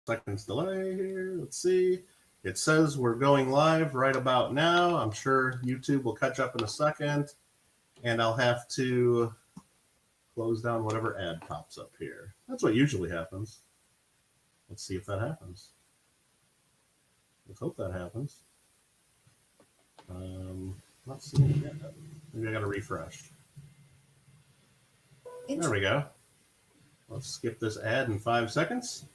seconds delay here. Let's see. It says we're going live right about now. I'm sure YouTube will catch up in a second, and I'll have to close down whatever ad pops up here. That's what usually happens. Let's see if that happens. Let's hope that happens. Let's see. Maybe I got to refresh. There we go. Let's skip this ad in 5 seconds.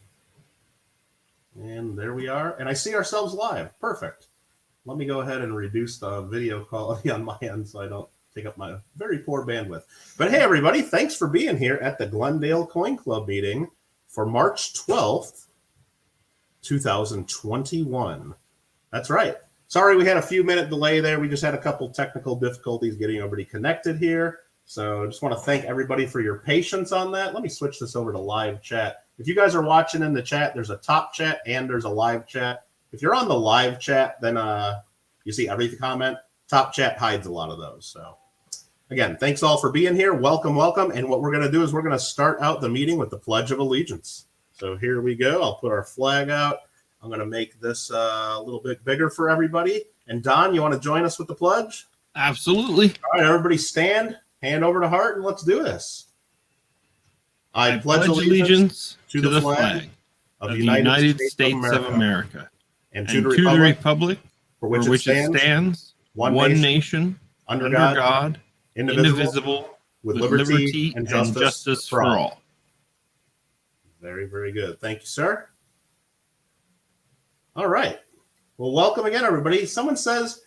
And there we are. And I see ourselves live. Perfect. Let me go ahead and reduce the video quality on my end so I don't take up my very poor bandwidth. But hey, everybody, thanks for being here at the Glendale Coin Club meeting for March 12th, 2021. That's right. Sorry we had a few minute delay there. We just had a couple technical difficulties getting everybody connected here. So I just want to thank everybody for your patience on that. Let me switch this over to live chat. If you guys are watching in the chat, there's a top chat and there's a live chat. If you're on the live chat, then you see every comment. Top chat hides a lot of those. So again, thanks all for being here. Welcome, welcome. And what we're going to do is we're going to start out the meeting with the Pledge of Allegiance. So here we go. I'll put our flag out. I'm going to make this a little bit bigger for everybody. And Don, you want to join us with the pledge? Absolutely. All right, everybody stand, hand over to heart, and let's do this. I pledge allegiance to the flag of the United States of America and to the republic for which it stands, one nation, under God, indivisible, with liberty and justice for all. Very, very good. Thank you, sir. All right. Well, welcome again, everybody. Someone says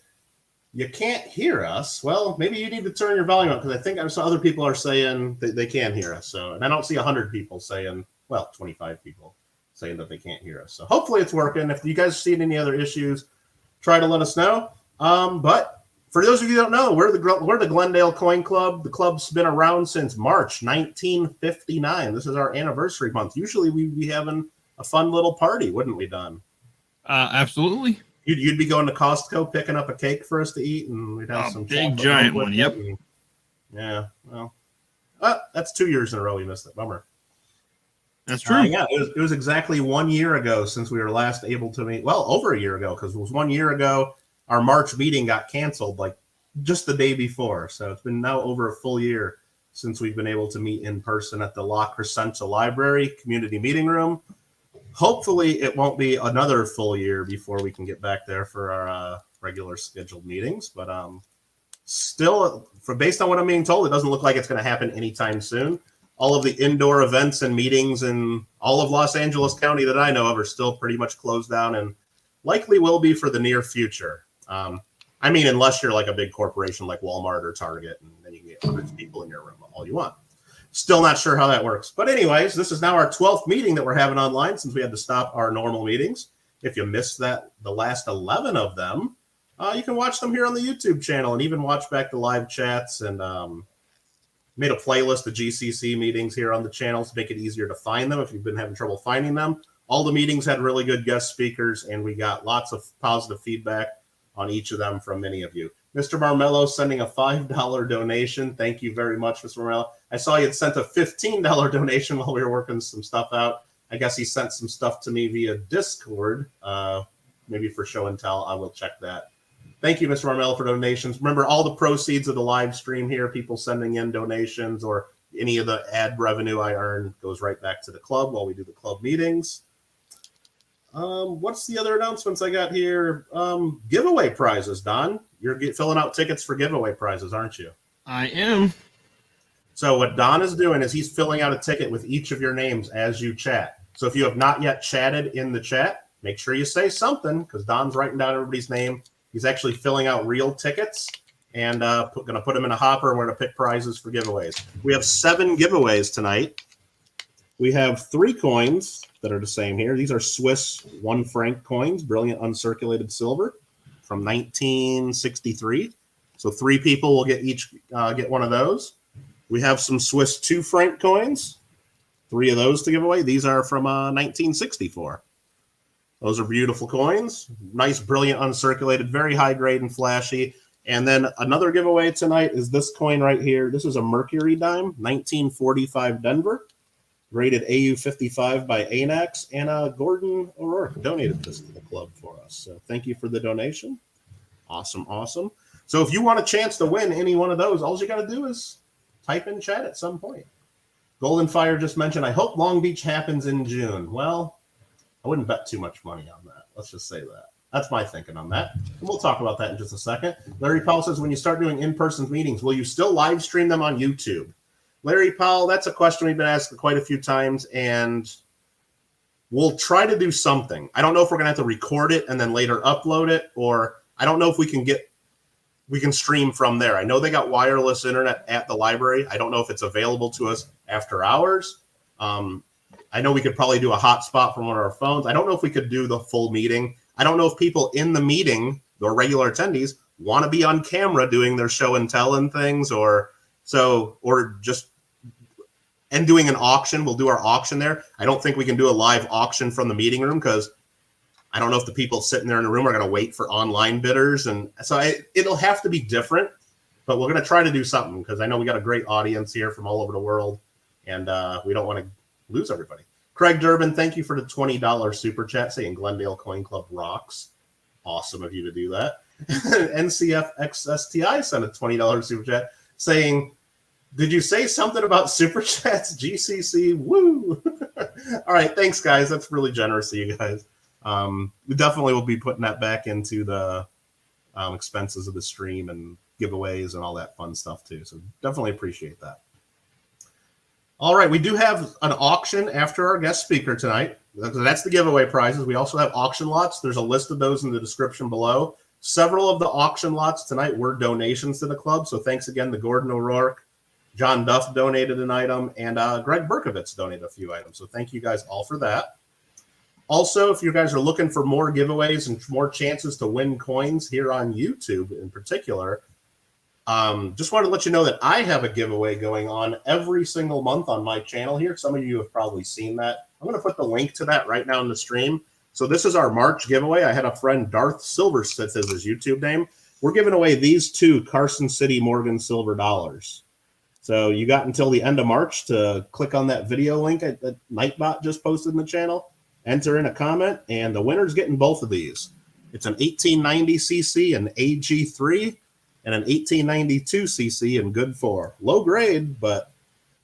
you can't hear us. Well, maybe you need to turn your volume up because I think some other people are saying that they can hear us. So, and I don't see 100 people saying, well, 25 people saying that they can't hear us. So hopefully it's working. If you guys see any other issues, try to let us know. But for those of you who don't know, we're the Glendale Coin Club. The club's been around since March 1959. This is our anniversary month. Usually we'd be having a fun little party, wouldn't we, Don? Absolutely. You'd be going to Costco picking up a cake for us to eat, and we'd have some big giant one. Yep. Yeah. Well, that's 2 years in a row we missed it. Bummer. That's true. Yeah, it was exactly 1 year ago since we were last able to meet. Well, over a year ago, because it was 1 year ago. Our March meeting got canceled like just the day before. So it's been now over a full year since we've been able to meet in person at the La Crescenta Library Community Meeting Room. Hopefully it won't be another full year before we can get back there for our regular scheduled meetings. But still, based on what I'm being told, it doesn't look like it's going to happen anytime soon. All of the indoor events and meetings in all of Los Angeles County that I know of are still pretty much closed down and likely will be for the near future. I mean, unless you're like a big corporation like Walmart or Target, and then you can get hundreds of people in your room all you want. Still not sure how that works. But anyways, this is now our 12th meeting that we're having online since we had to stop our normal meetings. If you missed the last 11 of them, you can watch them here on the YouTube channel and even watch back the live chats, and made a playlist of GCC meetings here on the channel to make it easier to find them if you've been having trouble finding them. All the meetings had really good guest speakers, and we got lots of positive feedback on each of them from many of you. Mr. Marmello sending a $5 donation. Thank you very much, Mr. Marmello. I saw you had sent a $15 donation while we were working some stuff out. I guess he sent some stuff to me via Discord, maybe for show and tell. I will check that. Thank you, Mr. Marmello, for donations. Remember, all the proceeds of the live stream here, people sending in donations or any of the ad revenue I earn goes right back to the club while we do the club meetings. What's the other announcements I got here? Giveaway prizes, Don. You're filling out tickets for giveaway prizes, aren't you? I am. So what Don is doing is he's filling out a ticket with each of your names as you chat. So if you have not yet chatted in the chat, make sure you say something because Don's writing down everybody's name. He's actually filling out real tickets and going to put them in a hopper, and we're going to pick prizes for giveaways. We have 7 giveaways tonight. We have 3 coins that are the same here. These are Swiss 1 franc coins, brilliant uncirculated silver from 1963. So 3 people will get one of those. We have some Swiss 2 franc coins, 3 of those to give away. These are from 1964. Those are beautiful coins. Nice, brilliant uncirculated, very high grade and flashy. And then another giveaway tonight is this coin right here. This is a Mercury dime, 1945 Denver. Graded AU55 by ANAX, and Gordon O'Rourke donated this to the club for us. So thank you for the donation. Awesome, awesome. So if you want a chance to win any one of those, all you got to do is type in chat at some point. Golden Fire just mentioned, I hope Long Beach happens in June. Well, I wouldn't bet too much money on that. Let's just say that. That's my thinking on that. And we'll talk about that in just a second. Larry Powell says, when you start doing in-person meetings, will you still live stream them on YouTube? Larry Powell, that's a question we've been asked quite a few times, and we'll try to do something. I don't know if we're going to have to record it and then later upload it, or I don't know if we can stream from there. I know they got wireless internet at the library. I don't know if it's available to us after hours. I know we could probably do a hotspot from one of our phones. I don't know if we could do the full meeting. I don't know if people in the meeting, or regular attendees, want to be on camera doing their show and tell and things, or doing an auction. We'll do our auction there. I don't think we can do a live auction from the meeting room because I don't know if the people sitting there in the room are going to wait for online bidders. And so it'll have to be different, but we're going to try to do something because I know we got a great audience here from all over the world, and we don't want to lose everybody. Craig Durbin, thank you for the $20 super chat saying Glendale Coin Club rocks. Awesome of you to do that. NCFXSTI sent a $20 super chat saying, did you say something about super chats? GCC, woo. All right, thanks, guys. That's really generous of you guys. We definitely will be putting that back into the expenses of the stream and giveaways and all that fun stuff too. So definitely appreciate that. All right, we do have an auction after our guest speaker tonight. That's the giveaway prizes. We also have auction lots. There's a list of those in the description below. Several of the auction lots tonight were donations to the club. So thanks again to Gordon O'Rourke. John Duff donated an item, and Greg Berkovitz donated a few items. So thank you guys all for that. Also, if you guys are looking for more giveaways and more chances to win coins here on YouTube in particular, just wanted to let you know that I have a giveaway going on every single month on my channel here. Some of you have probably seen that. I'm going to put the link to that right now in the stream. So this is our March giveaway. I had a friend, Darth Silversmith, as his YouTube name. We're giving away these 2 Carson City Morgan silver dollars. So you got until the end of March to click on that video link that Nightbot just posted in the channel, enter in a comment, and the winner's getting both of these. It's an 1890 cc and AG3 and an 1892 cc and good 4. Low grade, but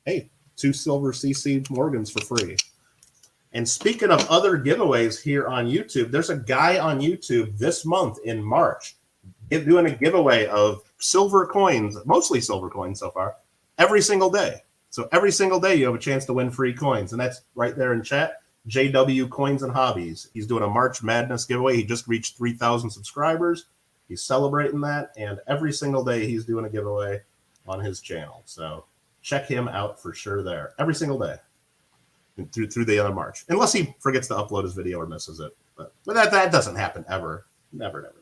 hey, 2 silver cc Morgans for free. And speaking of other giveaways here on YouTube, there's a guy on YouTube this month in March doing a giveaway of silver coins, mostly silver coins so far, every single day. So every single day you have a chance to win free coins, and that's right there in chat. JW Coins and Hobbies. He's doing a March Madness giveaway. He just reached 3,000 subscribers. He's celebrating that, and every single day he's doing a giveaway on his channel. So check him out for sure there. Every single day through the end of March, unless he forgets to upload his video or misses it. But that doesn't happen ever. Never.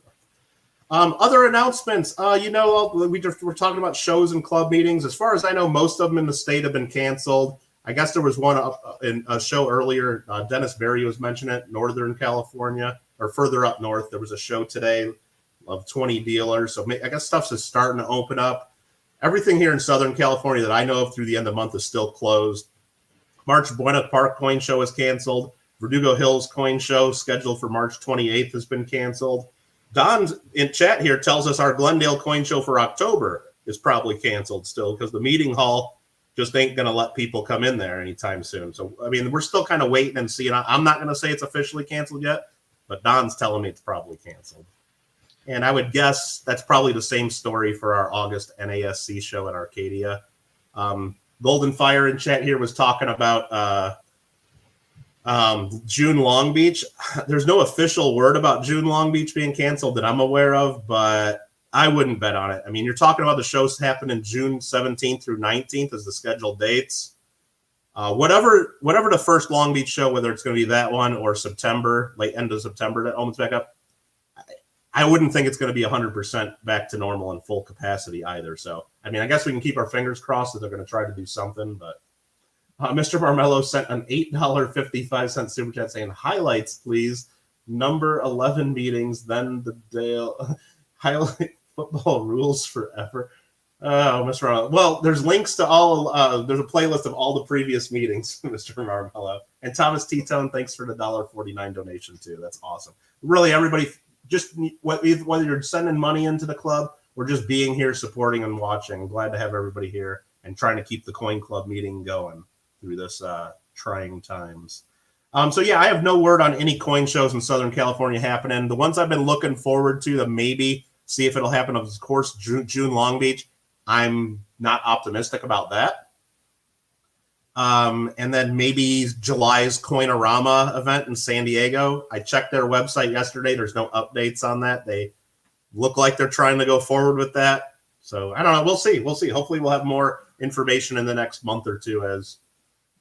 Other announcements. We're talking about shows and club meetings. As far as I know, most of them in the state have been canceled. I guess there was one in a show earlier. Dennis Berry was mentioning it, Northern California, or further up north. There was a show today of 20 dealers. So I guess stuff's just starting to open up. Everything here in Southern California that I know of through the end of the month is still closed. March Buena Park Coin Show is canceled. Verdugo Hills Coin Show, scheduled for March 28th, has been canceled. Don in chat here tells us our Glendale Coin Show for October is probably canceled still because the meeting hall just ain't going to let people come in there anytime soon. So, I mean, we're still kind of waiting and seeing. I'm not going to say it's officially canceled yet, but Don's telling me it's probably canceled. And I would guess that's probably the same story for our August NASC show at Arcadia. Golden Fire in chat here was talking about June Long Beach. There's no official word about June Long Beach being canceled that I'm aware of, but I wouldn't bet on it. I mean, you're talking about the shows happening June 17th through 19th as the scheduled dates. Whatever the first Long Beach show, whether it's going to be that one or September, late end of September that opens back up, I wouldn't think it's going to be 100% back to normal and full capacity either. So, I mean, I guess we can keep our fingers crossed that they're going to try to do something. But Mr. Marmello sent an $8.55 super chat saying, highlights, please. Number 11 meetings, then the Dale highlight football rules forever. Oh, Mr. Marmello. Well, there's links to all. There's a playlist of all the previous meetings, Mr. Marmello. And Thomas T-Tone, thanks for the $1.49 donation too. That's awesome. Really, everybody, just whether you're sending money into the club or just being here, supporting and watching. I'm glad to have everybody here and trying to keep the Coin Club meeting going through this trying times. So yeah, I have no word on any coin shows in Southern California happening. The ones I've been looking forward to, the maybe see if it'll happen. Of course, June Long Beach. I'm not optimistic about that. And then maybe July's Coinorama event in San Diego. I checked their website yesterday. There's no updates on that. They look like they're trying to go forward with that. So I don't know. We'll see. We'll see. Hopefully we'll have more information in the next month or two as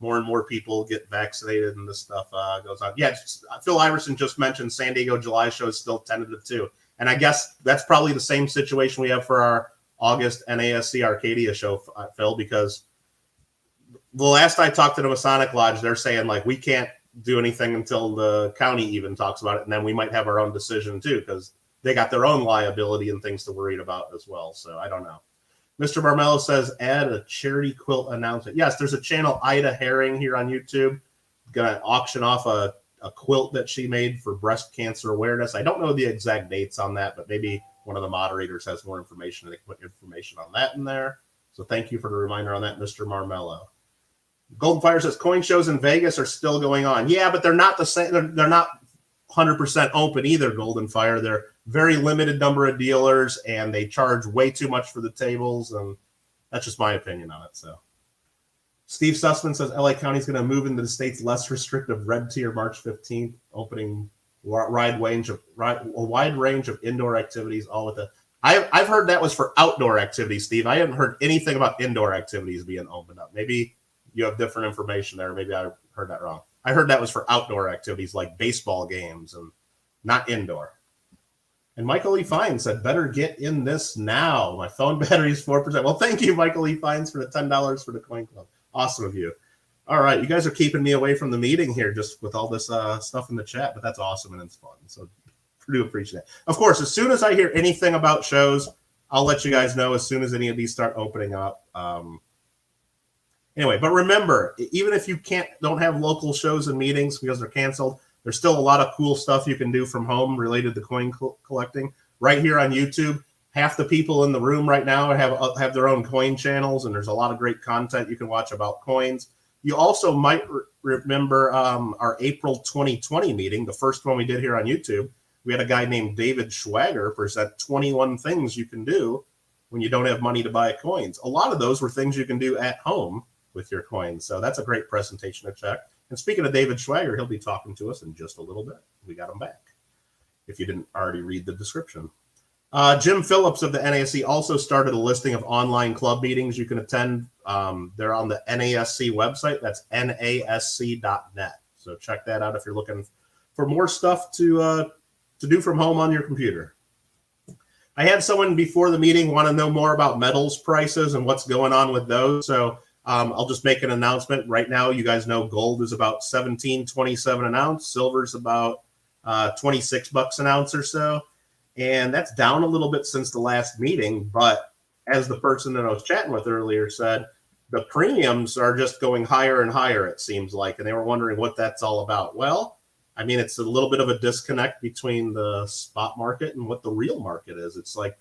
more and more people get vaccinated and this stuff goes on. Yeah, Phil Iverson just mentioned San Diego July show is still tentative too. And I guess that's probably the same situation we have for our August NASC Arcadia show, Phil, because the last I talked to the Masonic Lodge, they're saying like we can't do anything until the county even talks about it, and then we might have our own decision too because they got their own liability and things to worry about as well. So I don't know. Mr. Marmello says add a charity quilt announcement. Yes, there's a channel, Ida Herring, here on YouTube, gonna auction off a quilt that she made for breast cancer awareness. I don't know the exact dates on that, but maybe one of the moderators has more information. They can put information on that in there. So thank you for the reminder on that, Mr. Marmello. Golden Fire says coin shows in Vegas are still going on. Yeah, but they're not the same. They're not 100% open either, Golden Fire. They're very limited number of dealers, and they charge way too much for the tables, and that's just my opinion on it. So Steve Sussman says LA County is going to move into the state's less restrictive red tier March 15th, opening a wide range of indoor activities, all with it. I've heard that was for outdoor activities, Steve. I haven't heard anything about indoor activities being opened up. Maybe you have different information there. Maybe I heard that wrong. I heard that was for outdoor activities like baseball games and not indoor. And Michael E. Fines said, better get in this now. My phone battery is 4%. Well, thank you, Michael E. Fines, for the $10 for the Coin Club. Awesome of you. All right, you guys are keeping me away from the meeting here just with all this stuff in the chat, but that's awesome and it's fun. So I do appreciate it. Of course, as soon as I hear anything about shows, I'll let you guys know as soon as any of these start opening up. Anyway, but remember, even if you don't have local shows and meetings because they're canceled, there's still a lot of cool stuff you can do from home related to coin collecting. Right here on YouTube, half the people in the room right now have their own coin channels, and there's a lot of great content you can watch about coins. You also might remember our April 2020 meeting, the first one we did here on YouTube. We had a guy named David Schwager present 21 things you can do when you don't have money to buy coins. A lot of those were things you can do at home with your coins. So that's a great presentation to check. And speaking of David Schwager, he'll be talking to us in just a little bit. We got him back, if you didn't already read the description. Jim Phillips of the NASC also started a listing of online club meetings you can attend. They're on the NASC website. That's nasc.net. So check that out if you're looking for more stuff to do from home on your computer. I had someone before the meeting want to know more about metals prices and what's going on with those. So I'll just make an announcement. Right now, you guys know gold is about $17.27 an ounce. Silver's about $26 an ounce or so. And that's down a little bit since the last meeting. But as the person that I was chatting with earlier said, the premiums are just going higher and higher, it seems like. And they were wondering what that's all about. Well, I mean, it's a little bit of a disconnect between the spot market and what the real market is. It's like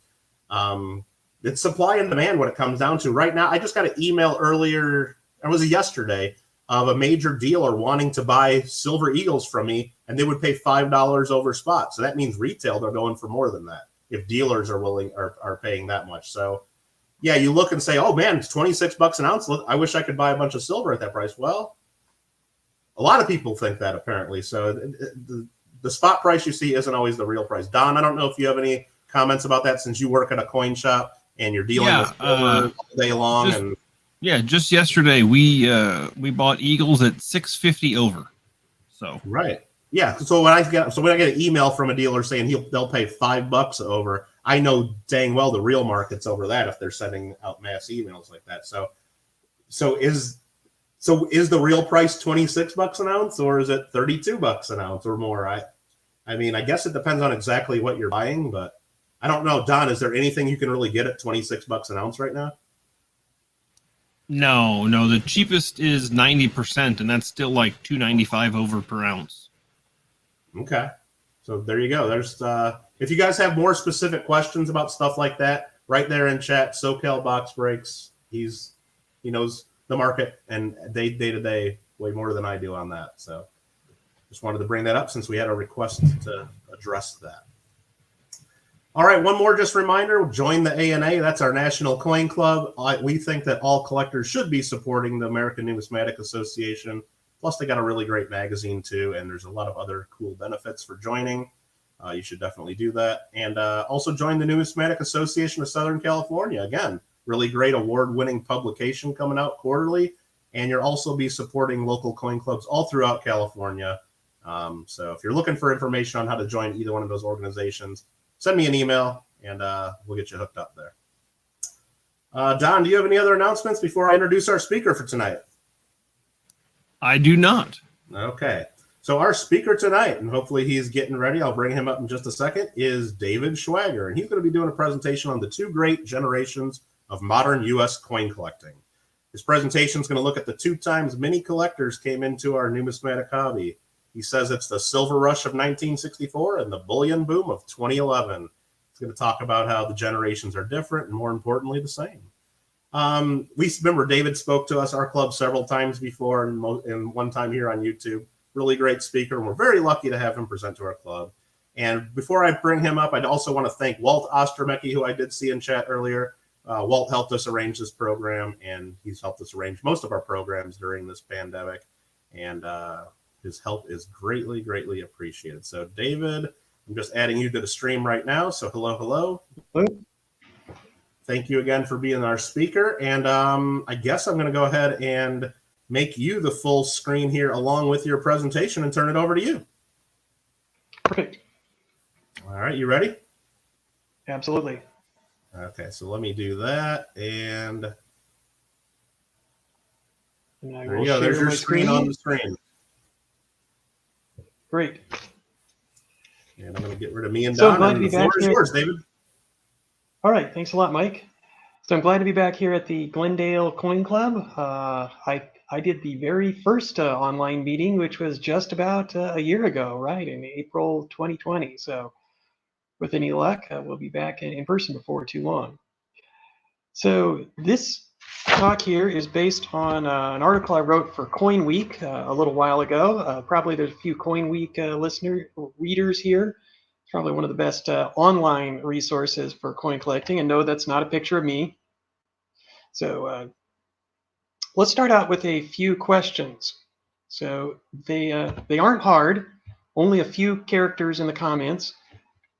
it's supply and demand when it comes down to. Right now, I just got an email earlier, or was it yesterday, of a major dealer wanting to buy Silver Eagles from me, and they would pay $5 over spot. So that means retail, they're going for more than that if dealers are paying that much. So yeah, you look and say, oh man, it's $26 an ounce. Look, I wish I could buy a bunch of silver at that price. Well, a lot of people think that apparently. So the spot price you see isn't always the real price. Don, I don't know if you have any comments about that since you work at a coin shop and you're dealing with silver all day long. Just yesterday we bought Eagles at $6.50 over. So right, yeah. So when I get an email from a dealer saying they'll pay $5 over, I know dang well the real market's over that if they're sending out mass emails like that. So is the real price $26 an ounce, or is it $32 an ounce or more? I mean, I guess it depends on exactly what you're buying, but I don't know, Don, is there anything you can really get at $26 an ounce right now? No, the cheapest is 90%, and that's still like $2.95 over per ounce. Okay. So there you go. There's if you guys have more specific questions about stuff like that, right there in chat, SoCal Box Breaks. He knows the market and day to day way more than I do on that. So just wanted to bring that up since we had a request to address that. All right, one more just reminder, join the ANA. That's our National Coin Club. We think that all collectors should be supporting the American Numismatic Association. Plus, they got a really great magazine, too, and there's a lot of other cool benefits for joining. You should definitely do that. And also join the Numismatic Association of Southern California. Again, really great award-winning publication coming out quarterly. And you'll also be supporting local coin clubs all throughout California. So if you're looking for information on how to join either one of those organizations, send me an email, and we'll get you hooked up there. Don, do you have any other announcements before I introduce our speaker for tonight? I do not. Okay. So our speaker tonight, and hopefully he's getting ready, I'll bring him up in just a second, is David Schwager. And he's going to be doing a presentation on the two great generations of modern U.S. coin collecting. His presentation is going to look at the 2 times many collectors came into our numismatic hobby. He says it's the silver rush of 1964 and the bullion boom of 2011. He's going to talk about how the generations are different and, more importantly, the same. We remember David spoke to us, our club, several times before, and one time here on YouTube. Really great speaker, and we're very lucky to have him present to our club. And before I bring him up, I'd also want to thank Walt Ostermecki, who I did see in chat earlier. Walt helped us arrange this program, and he's helped us arrange most of our programs during this pandemic. And his help is greatly, greatly appreciated. So, David, I'm just adding you to the stream right now. So, hello. Thank you again for being our speaker. And I guess I'm going to go ahead and make you the full screen here along with your presentation and turn it over to you. Perfect. All right, you ready? Absolutely. Okay, so let me do that. And there you go. There's your screen on the screen. Great. And I'm going to get rid of me and Don. And the floor is yours, David. All right. Thanks a lot, Mike. So I'm glad to be back here at the Glendale Coin Club. I did the very first online meeting, which was just about a year ago, right, in April 2020. So with any luck, we'll be back in person before too long. So this talk here is based on an article I wrote for Coin Week a little while ago. Probably there's a few Coin Week readers here. It's probably one of the best online resources for coin collecting. And no, that's not a picture of me. So let's start out with a few questions. So they aren't hard, only a few characters in the comments.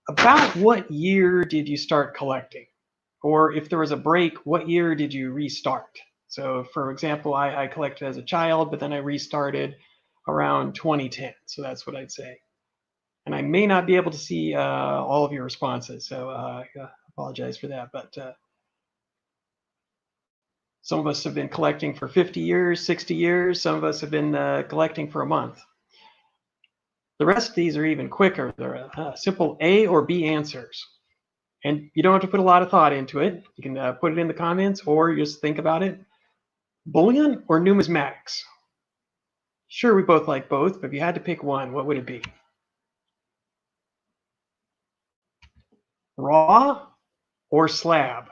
About what year did you start collecting? Or if there was a break, what year did you restart? So for example, I collected as a child, but then I restarted around 2010. So that's what I'd say. And I may not be able to see all of your responses, so I apologize for that. But some of us have been collecting for 50 years, 60 years. Some of us have been collecting for a month. The rest of these are even quicker. They're simple A or B answers. And you don't have to put a lot of thought into it. You can put it in the comments or just think about it. Bullion or numismatics? Sure, we both like both, but if you had to pick one, what would it be? Raw or slab?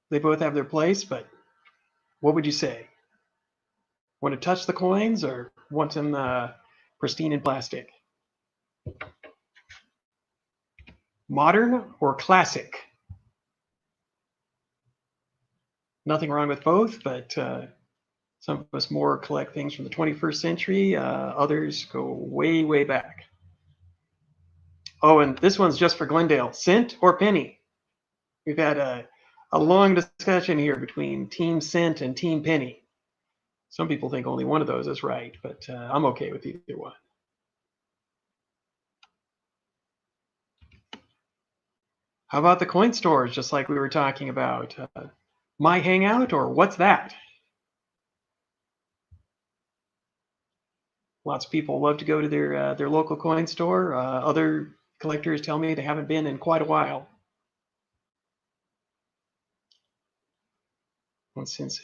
They both have their place, but what would you say? Want to touch the coins or want them pristine in plastic? Modern or classic? Nothing wrong with both, but some of us more collect things from the 21st century. Others go way, way back. Oh, and this one's just for Glendale. Cent or penny? We've had a long discussion here between Team Cent and Team Penny. Some people think only one of those is right, but I'm okay with either one. How about the coin stores, just like we were talking about? My Hangout or what's that? Lots of people love to go to their local coin store. Other collectors tell me they haven't been in quite a while. And since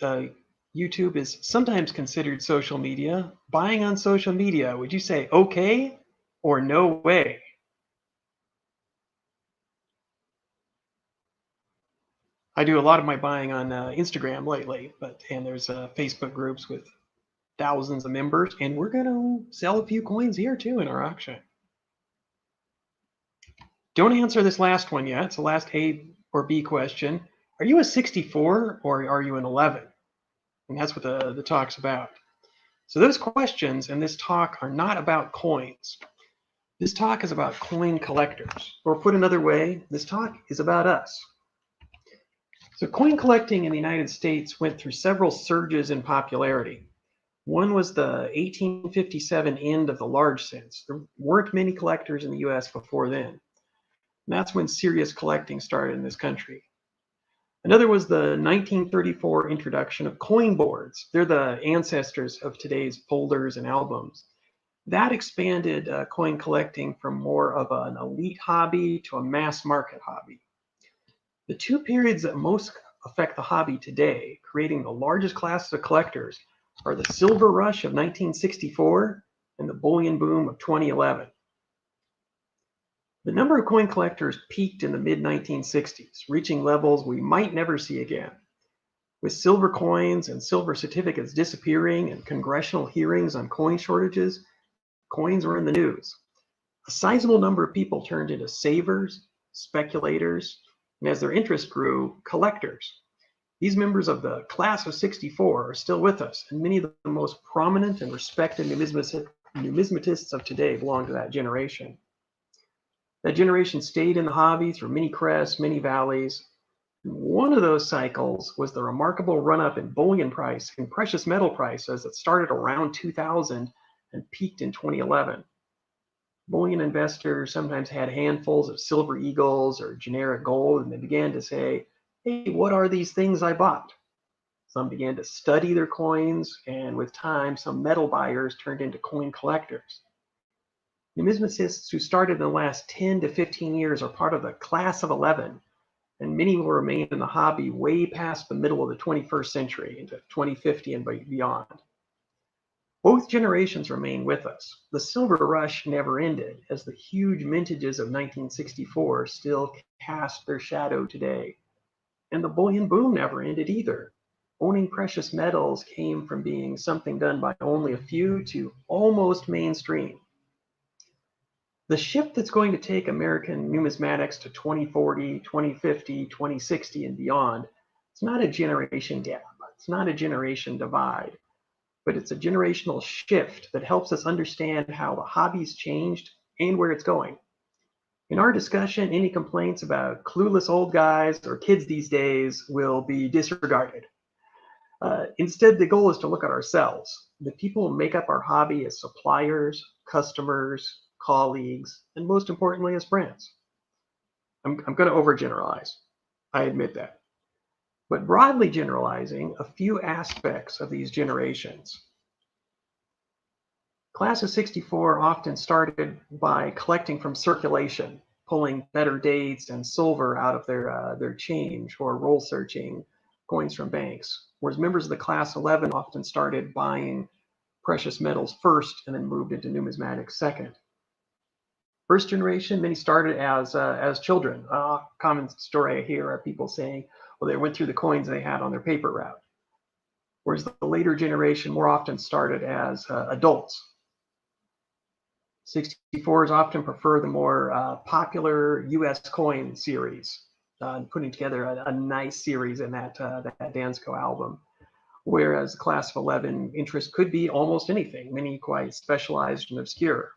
YouTube is sometimes considered social media, buying on social media, would you say okay or no way? I do a lot of my buying on Instagram lately, and there's Facebook groups with thousands of members, and we're going to sell a few coins here too in our auction. Don't answer this last one yet. It's the last A or B question. Are you a 64 or are you an 11? And that's what the talk's about. So those questions and this talk are not about coins. This talk is about coin collectors. Or put another way, this talk is about us. So coin collecting in the United States went through several surges in popularity. One was the 1857 end of the large sense. There weren't many collectors in the US before then. And that's when serious collecting started in this country. Another was the 1934 introduction of coin boards. They're the ancestors of today's folders and albums. That expanded coin collecting from more of an elite hobby to a mass market hobby. The two periods that most affect the hobby today, creating the largest class of collectors, are the silver rush of 1964 and the bullion boom of 2011. The number of coin collectors peaked in the mid-1960s, reaching levels we might never see again. With silver coins and silver certificates disappearing and congressional hearings on coin shortages, coins were in the news. A sizable number of people turned into savers, speculators, and as their interest grew, collectors. These members of the class of 64 are still with us, and many of the most prominent and respected numismatists of today belong to that generation. That generation stayed in the hobby through many crests, many valleys. One of those cycles was the remarkable run-up in bullion price and precious metal prices that started around 2000 and peaked in 2011. Bullion investors sometimes had handfuls of silver eagles or generic gold, and they began to say, hey, what are these things I bought? Some began to study their coins, and with time, some metal buyers turned into coin collectors. Numismatists who started in the last 10 to 15 years are part of the class of 11, and many will remain in the hobby way past the middle of the 21st century into 2050 and beyond. Both generations remain with us. The silver rush never ended, as the huge mintages of 1964 still cast their shadow today. And the bullion boom never ended either. Owning precious metals came from being something done by only a few to almost mainstream. The shift that's going to take American numismatics to 2040, 2050, 2060, and beyond, it's not a generation gap. It's not a generation divide. But it's a generational shift that helps us understand how the hobby's changed and where it's going. In our discussion, any complaints about clueless old guys or kids these days will be disregarded. Instead, the goal is to look at ourselves, the people who make up our hobby as suppliers, customers, colleagues, and most importantly, as friends. I'm going to overgeneralize. I admit that. But broadly generalizing a few aspects of these generations. Class of 64 often started by collecting from circulation, pulling better dates and silver out of their change or roll searching coins from banks, whereas members of the class 11 often started buying precious metals first and then moved into numismatics second. First generation, many started as children. Common story I hear are people saying, well, they went through the coins they had on their paper route. Whereas the later generation more often started as adults. 64s often prefer the more popular US coin series, putting together a nice series in that Dansko album. Whereas the class of 11 interest could be almost anything, many quite specialized and obscure.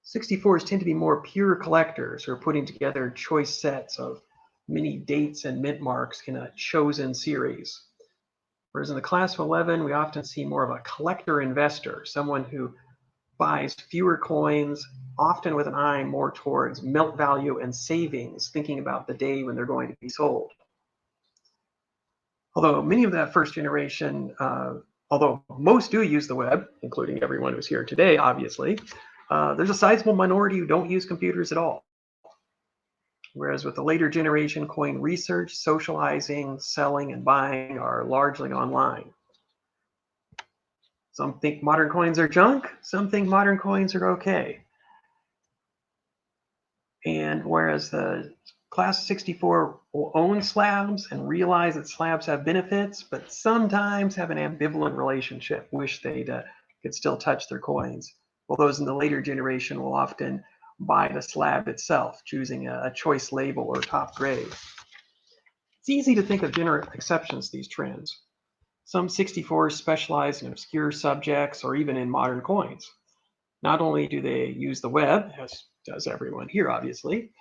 64s tend to be more pure collectors who are putting together choice sets of many dates and mint marks in a chosen series. Whereas in the class of 11, we often see more of a collector investor, someone who buys fewer coins, often with an eye more towards melt value and savings, thinking about the day when they're going to be sold. Although many of that first generation, although most do use the web, including everyone who's here today, obviously, There's a sizable minority who don't use computers at all. Whereas with the later generation, coin research, socializing, selling, and buying are largely online. Some think modern coins are junk. Some think modern coins are okay. And whereas the Class 64 will own slabs and realize that slabs have benefits, but sometimes have an ambivalent relationship, wish they could still touch their coins. While those in the later generation will often buy the slab itself, choosing a choice label or top grade. It's easy to think of general exceptions to these trends. Some 64s specialize in obscure subjects or even in modern coins. Not only do they use the web, as does everyone here obviously,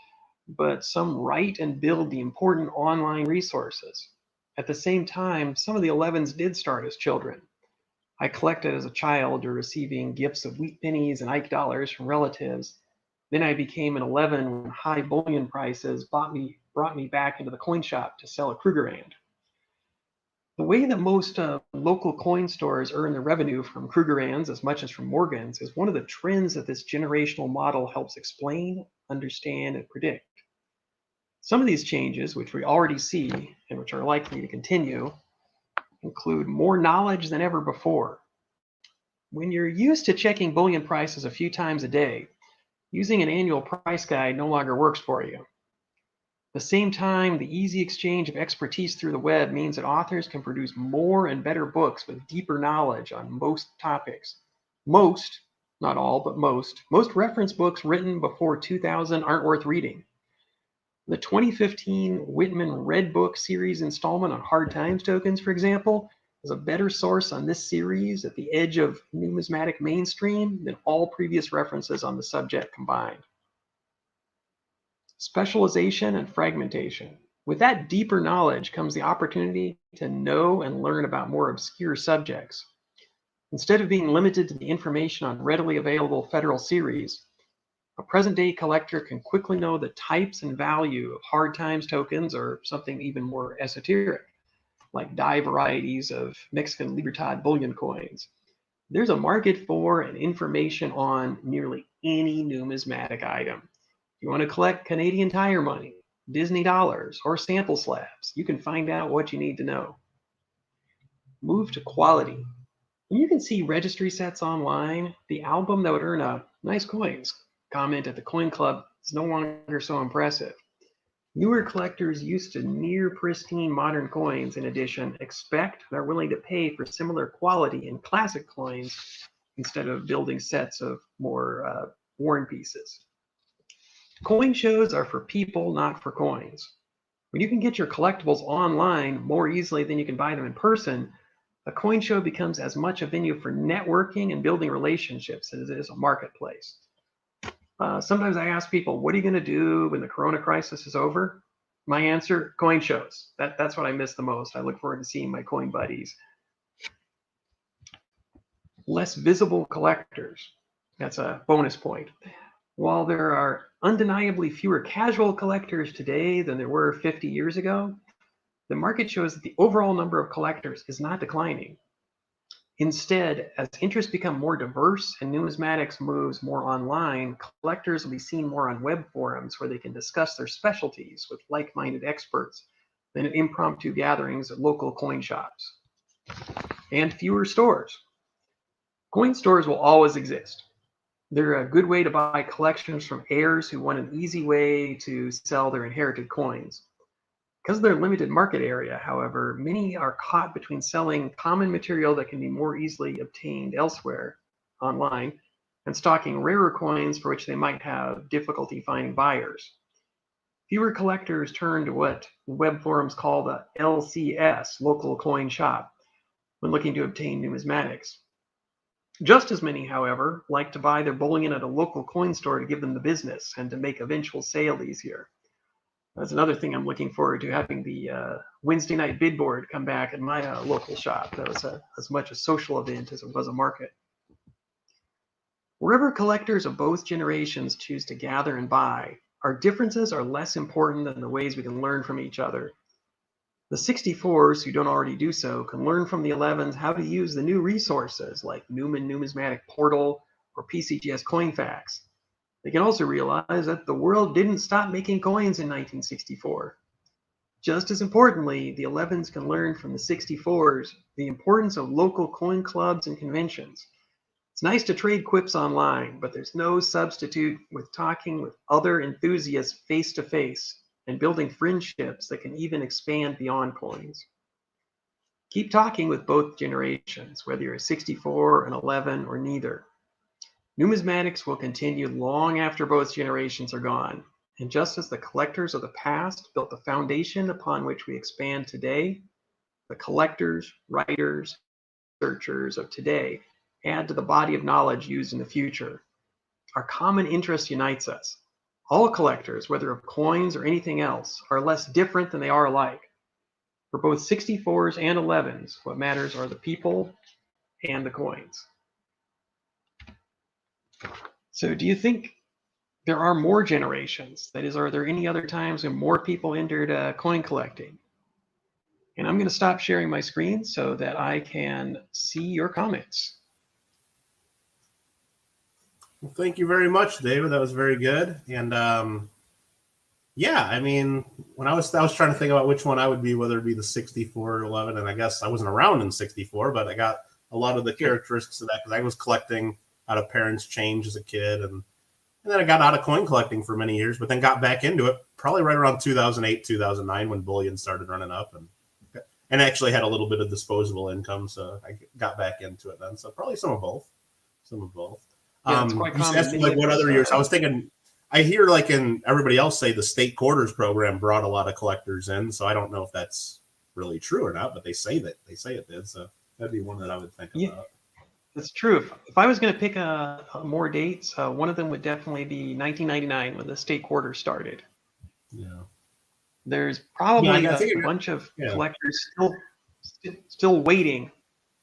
but some write and build the important online resources. At the same time, some of the 11s did start as children. I collected as a child, or receiving gifts of wheat pennies and Ike dollars from relatives. Then I became an 11 when high bullion prices brought me back into the coin shop to sell a Krugerrand. The way that most local coin stores earn their revenue from Krugerrands as much as from Morgans is one of the trends that this generational model helps explain, understand, and predict. Some of these changes, which we already see and which are likely to continue, include more knowledge than ever before. When you're used to checking bullion prices a few times a day, using an annual price guide no longer works for you. At the same time, the easy exchange of expertise through the web means that authors can produce more and better books with deeper knowledge on most topics. Most, not all, but most reference books written before 2000 aren't worth reading. The 2015 Whitman Red Book series installment on hard times tokens, for example, is a better source on this series at the edge of numismatic mainstream than all previous references on the subject combined. Specialization and fragmentation. With that deeper knowledge comes the opportunity to know and learn about more obscure subjects. Instead of being limited to the information on readily available federal series, a present-day collector can quickly know the types and value of hard times tokens or something even more esoteric, like die varieties of Mexican Libertad bullion coins. There's a market for and information on nearly any numismatic item. If you want to collect Canadian Tire money, Disney dollars, or sample slabs, you can find out what you need to know. Move to quality. When you can see registry sets online, the album that would earn a nice coins comment at the Coin Club is no longer so impressive. Newer collectors used to near pristine modern coins, in addition, expect and are willing to pay for similar quality in classic coins instead of building sets of more worn pieces. Coin shows are for people, not for coins. When you can get your collectibles online more easily than you can buy them in person, a coin show becomes as much a venue for networking and building relationships as it is a marketplace. Sometimes I ask people, what are you going to do when the corona crisis is over? My answer, coin shows. That's what I miss the most. I look forward to seeing my coin buddies. Less visible collectors. That's a bonus point. While there are undeniably fewer casual collectors today than there were 50 years ago, the market shows that the overall number of collectors is not declining. Instead, as interests become more diverse and numismatics moves more online, collectors will be seen more on web forums where they can discuss their specialties with like-minded experts than at impromptu gatherings at local coin shops. And fewer stores. Coin stores will always exist. They're a good way to buy collections from heirs who want an easy way to sell their inherited coins. Because of their limited market area, however, many are caught between selling common material that can be more easily obtained elsewhere online and stocking rarer coins for which they might have difficulty finding buyers. Fewer collectors turn to what web forums call the LCS, local coin shop, when looking to obtain numismatics. Just as many, however, like to buy their bullion at a local coin store to give them the business and to make eventual sale easier. That's another thing I'm looking forward to, having the Wednesday night bid board come back at my local shop. That was as much a social event as it was a market. Wherever collectors of both generations choose to gather and buy, our differences are less important than the ways we can learn from each other. The 64s, who don't already do so, can learn from the 11s how to use the new resources like Newman Numismatic Portal or PCGS coin facts. They can also realize that the world didn't stop making coins in 1964. Just as importantly, the 11s can learn from the 64s the importance of local coin clubs and conventions. It's nice to trade quips online, but there's no substitute with talking with other enthusiasts face to face and building friendships that can even expand beyond coins. Keep talking with both generations, whether you're a 64, an 11, or neither. Numismatics will continue long after both generations are gone. And just as the collectors of the past built the foundation upon which we expand today, the collectors, writers, researchers of today add to the body of knowledge used in the future. Our common interest unites us. All collectors, whether of coins or anything else, are less different than they are alike. For both 64s and 11s, what matters are the people and the coins. So do you think there are more generations? That is, are there any other times when more people entered coin collecting? And I'm going to stop sharing my screen so that I can see your comments. Well, thank you very much, David. That was very good. And yeah, I mean, when I was trying to think about which one I would be, whether it be the 64 or 11, and I guess I wasn't around in 64, but I got a lot of the characteristics of that because I was collecting out of parents' change as a kid, and then I got out of coin collecting for many years, but then got back into it probably right around 2008, 2009 when bullion started running up, and actually had a little bit of disposable income, so I got back into it then. So probably some of both. Yeah, it's quite common. Asked me, like, what other years? I was thinking, I hear like in everybody else say the state quarters program brought a lot of collectors in, so I don't know if that's really true or not, but they say it did, so that'd be one that I would think about. That's true. If I was going to pick more dates, one of them would definitely be 1999 when the state quarter started. Yeah. There's probably a bunch of collectors still waiting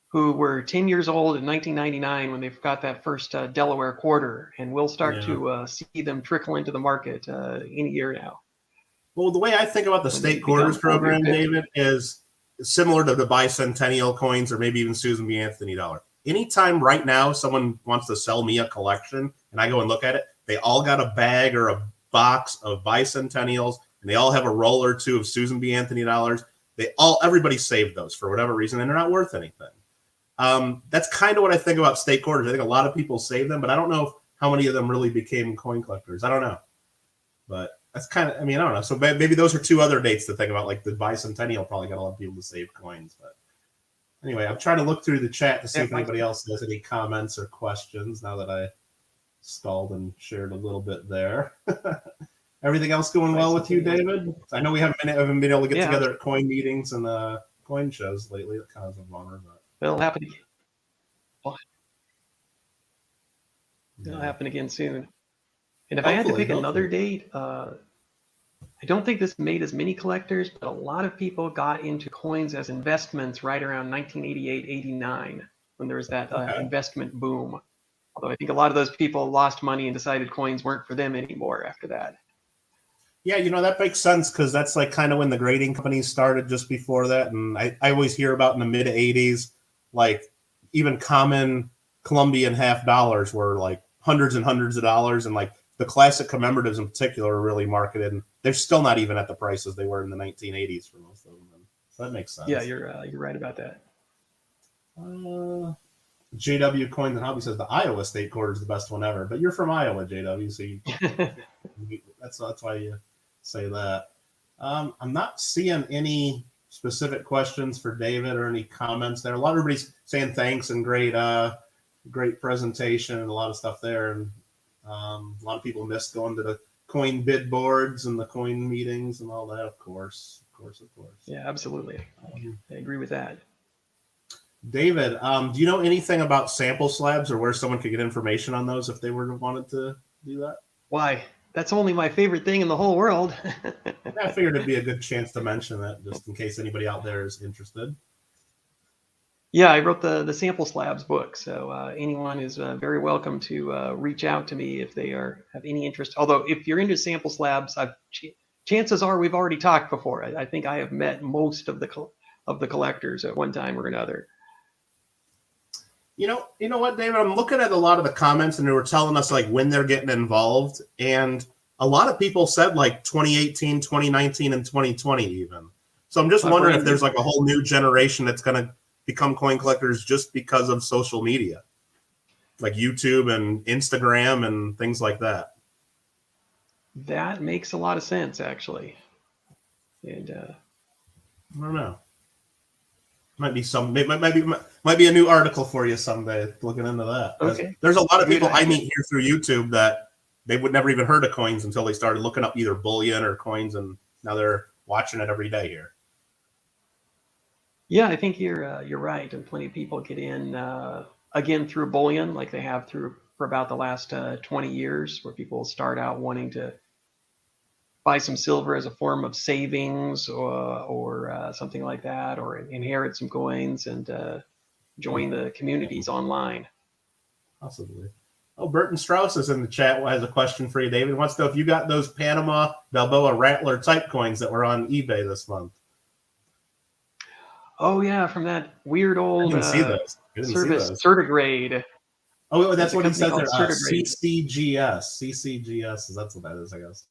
who were 10 years old in 1999 when they've got that first Delaware quarter, and we'll start to see them trickle into the market any year now. Well, the way I think about the state quarters program, David, is similar to the bicentennial coins or maybe even Susan B. Anthony dollar. Anytime right now someone wants to sell me a collection and I go and look at it, they all got a bag or a box of bicentennials and they all have a roll or two of Susan B. Anthony dollars. Everybody saved those for whatever reason, and they're not worth anything. That's kind of what I think about state quarters. I think a lot of people save them, but I don't know how many of them really became coin collectors. I don't know. But that's kind of, I don't know. So maybe those are two other dates to think about. Like the bicentennial probably got a lot of people to save coins, but anyway, I'm trying to look through the chat to see if anybody else has any comments or questions now that I stalled and shared a little bit there. Everything else going well with you, David? I know we haven't been able to get together at coin meetings and coin shows lately. That kind of a bummer, but it'll happen again. It'll happen again soon. And if I had to pick another date, I don't think this made as many collectors, but a lot of people got into coins as investments right around 1988, 89, when there was that investment boom. Although I think a lot of those people lost money and decided coins weren't for them anymore after that. Yeah, that makes sense because that's like kind of when the grading companies started just before that. And I always hear about in the mid 80s, like even common Colombian half dollars were like hundreds and hundreds of dollars. And like the classic commemoratives in particular are really marketed. And they're still not even at the prices they were in the 1980s for most of them. So that makes sense. Yeah, you're right about that. JW Coins and Hobby says the Iowa State Quarter is the best one ever. But you're from Iowa, JW, so that's why you say that. I'm not seeing any specific questions for David or any comments there. A lot of everybody's saying thanks and great presentation and a lot of stuff there. And a lot of people missed going to the coin bid boards and the coin meetings and all that, of course. Yeah, absolutely. I agree with that. David, do you know anything about sample slabs or where someone could get information on those if they were wanted to do that? Why? That's only my favorite thing in the whole world. I figured it'd be a good chance to mention that just in case anybody out there is interested. Yeah, I wrote the sample slabs book, so anyone is very welcome to reach out to me if they have any interest. Although if you're into sample slabs, chances are we've already talked before. I think I have met most of the collectors at one time or another. You know what, David? I'm looking at a lot of the comments, and they were telling us like when they're getting involved, and a lot of people said like 2018, 2019, and 2020 even. So I'm just wondering if there's like a whole new generation that's going to become coin collectors just because of social media, like YouTube and Instagram and things like that. That makes a lot of sense, actually. And I don't know. Might be a new article for you someday. Looking into that. Okay. There's a lot of people I meet here through YouTube that they would never even heard of coins until they started looking up either bullion or coins, and now they're watching it every day here. Yeah, I think you're right, and plenty of people get in again through bullion, like they have for about the last 20 years, where people start out wanting to buy some silver as a form of savings or something like that, or inherit some coins and join the communities online. Possibly. Oh, Burton Strauss is in the chat. Has a question for you, David. He wants to know if you got those Panama Balboa Rattler type coins that were on eBay this month. Oh yeah, from that weird old Certigrade. Oh, that's what he says there. CCGS. CCGS. That's what that is, I guess.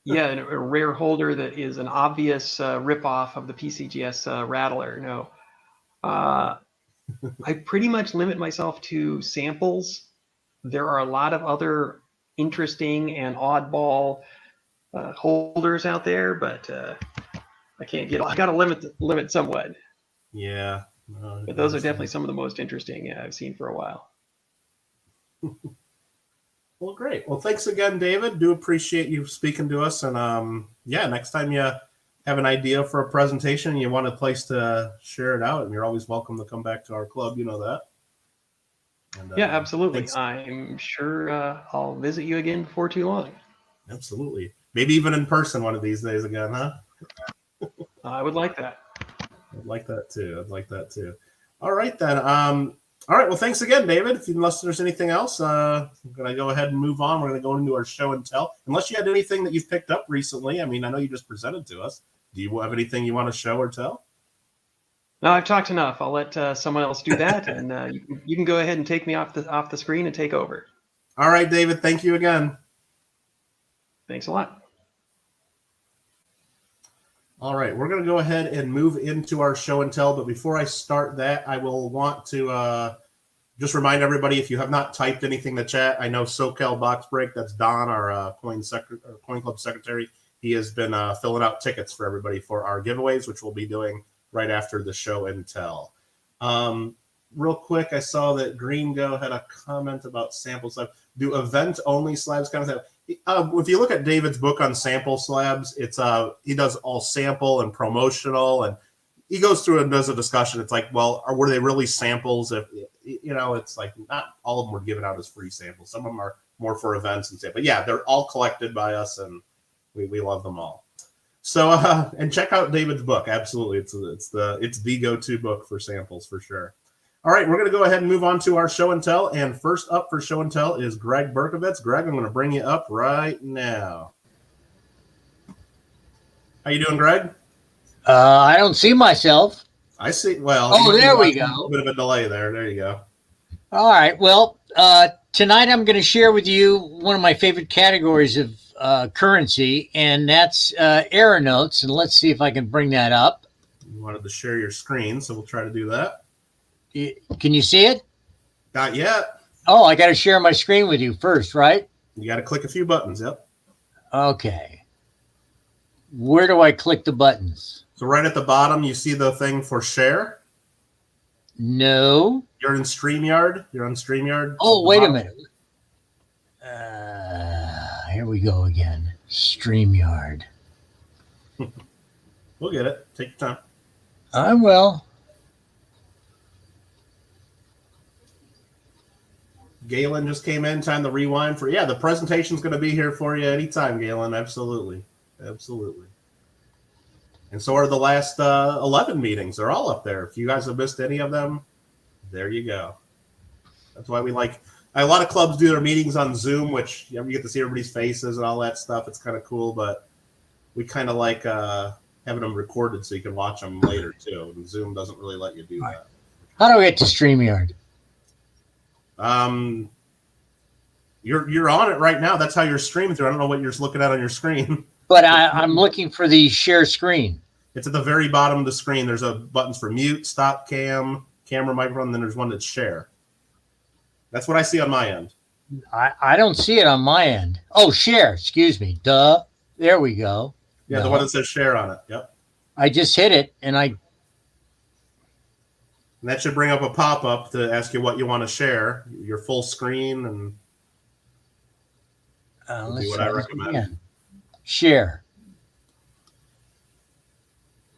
Yeah, a rare holder that is an obvious ripoff of the PCGS Rattler. No, I pretty much limit myself to samples. There are a lot of other interesting and oddball holders out there, but I can't get. I got to limit somewhat. Yeah, but those are definitely some of the most interesting I've seen for a while. Well, great. Well, thanks again, David. Do appreciate you speaking to us. And yeah, next time you have an idea for a presentation and you want a place to share it out, and you're always welcome to come back to our club. You know that. And, yeah, absolutely. Thanks. I'm sure I'll visit you again before too long. Absolutely. Maybe even in person one of these days again, huh? I would like that. I'd like that too. All right, then. All right. Well, thanks again, David. Unless there's anything else, I'm going to go ahead and move on. We're going to go into our show and tell. Unless you had anything that you've picked up recently. I mean, I know you just presented to us. Do you have anything you want to show or tell? No, I've talked enough. I'll let someone else do that, and you can go ahead and take me off the screen and take over. All right, David. Thank you again. Thanks a lot. All right, we're going to go ahead and move into our show and tell. But before I start that, I will want to just remind everybody, if you have not typed anything in the chat, I know SoCal Box Break, that's Don, our Coin Club secretary. He has been filling out tickets for everybody for our giveaways, which we'll be doing right after the show and tell. Real quick, I saw that Gringo had a comment about sample slabs. Do event-only slabs kind of have? If you look at David's book on sample slabs, it's he does all sample and promotional, and he goes through and does a discussion. It's like, well, were they really samples? If it's like not all of them were given out as free samples. Some of them are more for events and stuff. But yeah, they're all collected by us, and we love them all. So and check out David's book. Absolutely, it's the go-to book for samples for sure. All right, we're going to go ahead and move on to our show and tell. And first up for show and tell is Greg Berkovitz. Greg, I'm going to bring you up right now. How you doing, Greg? I don't see myself. I see. Well, oh, there we go. A little bit of a delay there. There you go. All right. Well, tonight I'm going to share with you one of my favorite categories of currency, and that's error notes. And let's see if I can bring that up. You wanted to share your screen, so we'll try to do that. Can you see it? Not yet. Oh, I got to share my screen with you first, right? You got to click a few buttons. Yep. Okay. Where do I click the buttons? So right at the bottom, you see the thing for share? No. You're in StreamYard? You're on StreamYard? Oh, wait a minute. Here we go again. StreamYard. We'll get it. Take your time. I will. Galen just came in. Time to rewind for the presentation's going to be here for you anytime, Galen. Absolutely. And so are the last 11 meetings. They're all up there. If you guys have missed any of them, there you go. That's why we like a lot of clubs do their meetings on Zoom, which you get to see everybody's faces and all that stuff. It's kind of cool, but we kind of like having them recorded so you can watch them later too. And Zoom doesn't really let you do that. How do I get to StreamYard? You're on it right now. That's how you're streaming through. I don't know what you're looking at on your screen. But I'm looking for the share screen. It's at the very bottom of the screen. There's a buttons for mute, stop cam, camera, microphone, and then there's one that's share. That's what I see on my end. I don't see it on my end. Oh, share. Excuse me. Duh. There we go. Yeah, the one that says share on it. Yep. I just hit it, and that should bring up a pop-up to ask you what you want to share, your full screen, and let's do what I recommend. Again. Share.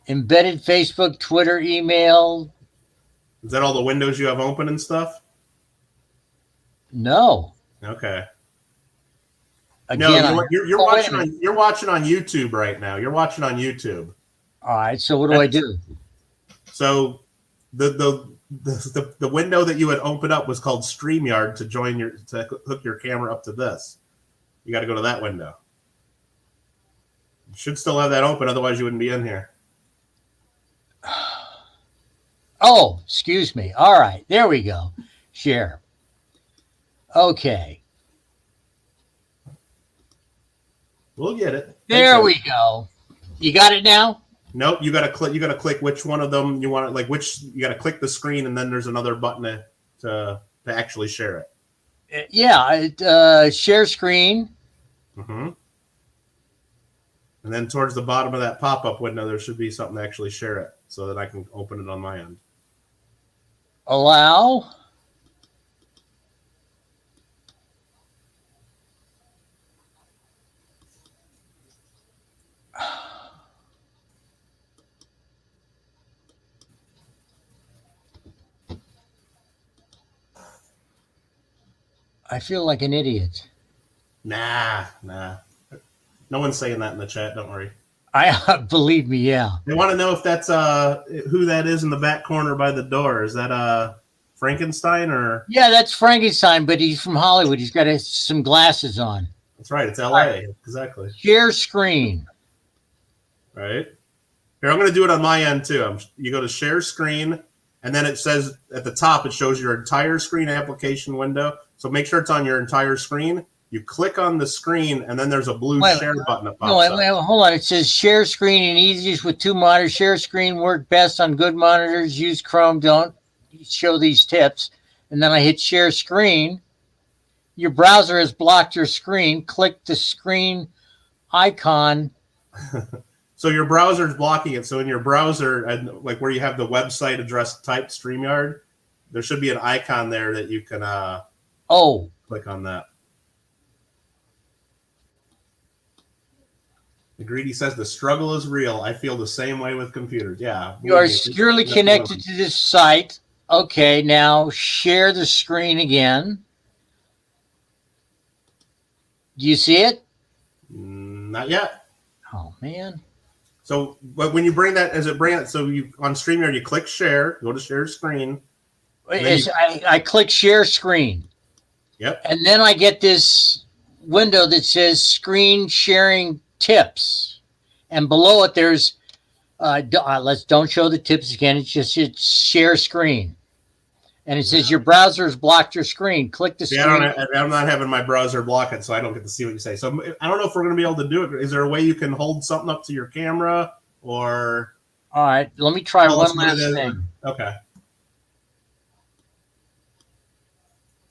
Embedded Facebook, Twitter, email. Is that all the windows you have open and stuff? No. Okay. Again, no, you're watching on YouTube right now. You're watching on YouTube. All right. So what do I do? So the window that you had opened up was called StreamYard to hook your camera up to this. You got to go to that window. You should still have that open, otherwise you wouldn't be in here. Oh, excuse me. All right. There we go. Share. Okay. We'll get it. There we go. You got it now? Nope. You gotta click which one of them you want. Like you gotta click the screen, and then there's another button to actually share it. Yeah. Share screen. Mm-hmm. And then towards the bottom of that pop-up window, there should be something to actually share it, so that I can open it on my end. Allow. I feel like an idiot. Nah. No one's saying that in the chat. Don't worry. Believe me, yeah. They want to know if that's who that is in the back corner by the door. Is that Frankenstein or? Yeah, that's Frankenstein, but he's from Hollywood. He's got some glasses on. That's right. It's LA. Exactly. Share screen. Right. Here, I'm going to do it on my end too. You go to share screen, and then it says at the top, it shows your entire screen application window. So make sure it's on your entire screen. You click on the screen, and then there's a blue share button that pops up. Wait, hold on. It says share screen and easiest with 2 monitors. Share screen work best on good monitors. Use Chrome. Don't show these tips. And then I hit share screen. Your browser has blocked your screen. Click the screen icon. So your browser is blocking it. So in your browser, and like where you have the website address typed StreamYard, there should be an icon there that you can click on that. The Greedy says the struggle is real. I feel the same way with computers. Yeah. You are securely connected to this site. Okay, now share the screen again. Do you see it? Not yet. Oh, man. So, but when you bring that, so you on StreamYard, you click share, go to share screen. I click share screen. Yep. And then I get this window that says screen sharing tips, and below it there's don't show the tips again. It's share screen, and it says your browser has blocked your screen. Click the screen. I'm not having my browser block it, so I don't get to see what you say. So I don't know if we're going to be able to do it. Is there a way you can hold something up to your camera, or? All right, let me try one last thing. Okay.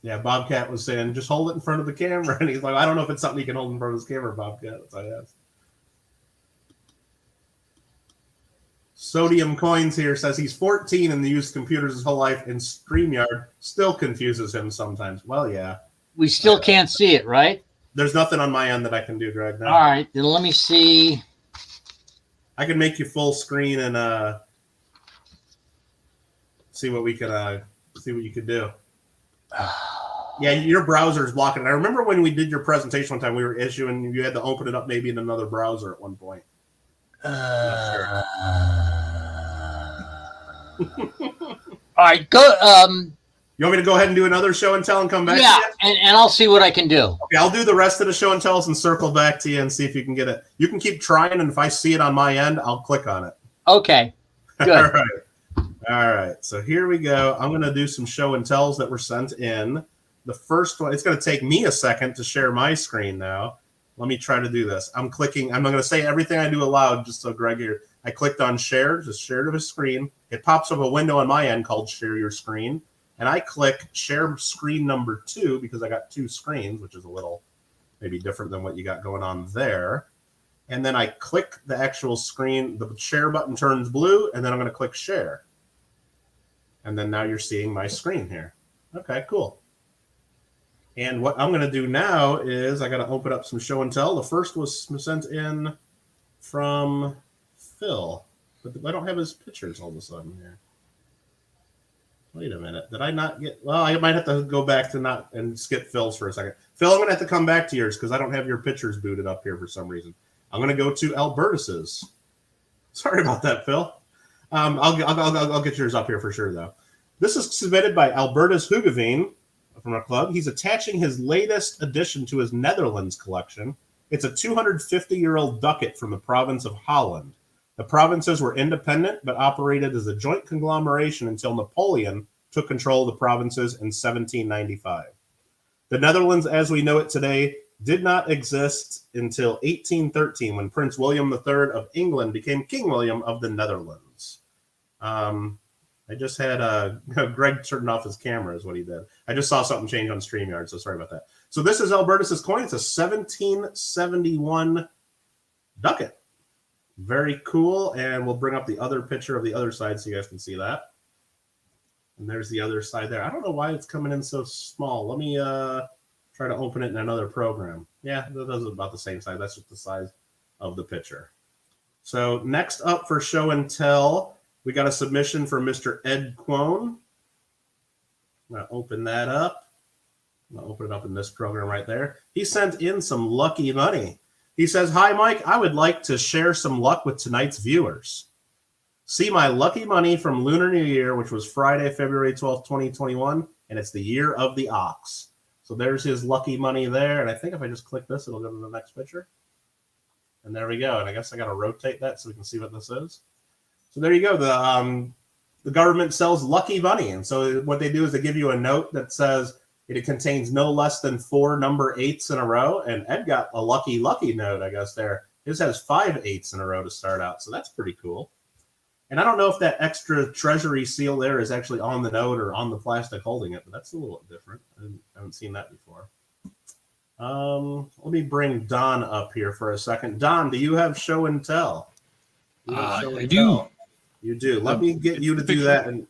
Yeah, Bobcat was saying, just hold it in front of the camera. And he's like, I don't know if it's something you can hold in front of his camera, Bobcat. That's what I asked. Sodium Coins here says he's 14 and used computers his whole life, and StreamYard still confuses him sometimes. Well, yeah. We still can't see it, right? There's nothing on my end that I can do, Greg. Now. All right, then let me see. I can make you full screen and see what we can see what you could do. Yeah, your browser is blocking it. I remember when we did your presentation one time, we were issuing, you had to open it up maybe in another browser at one point. All right, go. You want me to go ahead and do another show and tell and come back? Yeah, to you? and I'll see what I can do. Okay, I'll do the rest of the show and tell us and circle back to you and see if you can get it. You can keep trying, and if I see it on my end, I'll click on it. Okay, good. All right. So here we go. I'm going to do some show and tells that were sent in. the first one, it's going to take me a second to share my screen now. Let me try to do this. I'm clicking. I'm going to say everything I do aloud just so Greg here. I clicked on share, just share to the screen. It pops up a window on my end called share your screen. And I click share screen number 2 because I got 2 screens, which is a little maybe different than what you got going on there. And then I click the actual screen. The share button turns blue, and then I'm going to click share. And then now you're seeing my screen here. Okay, cool. And what I'm going to do now is I got to open up some show and tell. The first was sent in from Phil, but I don't have his pictures all of a sudden here. Wait a minute. Did I not get? Well, I might have to go back to and skip Phil's for a second. Phil, I'm going to have to come back to yours because I don't have your pictures booted up here for some reason. I'm going to go to Albertus's. Sorry about that, Phil. I'll get yours up here for sure, though. This is submitted by Albertus Hugeveen from our club. He's attaching his latest addition to his Netherlands collection. It's a 250-year-old ducat from the province of Holland. The provinces were independent but operated as a joint conglomeration until Napoleon took control of the provinces in 1795. The Netherlands, as we know it today, did not exist until 1813 when Prince William III of England became King William of the Netherlands. I just had Greg turned off his camera is what he did. I just saw something change on StreamYard, so sorry about that. So this is Albertus's coin. It's a 1771 ducat. Very cool. And we'll bring up the other picture of the other side so you guys can see that. And there's the other side there. I don't know why it's coming in so small. Let me try to open it in another program. Yeah, that is about the same size. That's just the size of the picture. So next up for show and tell, we got a submission from Mr. Ed Quone. I'm going to open that up. I'm going to open it up in this program right there. He sent in some lucky money. He says, "Hi, Mike. I would like to share some luck with tonight's viewers. See my lucky money from Lunar New Year, which was Friday, February 12th, 2021, and it's the year of the ox." So there's his lucky money there. And I think if I just click this, it'll go to the next picture. And there we go. And I guess I got to rotate that so we can see what this is. So there you go. The government sells lucky money. And so what they do is they give you a note that says it contains no less than 4 number 8s in a row. And Ed got a lucky note, I guess, there. His has 5 8s in a row to start out. So that's pretty cool. And I don't know if that extra treasury seal there is actually on the note or on the plastic holding it, but that's a little different. I haven't seen that before. Let me bring Don up here for a second. Don, do you have show and tell? I do. You do. Let me get you to do that and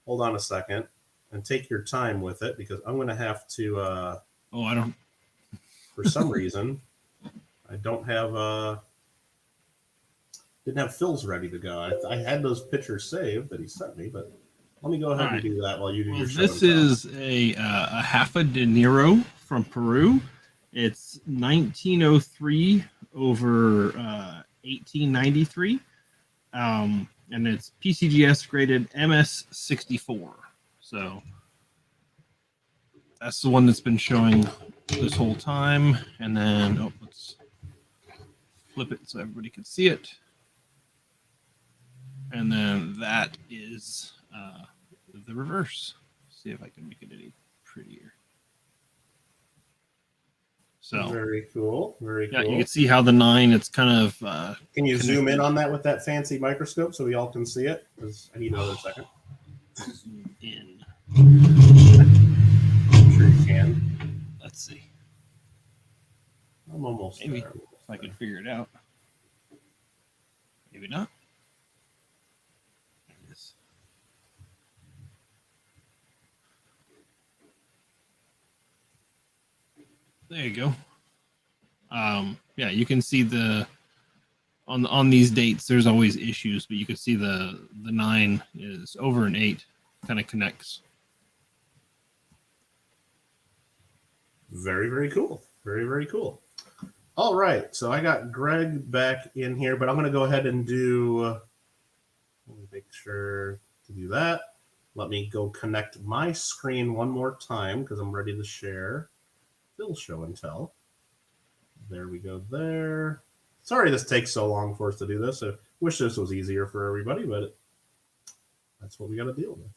hold on a second and take your time with it because I'm going to have to. I don't. For some reason, I don't have. Didn't have Phil's ready to go. I had those pictures saved that he sent me, but let me go ahead and do that while you do your show. This is a half a dinero from Peru. It's 1903 over 1893. And it's PCGS graded MS64. So that's the one that's been showing this whole time. And then, let's flip it so everybody can see it. And then that is the reverse. See if I can make it any prettier. So very cool. Very cool. Yeah, you can see how the 9, it's kind of. Can you zoom in on that with that fancy microscope so we all can see it? Because I need another second. Zoom in. I'm sure you can. Let's see. I'm almost Maybe there. if I can figure it out. Maybe not. There you go. Yeah, you can see on these dates. There's always issues, but you can see the 9 is over an 8, kind of connects. Very, very cool. Very, very cool. All right, so I got Greg back in here, but I'm going to go ahead and do. Let me make sure to do that. Let me go connect my screen one more time because I'm ready to share. Phil show and tell. There we go there. Sorry this takes so long for us to do this. I wish this was easier for everybody, but that's what we got to deal with.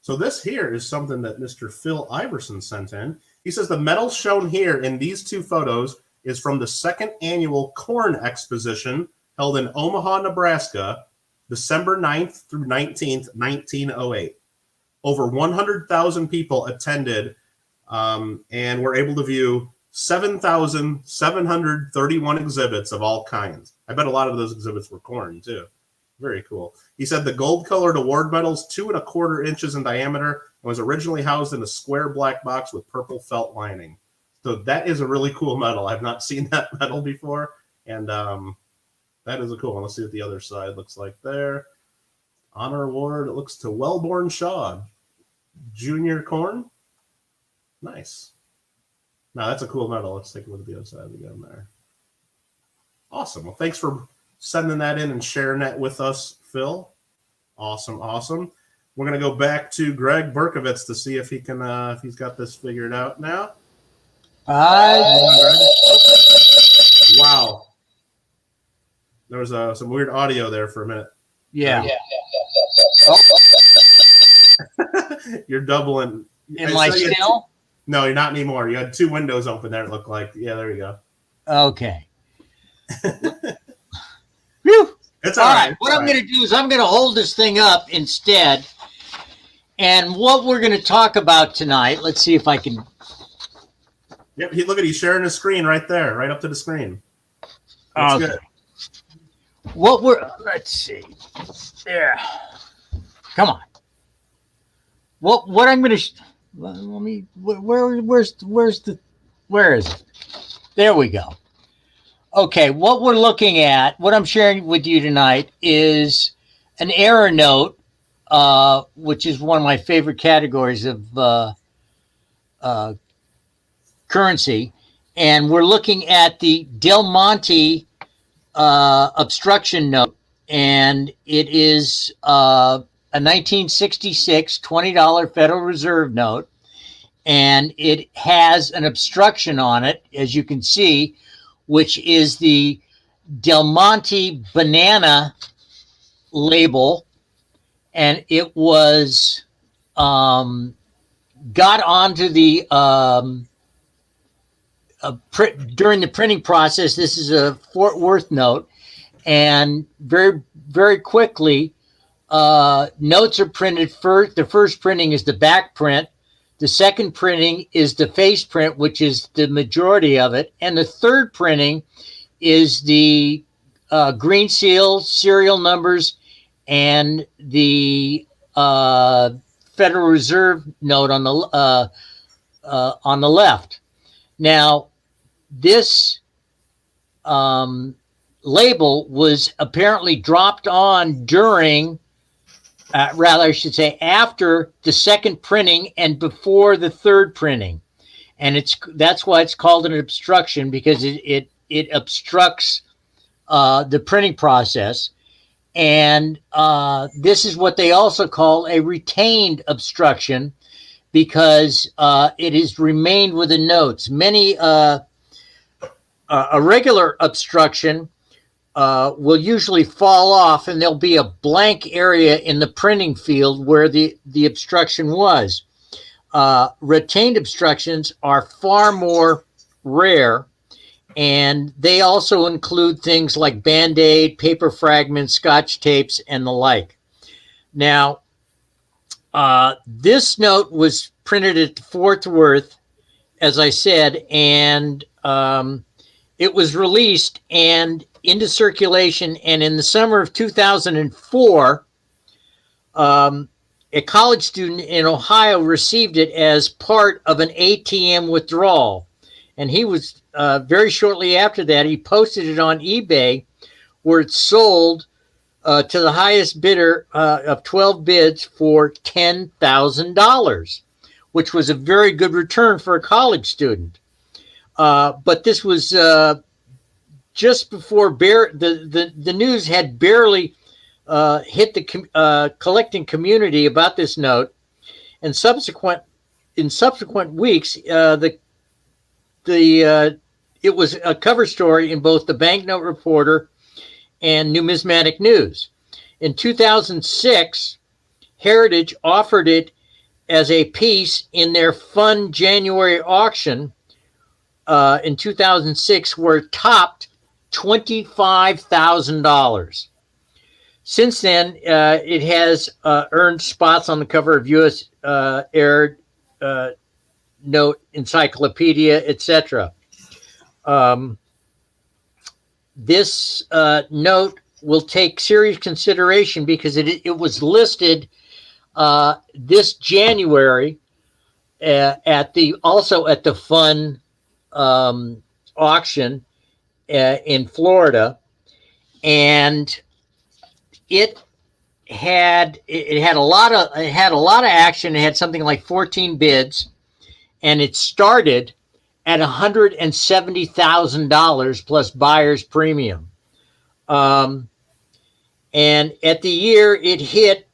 So this here is something that Mr. Phil Iverson sent in. He says the medal shown here in these two photos is from the second annual Corn Exposition held in Omaha, Nebraska, December 9th through 19th, 1908. Over 100,000 people attended and were able to view 7,731 exhibits of all kinds. I bet a lot of those exhibits were corn, too. Very cool. He said the gold-colored award medal is 2 1/4 inches in diameter and was originally housed in a square black box with purple felt lining. So that is a really cool medal. I've not seen that medal before, and that is a cool one. Let's see what the other side looks like there. Honor award, it looks to Wellborn Shaw, Junior Corn. Nice. Now that's a cool medal. Let's take a look at the other side again there. Awesome. Well, thanks for sending that in and sharing that with us, Phil. Awesome, awesome. We're gonna go back to Greg Berkovitz to see if he can, if he's got this figured out now. Wow. There was some weird audio there for a minute. Yeah. Oh. You're doubling. Am I still? No, you're not anymore. You had 2 windows open there, it looked like. Yeah, there you go. Okay. Whew. It's all right. What I'm going to do is I'm going to hold this thing up instead. And what we're going to talk about tonight, let's see if I can. Yep, look at he's sharing his screen right there, right up to the screen. That's good. Let's see. There. Come on. What I'm going to, let me, where is it? There we go. Okay, what we're looking at, what I'm sharing with you tonight is an error note, which is one of my favorite categories of currency. And we're looking at the Del Monte obstruction note. And it is a 1966 $20 Federal Reserve note. And it has an obstruction on it, as you can see, which is the Del Monte banana label, and it was got onto the during the printing process. This is a Fort Worth note, and very, very quickly, notes are printed first. The first printing is the back print. The second printing is the face print, which is the majority of it. And the third printing is the green seal, serial numbers, and the Federal Reserve note on the left. Now, this label was apparently dropped on during rather, I should say, after the second printing and before the third printing, and that's why it's called an obstruction, because it obstructs the printing process, and this is what they also call a retained obstruction, because it has remained with the notes. Many a regular obstruction will usually fall off, and there'll be a blank area in the printing field where the obstruction was. Retained obstructions are far more rare, and they also include things like Band-Aid, paper fragments, Scotch tapes, and the like. Now, this note was printed at Fort Worth, as I said, and it was released and into circulation, and in the summer of 2004, a college student in Ohio received it as part of an ATM withdrawal. And he was, very shortly after that, he posted it on eBay, where it sold to the highest bidder of 12 bids for $10,000, which was a very good return for a college student. But this was just before the news had barely hit the collecting community about this note, and in subsequent weeks, it was a cover story in both the Banknote Reporter and Numismatic News. In 2006, Heritage offered it as a piece in their fun January auction in 2006 were topped $25,000. Since then, it has earned spots on the cover of U.S. Air Note, Encyclopedia, etc. This note will take serious consideration because it was listed this January at the fun auction in Florida, and it had a lot of action. It had something like 14 bids, and it started at $170,000 plus buyer's premium. And at the year, it hit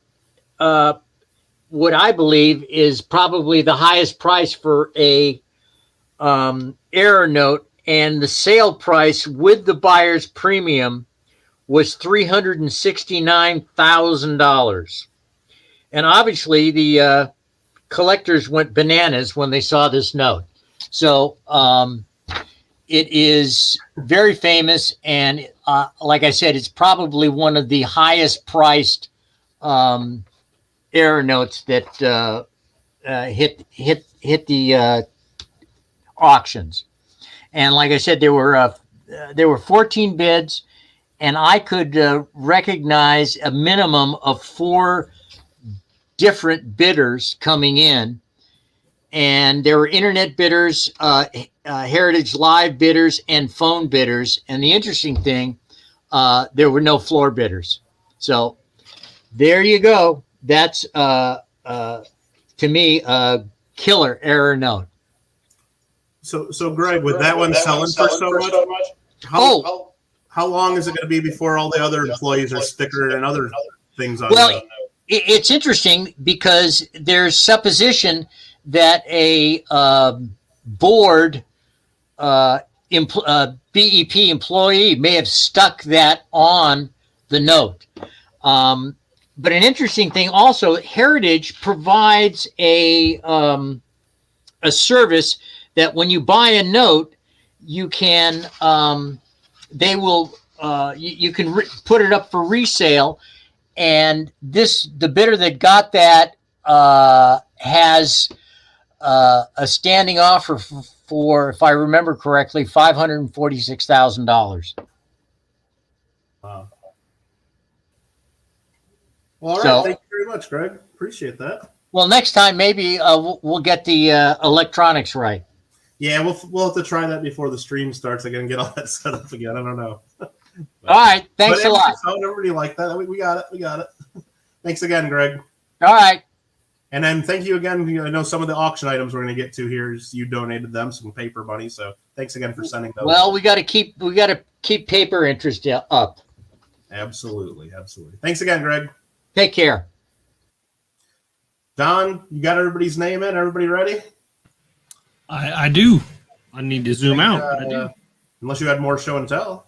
what I believe is probably the highest price for a error note, and the sale price with the buyer's premium was $369,000. And obviously, the collectors went bananas when they saw this note. So it is very famous, and like I said, it's probably one of the highest priced error notes that hit the auctions. And like I said, there were 14 bids, and I could recognize a minimum of 4 different bidders coming in. And there were internet bidders, Heritage Live bidders, and phone bidders. And the interesting thing, there were no floor bidders. So there you go. That's, to me, a killer error note. So Greg, with that one selling for so much, how long is it going to be before all the other employees are stickered and other things on the note? It's interesting because there's supposition that a board BEP employee may have stuck that on the note. But an interesting thing also, Heritage provides a service that when you buy a note, you can they will you can put it up for resale, and the bidder that got that has a standing offer for, if I remember correctly, $546,000. Wow. Well, all right. Thank you very much, Greg. Appreciate that. Well, next time maybe we'll get the electronics right. Yeah, we'll have to try that before the stream starts again and get all that set up again. I don't know. All right. Thanks a lot. Everybody like that. We got it. We got it. Thanks again, Greg. All right. And then thank you again. I know some of the auction items we're going to get to here, you donated them some paper money. So thanks again for sending those. Well, we got to keep paper interest up. Absolutely. Absolutely. Thanks again, Greg. Take care. Don, you got everybody's name in? Everybody ready? I do. I need to zoom out. I do. Unless you had more show and tell.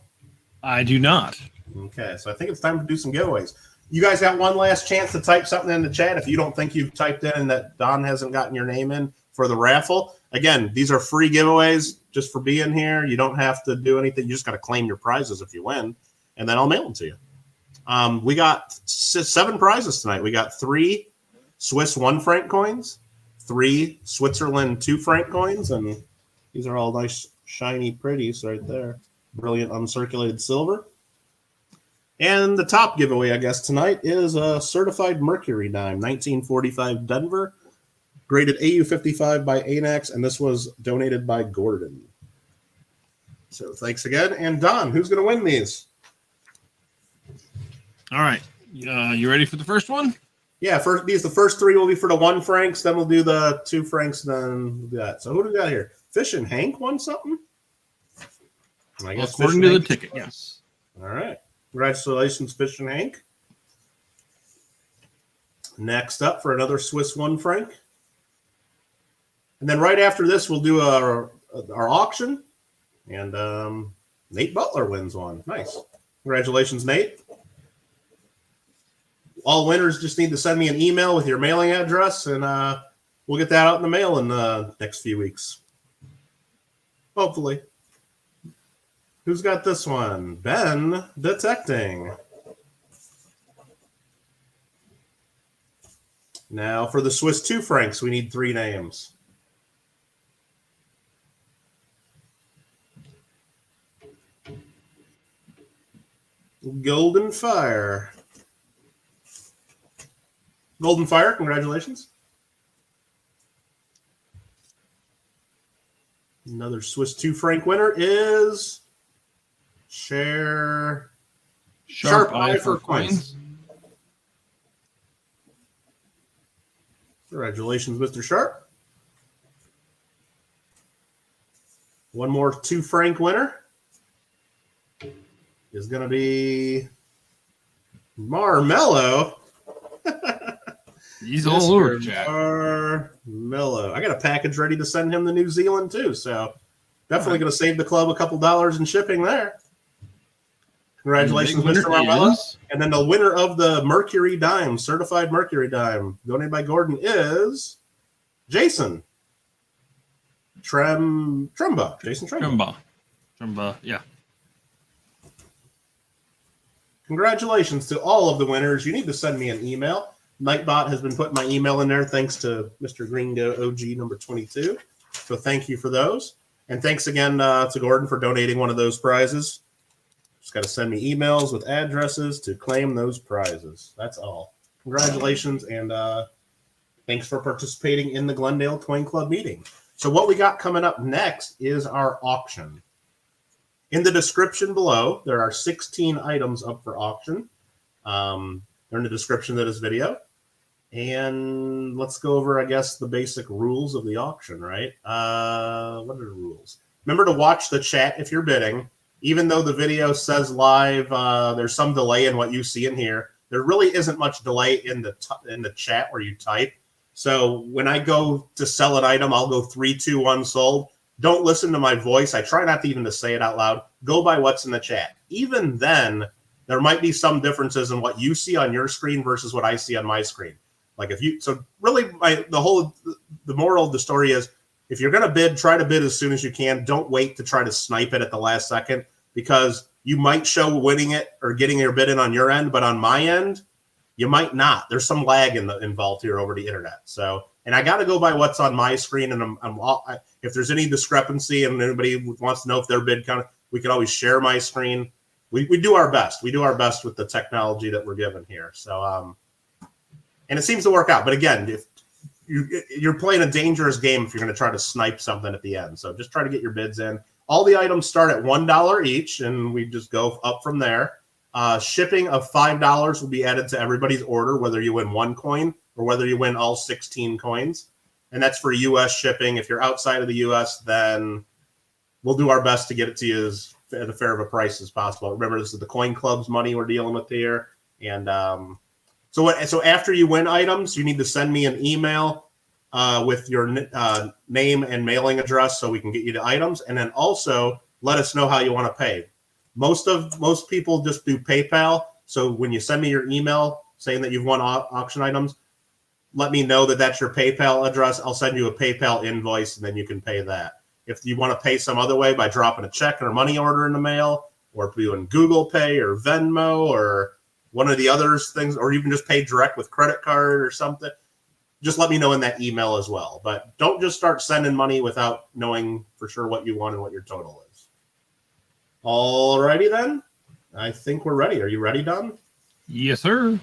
I do not. Okay, so I think it's time to do some giveaways. You guys got one last chance to type something in the chat if you don't think you've typed in and that Don hasn't gotten your name in for the raffle. Again, these are free giveaways just for being here. You don't have to do anything. You just got to claim your prizes if you win, and then I'll mail them to you. We got 7 prizes tonight. We got 3 Swiss 1 franc coins, 3 Switzerland 2 franc coins, and these are all nice, shiny pretties right there. Brilliant uncirculated silver. And the top giveaway, I guess, tonight is a certified Mercury dime, 1945 Denver, graded AU55 by ANAX, and this was donated by Gordon. So thanks again. And Don, who's going to win these? All right. You ready for the first one? Yeah, the first 3 will be for the 1 francs, then we'll do the 2 francs, and then we'll do that. So who do we got here? Fish and Hank won something? I guess according to the ticket, yes. All right. Congratulations, Fish and Hank. Next up for another Swiss 1 franc. And then right after this, we'll do our auction. And Nate Butler wins one. Nice. Congratulations, Nate. All winners just need to send me an email with your mailing address, and we'll get that out in the mail in the next few weeks. Hopefully. Who's got this one? Ben detecting. Now for the Swiss 2 francs, we need 3 names. Golden Fire. Golden Fire, congratulations. Another Swiss 2 franc winner is Sharp Eye for Coins. Congratulations, Mr. Sharp. One more 2 franc winner is going to be Marmello. He's all over, Jack. Marmello. I got a package ready to send him to New Zealand, too. So definitely going to save the club a couple dollars in shipping there. Congratulations, Mr. Marmello. And then the winner of the Mercury Dime, certified Mercury Dime, donated by Gordon, is Jason Trumba. Jason Trumba. Trumba, yeah. Congratulations to all of the winners. You need to send me an email. Nightbot has been putting my email in there thanks to Mr. Gringo OG number 22. So thank you for those. And thanks again to Gordon for donating one of those prizes. Just got to send me emails with addresses to claim those prizes. That's all. Congratulations, and thanks for participating in the Glendale Coin Club meeting. So what we got coming up next is our auction. In the description below, there are 16 items up for auction. They're in the description of this video. And let's go over, I guess, the basic rules of the auction, right? What are the rules? Remember to watch the chat if you're bidding. Even though the video says live, there's some delay in what you see in here. There really isn't much delay in the chat where you type. So when I go to sell an item, I'll go 3, 2, 1 sold. Don't listen to my voice. I try not to even to say it out loud. Go by what's in the chat. Even then, there might be some differences in what you see on your screen versus what I see on my screen. Like if you, so really the moral of the story is if you're going to bid, try to bid as soon as you can. Don't wait to try to snipe it at the last second because you might show winning it or getting your bid in on your end, but on my end, you might not. There's some lag involved here over the internet. So, and I got to go by what's on my screen. And if there's any discrepancy and anybody wants to know if their bid counted, we can always share my screen. We do our best. We do our best with the technology that we're given here. So, and it seems to work out. But again, if you're playing a dangerous game if you're going to try to snipe something at the end. So just try to get your bids in. All the items start at $1 each, and we just go up from there. Shipping of $5 will be added to everybody's order, whether you win 1 coin or whether you win all 16 coins. And that's for U.S. shipping. If you're outside of the U.S., then we'll do our best to get it to you as at a fair of a price as possible. Remember, this is the Coin Club's money we're dealing with here. And so after you win items, you need to send me an email with your name and mailing address so we can get you the items. And then also let us know how you want to pay. Most people just do PayPal. So when you send me your email saying that you've won auction items, let me know that that's your PayPal address. I'll send you a PayPal invoice, and then you can pay that. If you want to pay some other way by dropping a check or a money order in the mail, or doing Google Pay or Venmo or one of the other things, or you can just pay direct with credit card or something, just let me know in that email as well. But don't just start sending money without knowing for sure what you want and what your total is. All righty then. I think we're ready. Are you ready, Don? Yes, sir.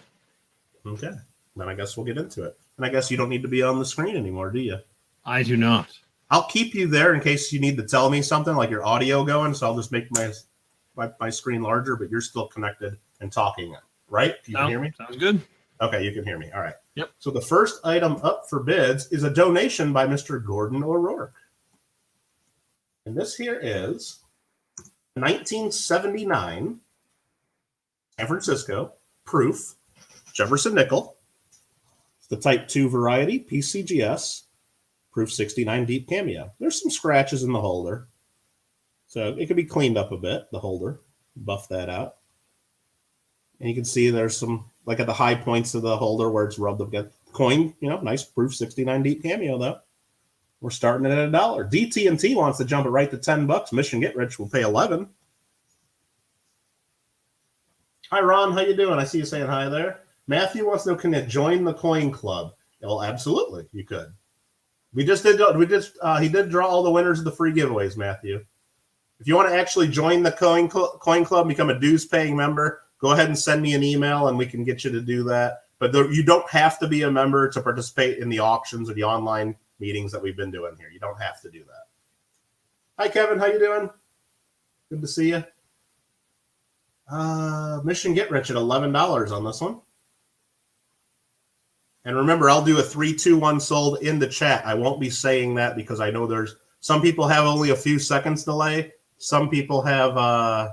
Okay. Then I guess we'll get into it. And I guess you don't need to be on the screen anymore, do you? I do not. I'll keep you there in case you need to tell me something, like your audio going. So I'll just make my screen larger, but you're still connected and talking, right? You can hear me? Sounds good. Okay, you can hear me. All right. Yep. So the first item up for bids is a donation by Mr. Gordon O'Rourke. And this here is 1979 San Francisco proof Jefferson nickel. It's the Type 2 variety, PCGS, proof 69 deep cameo. There's some scratches in the holder, so it could be cleaned up a bit, the holder. Buff that out. And you can see there's some, like at the high points of the holder where it's rubbed up again. Coin, nice proof 69 deep cameo though. We're starting it at $1. DT&T wants to jump it right to $10. Mission Get Rich will pay 11. Hi Ron, how you doing? I see you saying hi there. Matthew wants to know, can you join the coin club? Well, absolutely, you could. He did draw all the winners of the free giveaways, Matthew. If you want to actually join the coin club, become a dues paying member, go ahead and send me an email and we can get you to do that. But you don't have to be a member to participate in the auctions or the online meetings that we've been doing here. You don't have to do that. Hi, Kevin. How you doing? Good to see you. Mission Get Rich at $11 on this one. And remember, I'll do a 3-2-1 sold in the chat. I won't be saying that because I know there's some people have only a few seconds delay. Some people have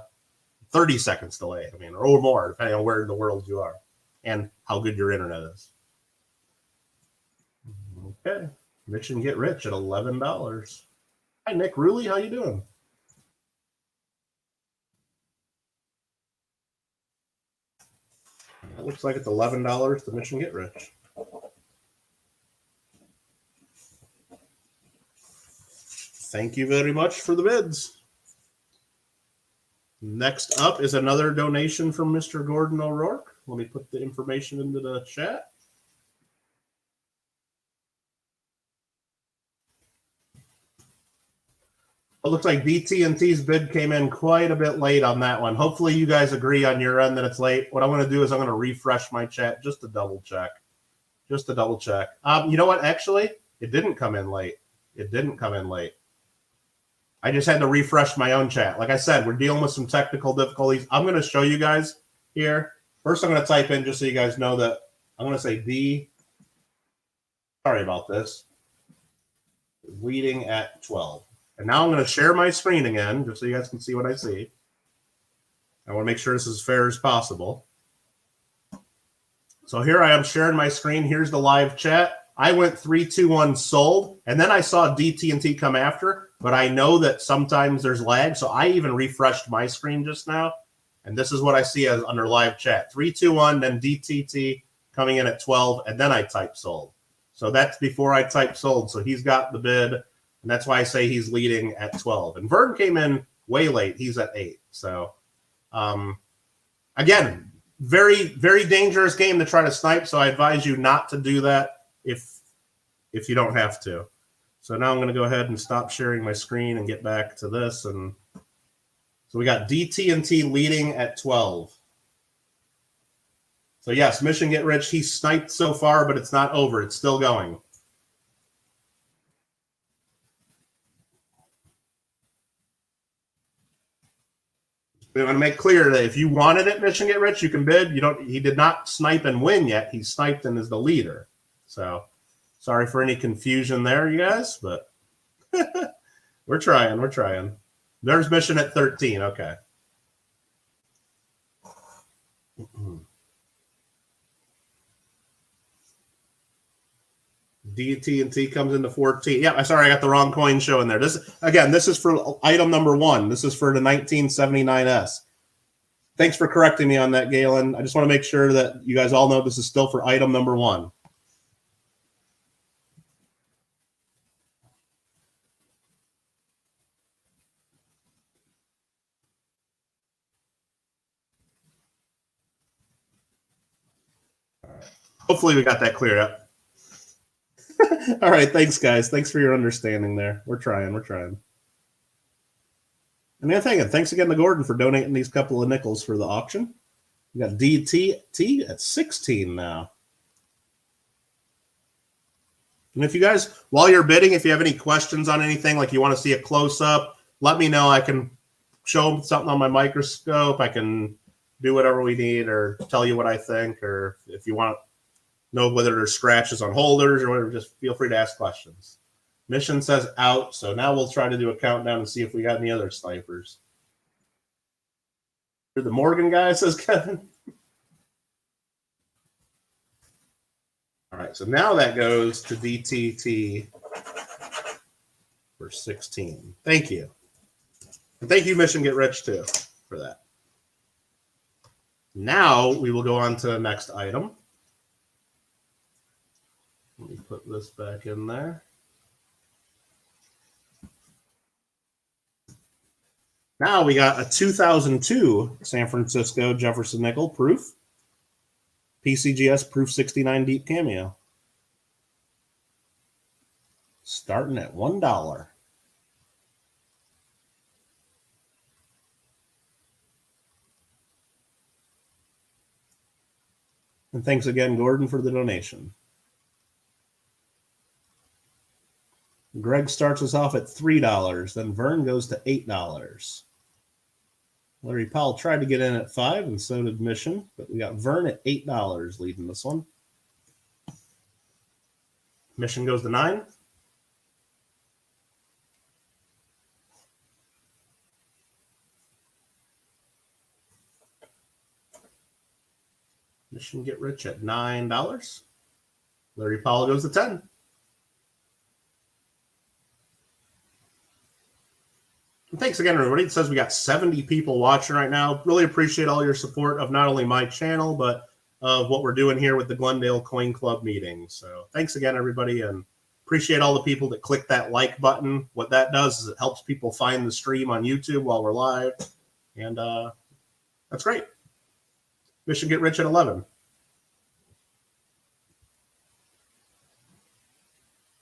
30 seconds delay. Or more, depending on where in the world you are and how good your internet is. Okay. Mission Get Rich at $11. Hi, Nick Ruley. How you doing? It looks like it's $11 to Mission Get Rich. Thank you very much for the bids. Next up is another donation from Mr. Gordon O'Rourke. Let me put the information into the chat. It looks like DT&T's bid came in quite a bit late on that one. Hopefully you guys agree on your end that it's late. What I'm going to do is I'm going to refresh my chat just to double check. You know what? Actually, it didn't come in late. I just had to refresh my own chat. Like I said, we're dealing with some technical difficulties. I'm going to show you guys here. First, I'm going to type in just so you guys know that I'm going to say sorry about this, leading at 12. And now I'm going to share my screen again, just so you guys can see what I see. I want to make sure this is as fair as possible. So here I am sharing my screen. Here's the live chat. I went 3-2-1 sold, and then I saw DT&T come after, but I know that sometimes there's lag, so I even refreshed my screen just now, and this is what I see as under live chat. 3-2-1, then DTT coming in at 12, and then I type sold. So that's before I type sold, so he's got the bid. And that's why I say he's leading at 12. And Vern came in way late. He's at 8. So, again, very, very dangerous game to try to snipe. So I advise you not to do that if you don't have to. So now I'm going to go ahead and stop sharing my screen and get back to this. And so we got DT&T leading at 12. So, yes, Mission Get Rich. He sniped so far, but it's not over. It's still going. We want to make clear that if you wanted it, Mission Get Rich, you can bid. He did not snipe and win yet. He sniped and is the leader. So sorry for any confusion there, you guys, but we're trying. There's Mission at 13. Okay. DT&T comes into 14. Yeah, sorry, I got the wrong coin showing there. This is for item number 1. This is for the 1979S. Thanks for correcting me on that, Galen. I just want to make sure that you guys all know this is still for item number 1. Hopefully we got that cleared up. All right, thanks, guys. Thanks for your understanding there. We're trying. And thanks again to Gordon for donating these couple of nickels for the auction. We got DTT at 16 now. And if you guys, while you're bidding, if you have any questions on anything, like you want to see a close-up, let me know. I can show something on my microscope. I can do whatever we need or tell you what I think. Or if you want to know whether there's scratches on holders or whatever, just feel free to ask questions. Mission says out, so now we'll try to do a countdown and see if we got any other snipers. You're the Morgan guy, says Kevin. All right, so now that goes to DTT for 16. Thank you. And thank you, Mission Get Rich, too, for that. Now we will go on to the next item. Let me put this back in there. Now we got a 2002 San Francisco Jefferson nickel proof. PCGS proof 69 deep cameo. Starting at $1. And thanks again, Gordon, for the donation. Greg starts us off at $3. Then Vern goes to $8. Larry Powell tried to get in at $5, and so did Mission. But we got Vern at $8 leading this one. Mission goes to $9. Mission Get Rich at $9. Larry Powell goes to $10. And thanks again, everybody. It says we got 70 people watching right now. Really appreciate all your support of not only my channel, but of what we're doing here with the Glendale Coin Club meetings. So thanks again, everybody, and appreciate all the people that click that like button. What that does is it helps people find the stream on YouTube while we're live, and that's great. Mission Get Rich at 11.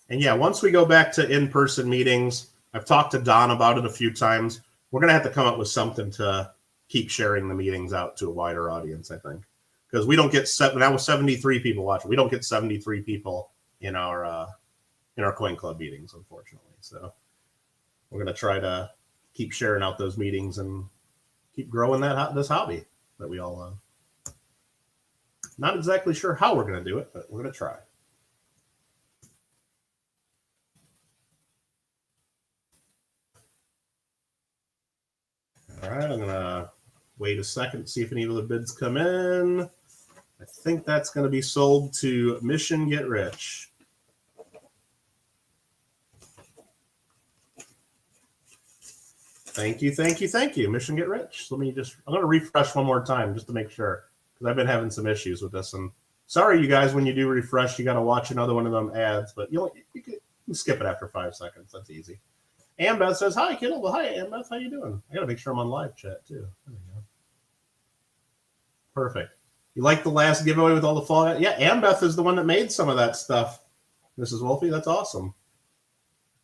And yeah, once we go back to in-person meetings, I've talked to Don about it a few times. We're going to have to come up with something to keep sharing the meetings out to a wider audience, I think. Because we don't get now with 73 people watching, we don't get 73 people in our Coin Club meetings, unfortunately. So we're going to try to keep sharing out those meetings and keep growing this hobby that we all love. Not exactly sure how we're going to do it, but we're going to try. All right, I'm going to wait a second to see if any of the bids come in. I think that's going to be sold to Mission Get Rich. Thank you, thank you, thank you, Mission Get Rich. I'm going to refresh one more time just to make sure, because I've been having some issues with this. And sorry, you guys, when you do refresh, you got to watch another one of them ads, but you can skip it after 5 seconds. That's easy. Ambeth says, hi, Kittle. Well, hi, Ambeth. How you doing? I got to make sure I'm on live chat, too. There we go. Perfect. You like the last giveaway with all the fall? Yeah, Ambeth is the one that made some of that stuff. Mrs. Wolfie, that's awesome.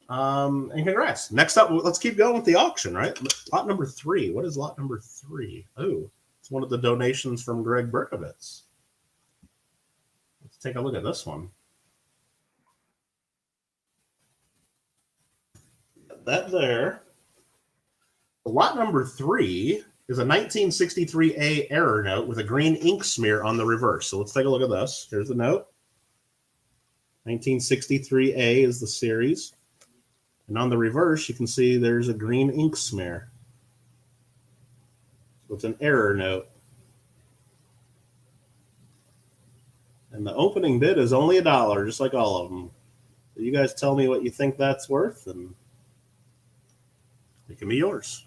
And congrats. Next up, let's keep going with the auction, right? Lot number 3. What is lot number 3? Oh, it's one of the donations from Greg Berkovitz. Let's take a look at this one. That there. Lot number 3 is a 1963A error note with a green ink smear on the reverse. So let's take a look at this. Here's the note. 1963A is the series. And on the reverse, you can see there's a green ink smear. So it's an error note. And the opening bid is only $1, just like all of them. So you guys tell me what you think that's worth, and it can be yours.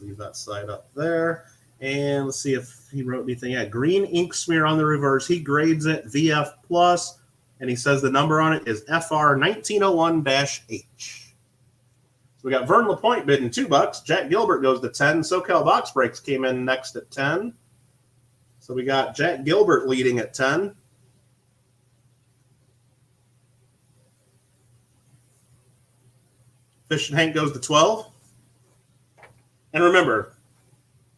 Leave that side up there. And let's see if he wrote anything. Yeah, green ink smear on the reverse. He grades it VF+, and he says the number on it is FR 1901-H. So we got Vern LaPointe bidding $2. Jack Gilbert goes to 10. SoCal Box Breaks came in next at 10. So we got Jack Gilbert leading at 10. Fish and Hank goes to 12. And remember,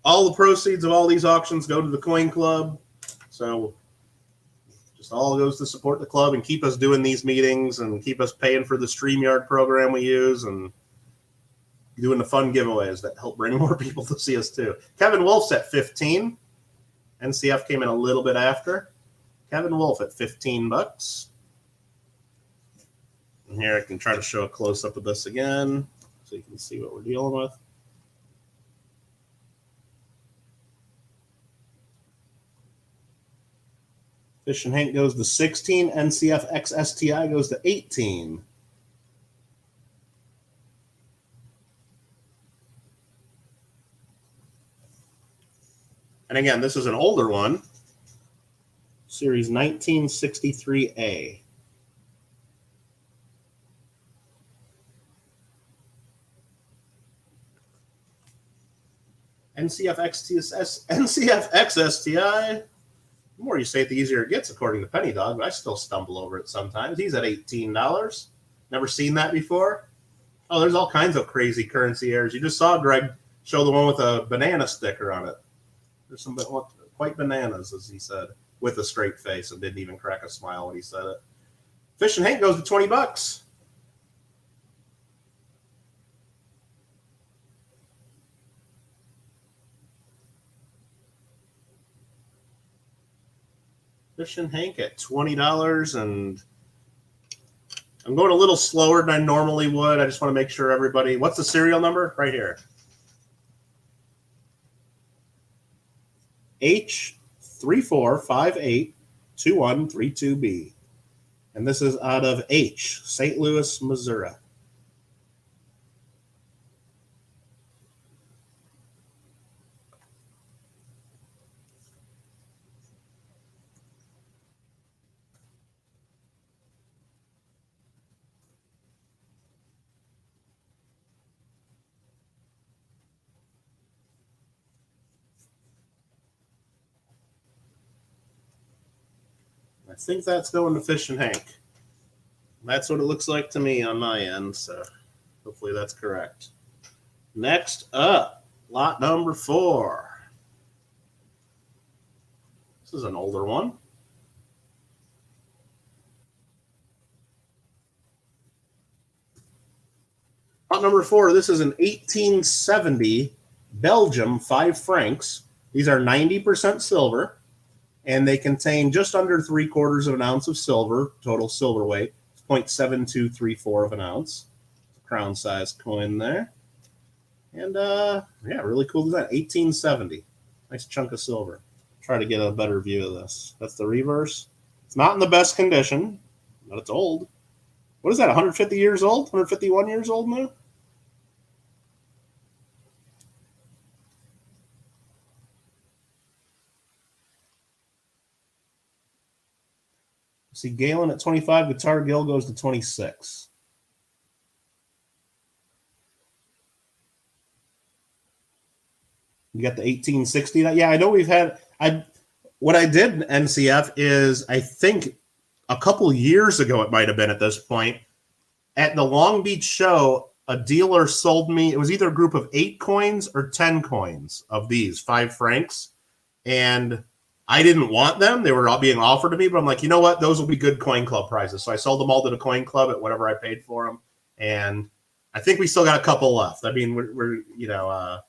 all the proceeds of all these auctions go to the Coin Club. So just all goes to support the club and keep us doing these meetings and keep us paying for the StreamYard program we use and doing the fun giveaways that help bring more people to see us too. Kevin Wolf's at 15. NCF came in a little bit after. Kevin Wolf at $15. And here I can try to show a close-up of this again so you can see what we're dealing with. Fish and Hank goes to 16. NCF XSTI goes to 18. And again, this is an older one. Series 1963A. NCFXSTI. The more you say it, the easier it gets, according to Penny Dog, but I still stumble over it sometimes. He's at $18. Never seen that before. Oh, there's all kinds of crazy currency errors. You just saw Greg show the one with a banana sticker on it. There's some quite bananas, as he said, with a straight face, and didn't even crack a smile when he said it. Fish and Hank goes to $20. Fish and Hank at $20, and I'm going a little slower than I normally would. I just want to make sure everybody. What's the serial number? Right here. H34582132B. And this is out of H, St. Louis, Missouri. I think that's going to Fish and Hank. That's what it looks like to me on my end, so hopefully that's correct. Next up, lot number 4. This is an older one. Lot number 4, this is an 1870 Belgium 5 francs. These are 90% silver, and they contain just under 3/4 of an ounce of silver, total silver weight. 0.7234 of an ounce. Crown size coin there. And yeah, really cool design. 1870. Nice chunk of silver. Try to get a better view of this. That's the reverse. It's not in the best condition, but it's old. What is that, 150 years old? 151 years old now? See Galen at 25, Guitar Gill goes to 26. You got the 1860. Yeah, I know we've had. What I did in NCF is, I think a couple years ago, it might have been at this point, at the Long Beach show, a dealer sold me, it was either a group of 8 coins or 10 coins of these 5 francs. And I didn't want them. They were all being offered to me, but I'm like, you know what? Those will be good coin club prizes. So I sold them all to the coin club at whatever I paid for them. And I think we still got a couple left. I mean, we're you know,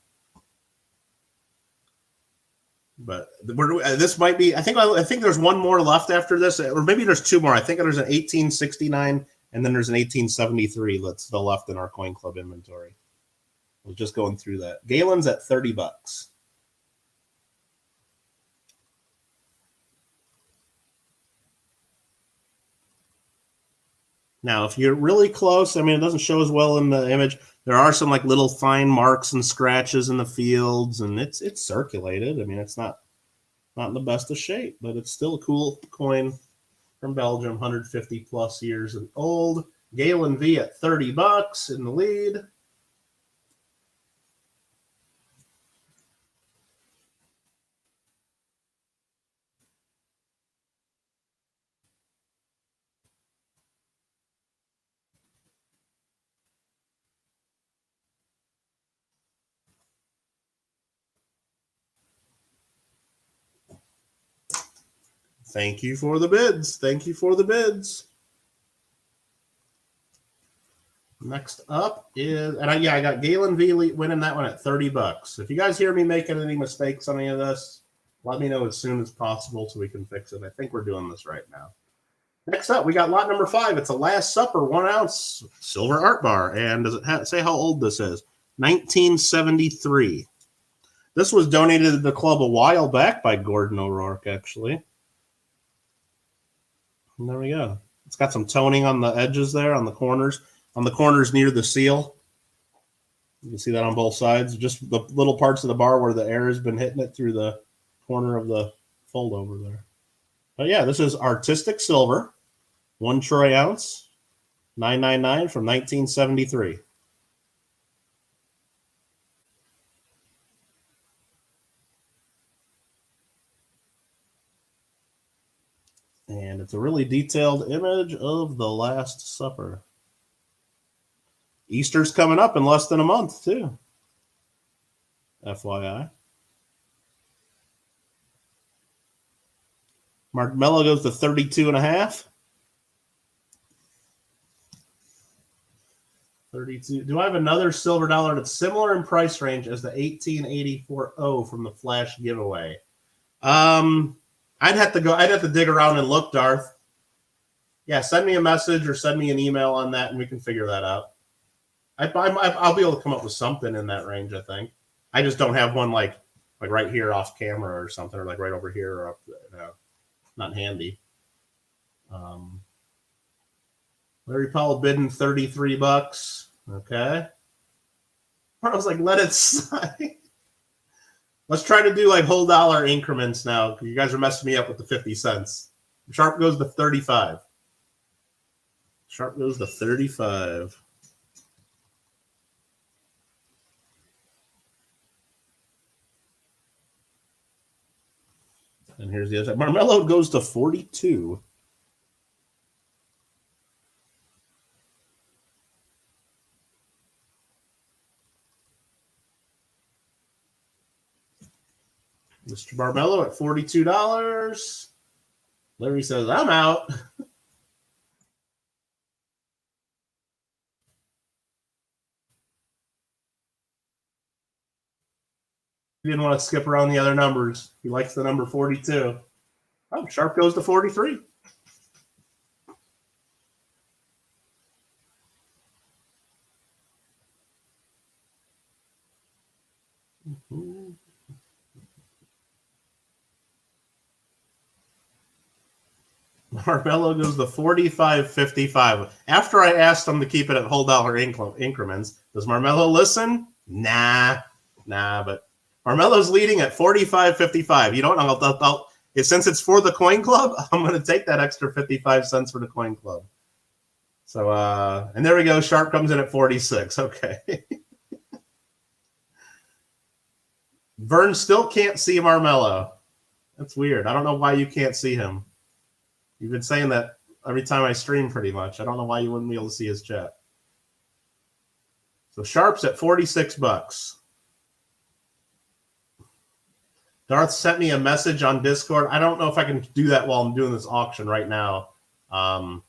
but this might be, I think there's one more left after this, or maybe there's 2 more. I think there's an 1869 and then there's an 1873 that's still left in our coin club inventory. We're just going through that. Galen's at $30. Now, if you're really close, I mean, it doesn't show as well in the image. There are some like little fine marks and scratches in the fields, and it's circulated. I mean, it's not in the best of shape, but it's still a cool coin from Belgium, 150 plus years old. Galen V at $30 in the lead. Thank you for the bids. Thank you for the bids. Next up is, and I got Galen V winning that one at $30. If you guys hear me making any mistakes on any of this, let me know as soon as possible so we can fix it. I think we're doing this right now. Next up, we got lot number 5. It's a Last Supper 1 ounce silver art bar. And does it say how old this is? 1973. This was donated to the club a while back by Gordon O'Rourke, actually. And there we go. It's got some toning on the edges there, on the corners near the seal. You can see that on both sides. Just the little parts of the bar where the air has been hitting it through the corner of the fold over there. But yeah, this is artistic silver, 1 troy ounce, $9.99 from 1973. And it's a really detailed image of the Last Supper. Easter's coming up in less than a month, too. FYI. Mark Mello goes to 32.5. 32. Do I have another silver dollar that's similar in price range as the 1884.0 from the Flash giveaway? I'd have to dig around and look, Darth. Yeah, send me a message or send me an email on that, and we can figure that out. I'll be able to come up with something in that range, I think. I just don't have one like right here off camera or something, or like right over here or up, not handy. Larry Powell bidding $33. Okay. I was like, let it slide. Let's try to do like whole dollar increments now, because you guys are messing me up with the 50 cents. Sharp goes to 35. Sharp goes to 35. And here's the other side. Marmello goes to 42. Mr. Marmello at $42. Larry says, I'm out. He didn't want to skip around the other numbers. He likes the number 42. Oh, Sharp goes to 43. Marmello goes to 45.55. After I asked him to keep it at whole dollar increments, does Marmello listen? Nah, but Marmello's leading at 45.55. You don't know. Since it's for the Coin Club, I'm going to take that extra 55 cents for the Coin Club. So, and there we go. Sharp comes in at 46. Okay. Vern still can't see Marmello. That's weird. I don't know why you can't see him. You've been saying that every time I stream pretty much. I don't know why you wouldn't be able to see his chat. So Sharp's at $46. Darth sent me a message on Discord. I don't know if I can do that while I'm doing this auction right now. So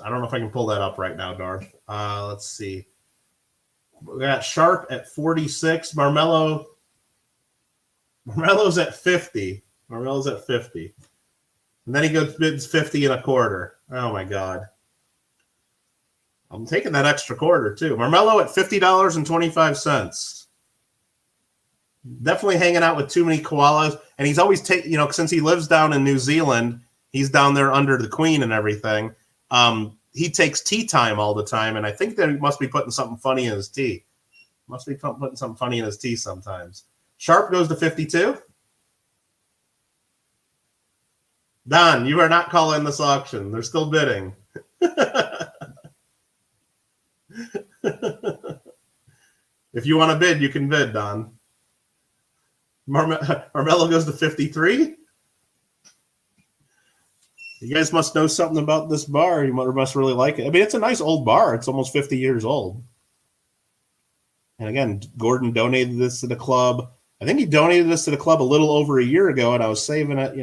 I don't know if I can pull that up right now, Darth. Let's see. We got Sharp at 46. Marmello's at 50. Marmello's at 50. And then he bids 50.25. Oh my God. I'm taking that extra quarter too. Marmello at $50.25. Definitely hanging out with too many koalas. And he's always since he lives down in New Zealand, he's down there under the Queen and everything. He takes tea time all the time, and I think that he must be putting something funny in his tea. Must be putting something funny in his tea sometimes. Sharp goes to 52. Don, you are not calling this auction. They're still bidding. If you want to bid, you can bid, Don. Marmello goes to 53. You guys must know something about this bar. You must really like it. I mean, it's a nice old bar. It's almost 50 years old. And again, Gordon donated this to the club. I think he donated this to the club a little over a year ago, and I was saving it,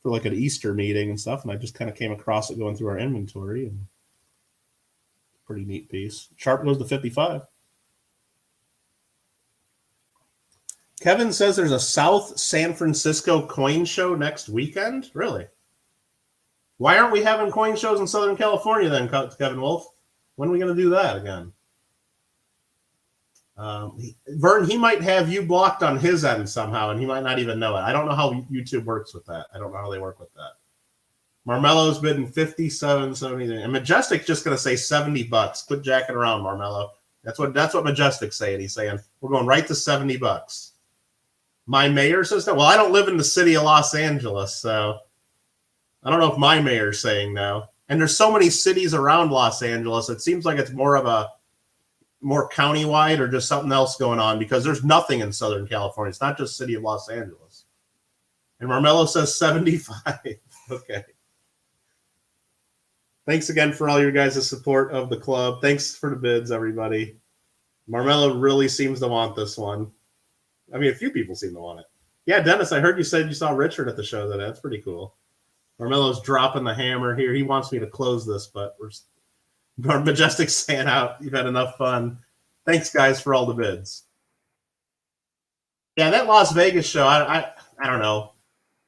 for like an Easter meeting and stuff. And I just kind of came across it going through our inventory. And pretty neat piece. Sharp goes to 55. Kevin says there's a South San Francisco coin show next weekend. Really? Why aren't we having coin shows in Southern California then, Kevin Wolf? When are we going to do that again? Vern, he might have you blocked on his end somehow, and he might not even know it. I don't know how YouTube works with that. I don't know how they work with that. Marmello's bidding $57.70, and Majestic's just going to say $70. Quit jacking around, Marmello. That's what Majestic's saying. He's saying we're going right to $70. My mayor says that. Well, I don't live in the city of Los Angeles, so I don't know if my mayor's saying no. And there's so many cities around Los Angeles, it seems like it's more countywide or just something else going on, because there's nothing in Southern California. It's not just city of Los Angeles. And Marmello says 75. Okay. Thanks again for all your guys' support of the club. Thanks for the bids, everybody. Marmello really seems to want this one. I mean, a few people seem to want it. Yeah, Dennis, I heard you said you saw Richard at the show today. That's pretty cool. Marmello's dropping the hammer here. He wants me to close this, but our Majestic's saying out. You've had enough fun. Thanks, guys, for all the bids. Yeah, that Las Vegas show, I don't know.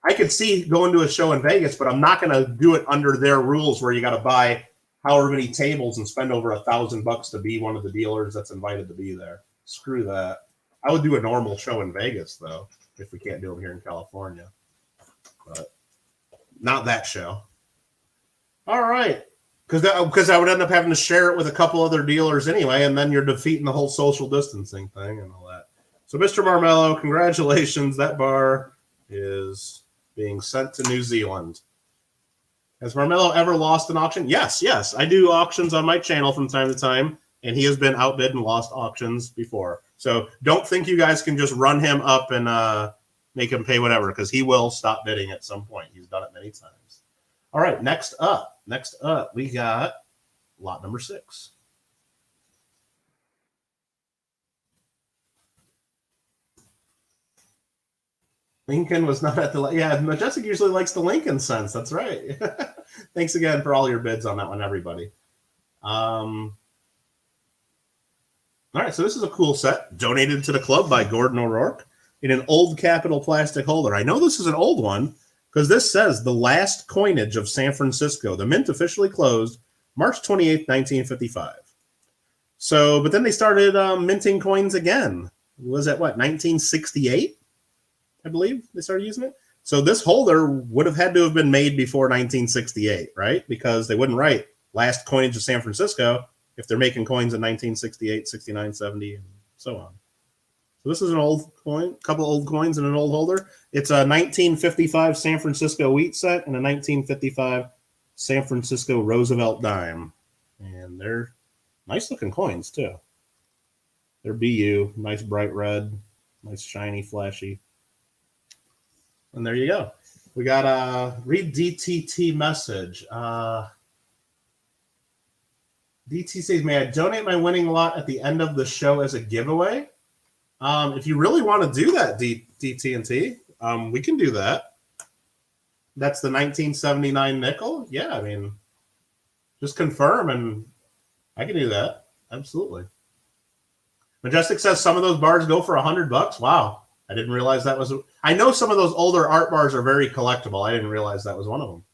I could see going to a show in Vegas, but I'm not going to do it under their rules where you got to buy however many tables and spend over $1,000 to be one of the dealers that's invited to be there. Screw that. I would do a normal show in Vegas, though, if we can't do them here in California. But not that show. All right. Because I would end up having to share it with a couple other dealers anyway, and then you're defeating the whole social distancing thing and all that. So, Mr. Marmello, congratulations. That bar is being sent to New Zealand. Has Marmello ever lost an auction? Yes. I do auctions on my channel from time to time, and he has been outbid and lost auctions before. So don't think you guys can just run him up and make him pay whatever, because he will stop bidding at some point. He's done it many times. All right, next up, we got lot number 6. Lincoln was not at the... Yeah, Majestic usually likes the Lincoln sense. That's right. Thanks again for all your bids on that one, everybody. All right, so this is a cool set. Donated to the club by Gordon O'Rourke in an old Capital plastic holder. I know this is an old one because this says the last coinage of San Francisco. The mint officially closed March 28th, 1955. So, but then they started minting coins again. Was that what, 1968? I believe they started using it. So this holder would have had to have been made before 1968, right? Because they wouldn't write last coinage of San Francisco if they're making coins in 1968, 69, 70, and so on. So this is an old coin, couple old coins in an old holder. It's a 1955 San Francisco wheat set and a 1955 San Francisco Roosevelt dime. And they're nice looking coins too. They're BU, nice bright red, nice shiny, flashy. And there you go. We got a read DTT message. DT says, may I donate my winning lot at the end of the show as a giveaway? If you really want to do that, DT&T, we can do that. That's the 1979 nickel. Yeah, I mean, just confirm and I can do that. Absolutely. Majestic says some of those bars go for $100. Wow. I didn't realize that was. I know some of those older art bars are very collectible. I didn't realize that was one of them.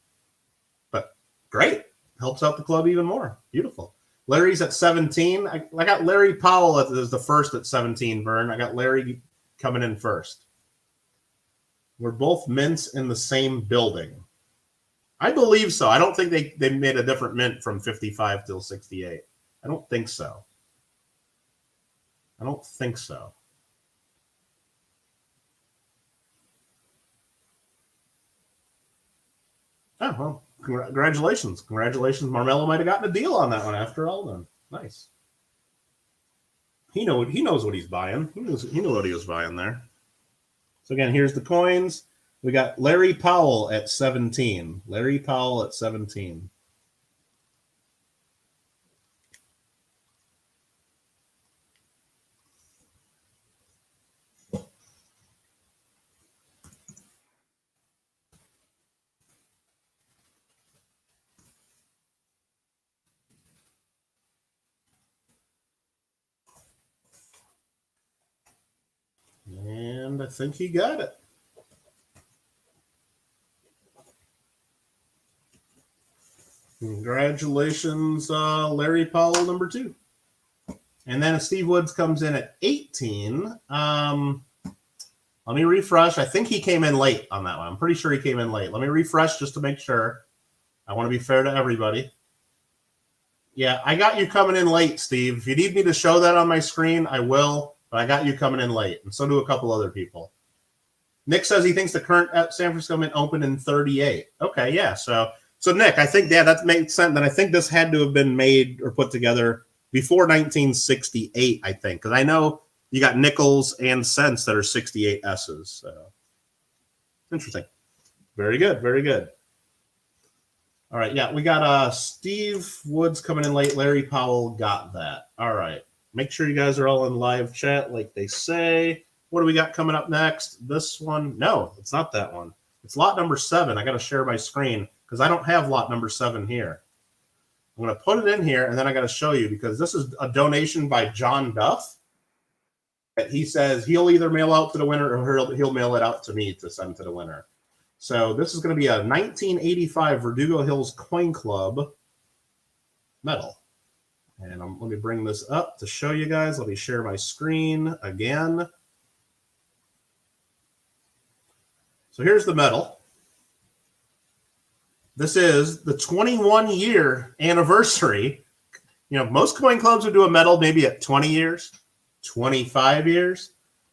But great. Helps out the club even more. Beautiful. Larry's at 17. I got Larry Powell as the first at 17, Vern. I got Larry coming in first. We're both mints in the same building. I believe so. I don't think they made a different mint from 55 till 68. I don't think so. Oh, well, congratulations. Congratulations. Marmello might have gotten a deal on that one after all then. Nice. He knows what he's buying. He knew what he was buying there. So again, here's the coins. We got Larry Powell at 17. Larry Powell at 17. And I think he got it. Congratulations, Larry Powell, number 2. And then Steve Woods comes in at 18. Let me refresh. I think he came in late on that one. I'm pretty sure he came in late. Let me refresh just to make sure. I want to be fair to everybody. Yeah, I got you coming in late, Steve. If you need me to show that on my screen, I will. But I got you coming in late, and so do a couple other people. Nick says he thinks the current San Francisco Mint opened in 38. Okay, yeah. So Nick, I think, yeah, that makes sense. And I think this had to have been made or put together before 1968, I think. Because I know you got nickels and cents that are 68 S's. So Interesting. Very good. Very good. All right. Yeah, we got Steve Woods coming in late. Larry Powell got that. All right. Make sure you guys are all in live chat like they say. What do we got coming up next? This one? No, it's not that one. It's lot number 7. I got to share my screen because I don't have lot number 7 here. I'm going to put it in here, and then I got to show you because this is a donation by John Duff. He says he'll either mail out to the winner or he'll mail it out to me to send to the winner. So this is going to be a 1985 Verdugo Hills Coin Club medal. And let me bring this up to show you guys. Let me share my screen again. So here's the medal. This is the 21-year anniversary. You know, most coin clubs would do a medal maybe at 20 years, 25 years.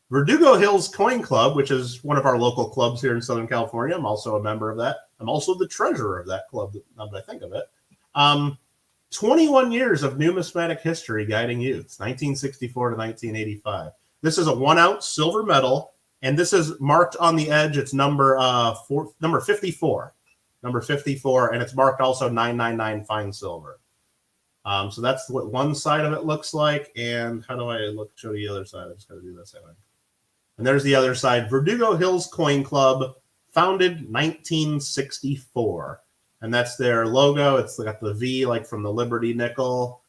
Verdugo Hills Coin Club, which is one of our local clubs here in Southern California. I'm also a member of that. I'm also the treasurer of that club, now that I think of it. 21 years of numismatic history guiding youths, 1964 to 1985. This is a 1-ounce silver medal, and this is marked on the edge. It's number 54. Number 54, and it's marked also 999 fine silver. So that's what one side of it looks like. And how do I show the other side? I just got to do this, I think. And there's the other side. Verdugo Hills Coin Club, founded 1964. And that's their logo. It's got the V like from the Liberty nickel,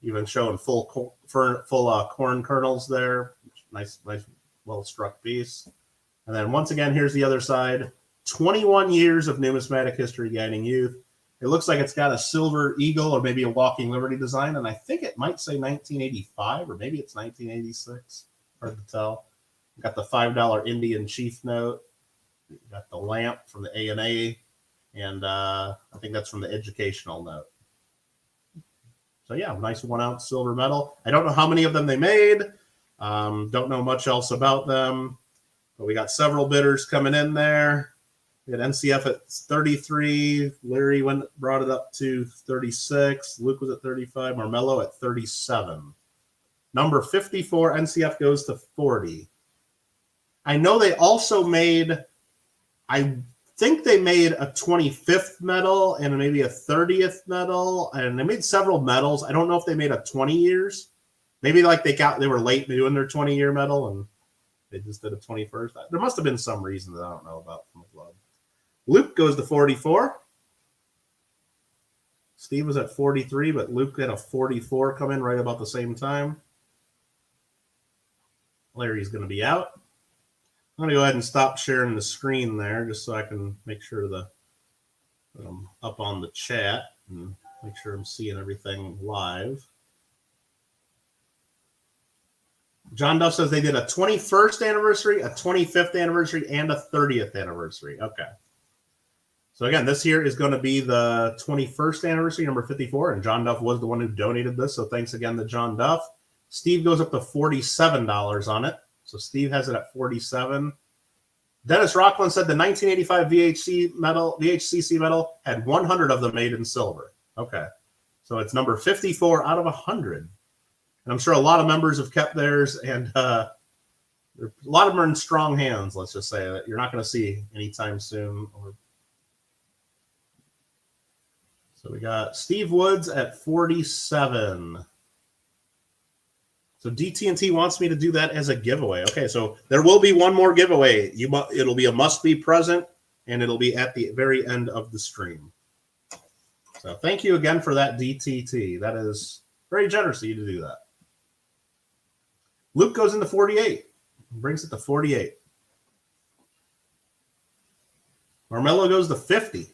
even showing full corn kernels there. Nice, well-struck piece. And then once again, here's the other side. 21 years of numismatic history guiding youth. It looks like it's got a silver eagle or maybe a walking liberty design, and I think it might say 1985 or maybe it's 1986. Hard to tell. Got the $5 Indian chief note. Got the lamp from the A&A, and I think that's from the educational note. So yeah, nice 1-ounce silver medal. I don't know how many of them they made. Don't know much else about them, but we got several bidders coming in there. We had NCF at 33. Larry brought it up to 36. Luke was at 35. Marmello at 37. Number 54, NCF goes to 40. I know they also made, I think they made a 25th medal and maybe a 30th medal, and they made several medals. I don't know if they made a 20 years. Maybe like they were late doing their 20-year medal and they just did a 21st. There must have been some reason that I don't know about from the club. Luke goes to 44. Steve was at 43, but Luke had a 44 come in right about the same time. Larry's going to be out. I'm going to go ahead and stop sharing the screen there just so I can make sure that I'm up on the chat and make sure I'm seeing everything live. John Duff says they did a 21st anniversary, a 25th anniversary, and a 30th anniversary. Okay. So again, this here is going to be the 21st anniversary, number 54, and John Duff was the one who donated this, so thanks again to John Duff. Steve goes up to $47 on it, so Steve has it at 47. Dennis Rockland said the 1985 VHCC medal had 100 of them made in silver. Okay, so it's number 54 out of 100, and I'm sure a lot of members have kept theirs, and a lot of them are in strong hands. Let's just say that you're not going to see anytime soon. So we got Steve Woods at 47. So DT&T wants me to do that as a giveaway. Okay, so there will be one more giveaway. It'll be a must-be present, and it'll be at the very end of the stream. So thank you again for that, DTT. That is very generous of you to do that. Luke goes into 48. Brings it to 48. Marmello goes to 50.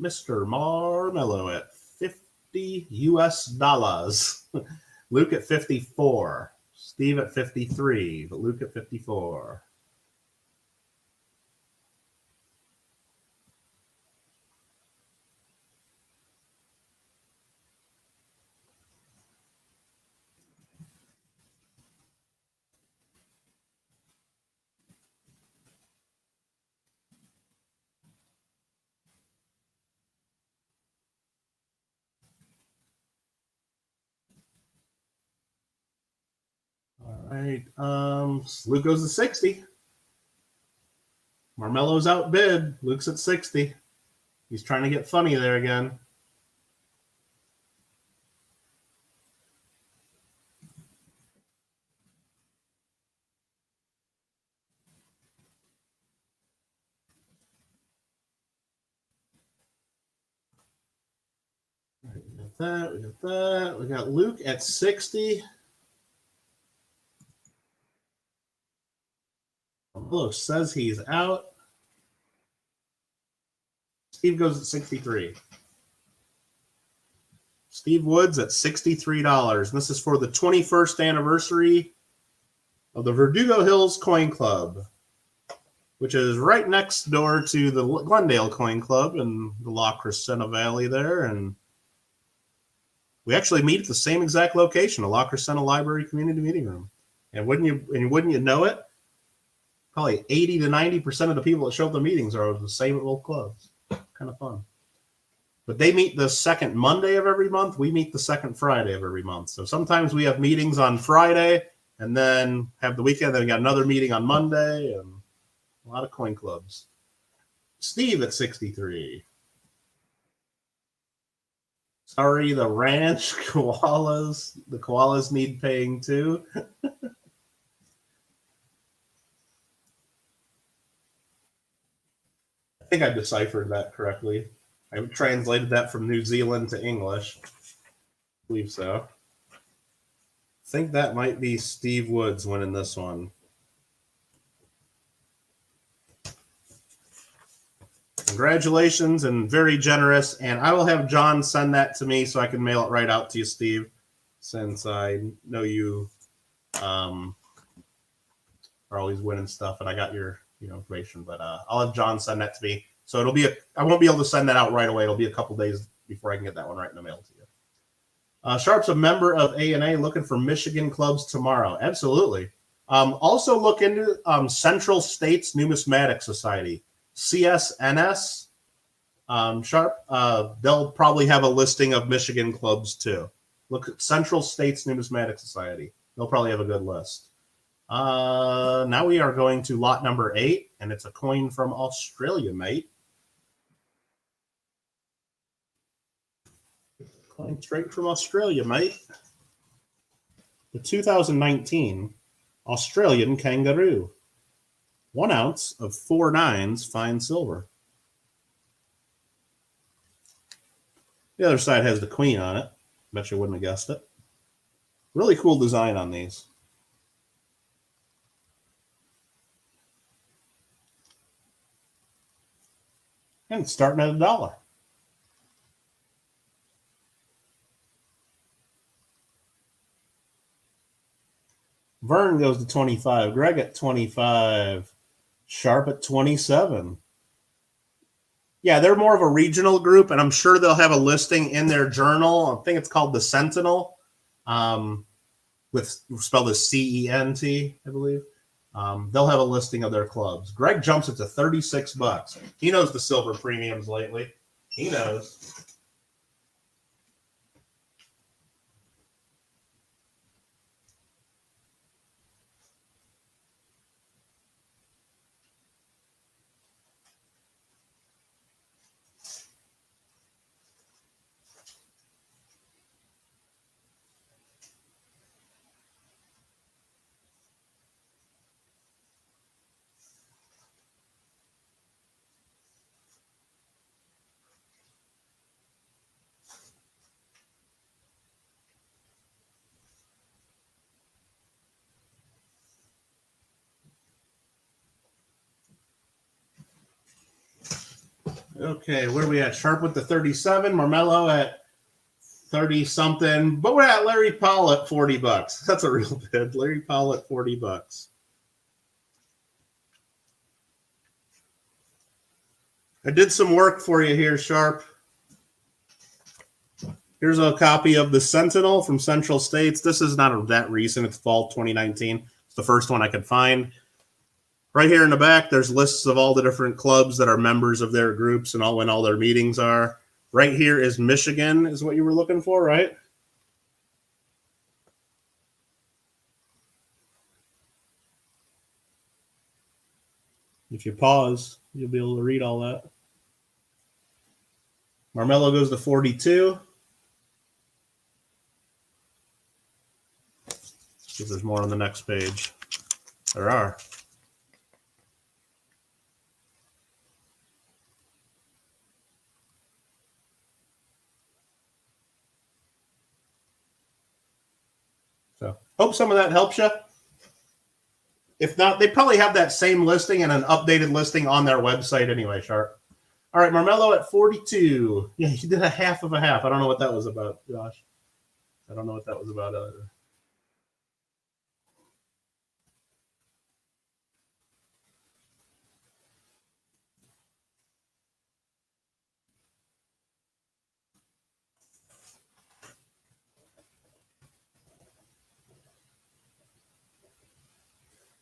Mr. Marmello at 50 US dollars. Luke at 54. Steve at 53, but Luke at 54. All right. Luke goes to 60. Marmelo's outbid. Luke's at 60. He's trying to get funny there again. All right, we got that. We got that. We got Luke at 60. Marmelo says he's out. Steve goes at 63. Steve Woods at $63. And this is for the 21st anniversary of the Verdugo Hills Coin Club, which is right next door to the Glendale Coin Club in the La Crescenta Valley there. And we actually meet at the same exact location, the La Crescenta Library Community Meeting Room. And wouldn't you know it? Probably 80 to 90% of the people that show up to meetings are the same old clubs. Kind of fun. But they meet the second Monday of every month. We meet the second Friday of every month. So sometimes we have meetings on Friday and then have the weekend. Then we got another meeting on Monday and a lot of coin clubs. Steve at 63. Sorry, the ranch koalas. The koalas need paying too. I think I deciphered that correctly. I translated that from New Zealand to English. I believe so. I think that might be Steve Woods winning this one. Congratulations and very generous. And I will have John send that to me so I can mail it right out to you, Steve, since I know you are always winning stuff and I got your information. But I'll have John send that to me. So it'll be I won't be able to send that out right away. It'll be a couple days before I can get that one right in the mail to you. Sharp's a member of A&A, looking for Michigan clubs tomorrow. Absolutely. Also look into Central States Numismatic Society, CSNS. Sharp. They'll probably have a listing of Michigan clubs too. Look at Central States Numismatic Society. They'll probably have a good list. Now we are going to lot number 8, and it's a coin from Australia, mate. Coin straight from Australia, mate. The 2019 Australian Kangaroo. 1 ounce of 4 nines fine silver. The other side has the queen on it. Bet you wouldn't have guessed it. Really cool design on these. And it's starting at $1. Vern goes to 25. Greg at 25. Sharp at 27. Yeah, they're more of a regional group, and I'm sure they'll have a listing in their journal. I think it's called the Sentinel, with spelled as CENT, I believe. They'll have a listing of their clubs. Greg jumps it to $36. He knows the silver premiums lately. He knows. Okay, where are we at? Sharp with the 37, Marmelo at 30-something, but we're at Larry Powell at $40. That's a real bid. Larry Powell at $40. I did some work for you here, Sharp. Here's a copy of the Sentinel from Central States. This is not that recent. It's fall 2019. It's the first one I could find. Right here in the back, there's lists of all the different clubs that are members of their groups and when all their meetings are. Right here is Michigan, is what you were looking for, right? If you pause, you'll be able to read all that. Marmello goes to 42. See if there's more on the next page. There are. So hope some of that helps you. If not, they probably have that same listing and an updated listing on their website anyway, Sharp. All right, Marmello at 42. Yeah, he did a half of a half. I don't know what that was about, Josh. I don't know what that was about either.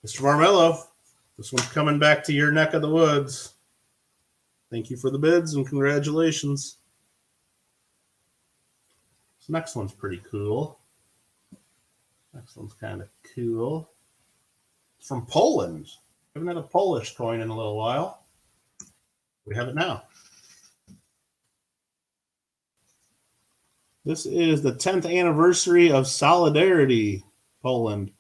Mr. Marmello, this one's coming back to your neck of the woods. Thank you for the bids and congratulations. This next one's pretty cool. Next one's kind of cool. It's from Poland. Haven't had a Polish coin in a little while. We have it now. This is the 10th anniversary of Solidarity, Poland.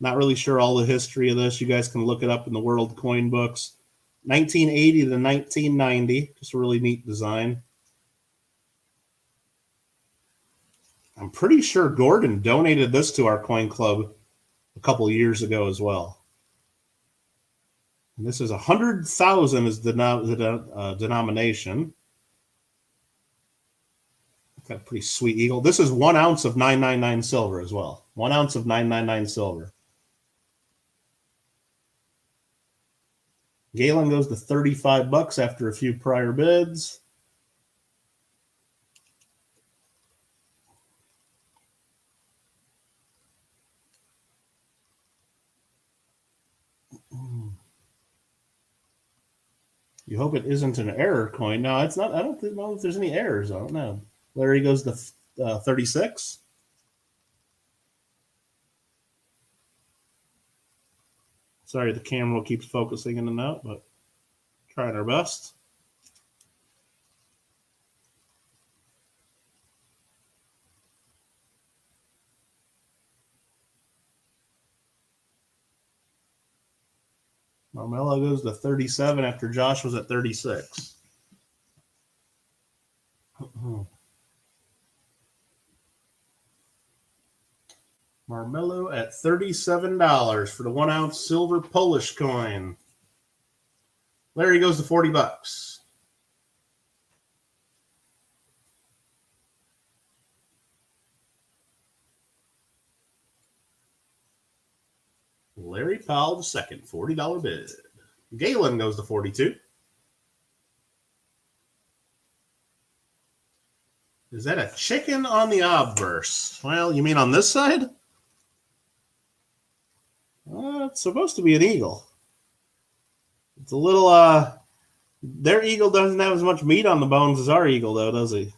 Not really sure all the history of this. You guys can look it up in the World Coin Books. 1980 to 1990. Just a really neat design. I'm pretty sure Gordon donated this to our coin club a couple of years ago as well. And this is 100,000 is the denomination. Got a pretty sweet eagle. This is 1 ounce of 999 silver as well. 1 ounce of 999 silver. Galen goes to $35 after a few prior bids. You hope it isn't an error coin. No, it's not. I don't know if there's any errors on it. No. Larry goes to 36. Sorry, the camera keeps focusing in and out, but trying our best. Marmello goes to 37 after Josh was at 36. Marmello at $37 for the 1 ounce silver Polish coin. Larry goes to $40. Larry Powell the second, $40 bid. Galen goes to 42. Is that a chicken on the obverse? Well, you mean on this side? It's supposed to be an eagle. It's a little, their eagle doesn't have as much meat on the bones as our eagle, though, does he?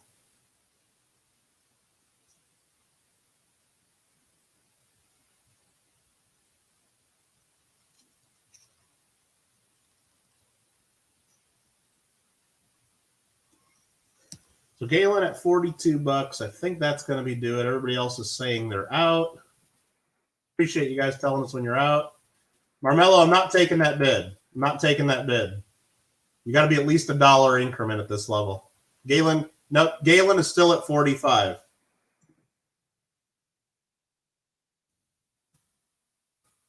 So Galen at $42. I think that's going to be do it. Everybody else is saying they're out. Appreciate you guys telling us when you're out. Marmello, I'm not taking that bid. I'm not taking that bid. You got to be at least $1 increment at this level. Galen, no, Galen is still at 45.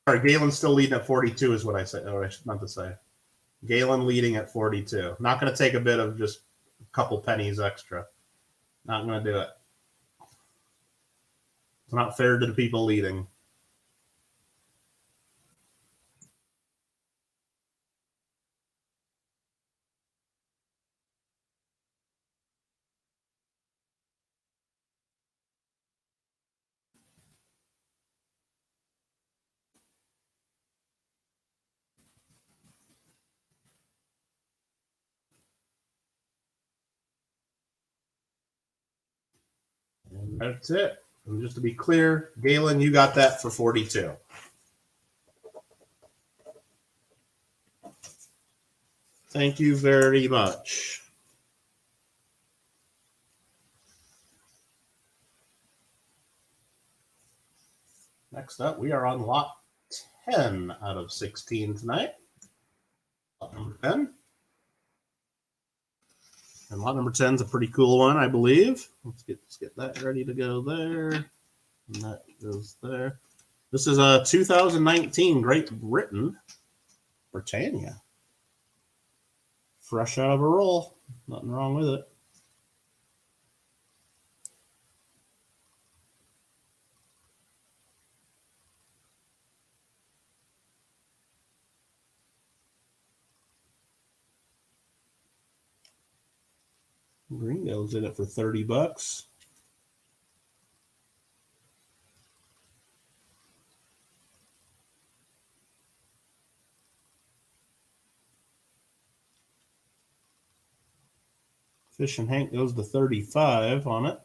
Sorry, Galen's still leading at 42 is what I said. Or I meant to say. Galen leading at 42. Not going to take a bit of just a couple pennies extra. Not going to do it. It's not fair to the people leading. And that's it. And just to be clear, Galen, you got that for 42. Thank you very much. Next up, we are on lot 10 out of 16 tonight. Lot number 10. And lot number 10 is a pretty cool one, I believe. Let's get that ready to go there. And that goes there. This is a 2019 Great Britain, Britannia. Fresh out of a roll. Nothing wrong with it. Gringo's in it for $30. Fish and Hank goes to 35 on it.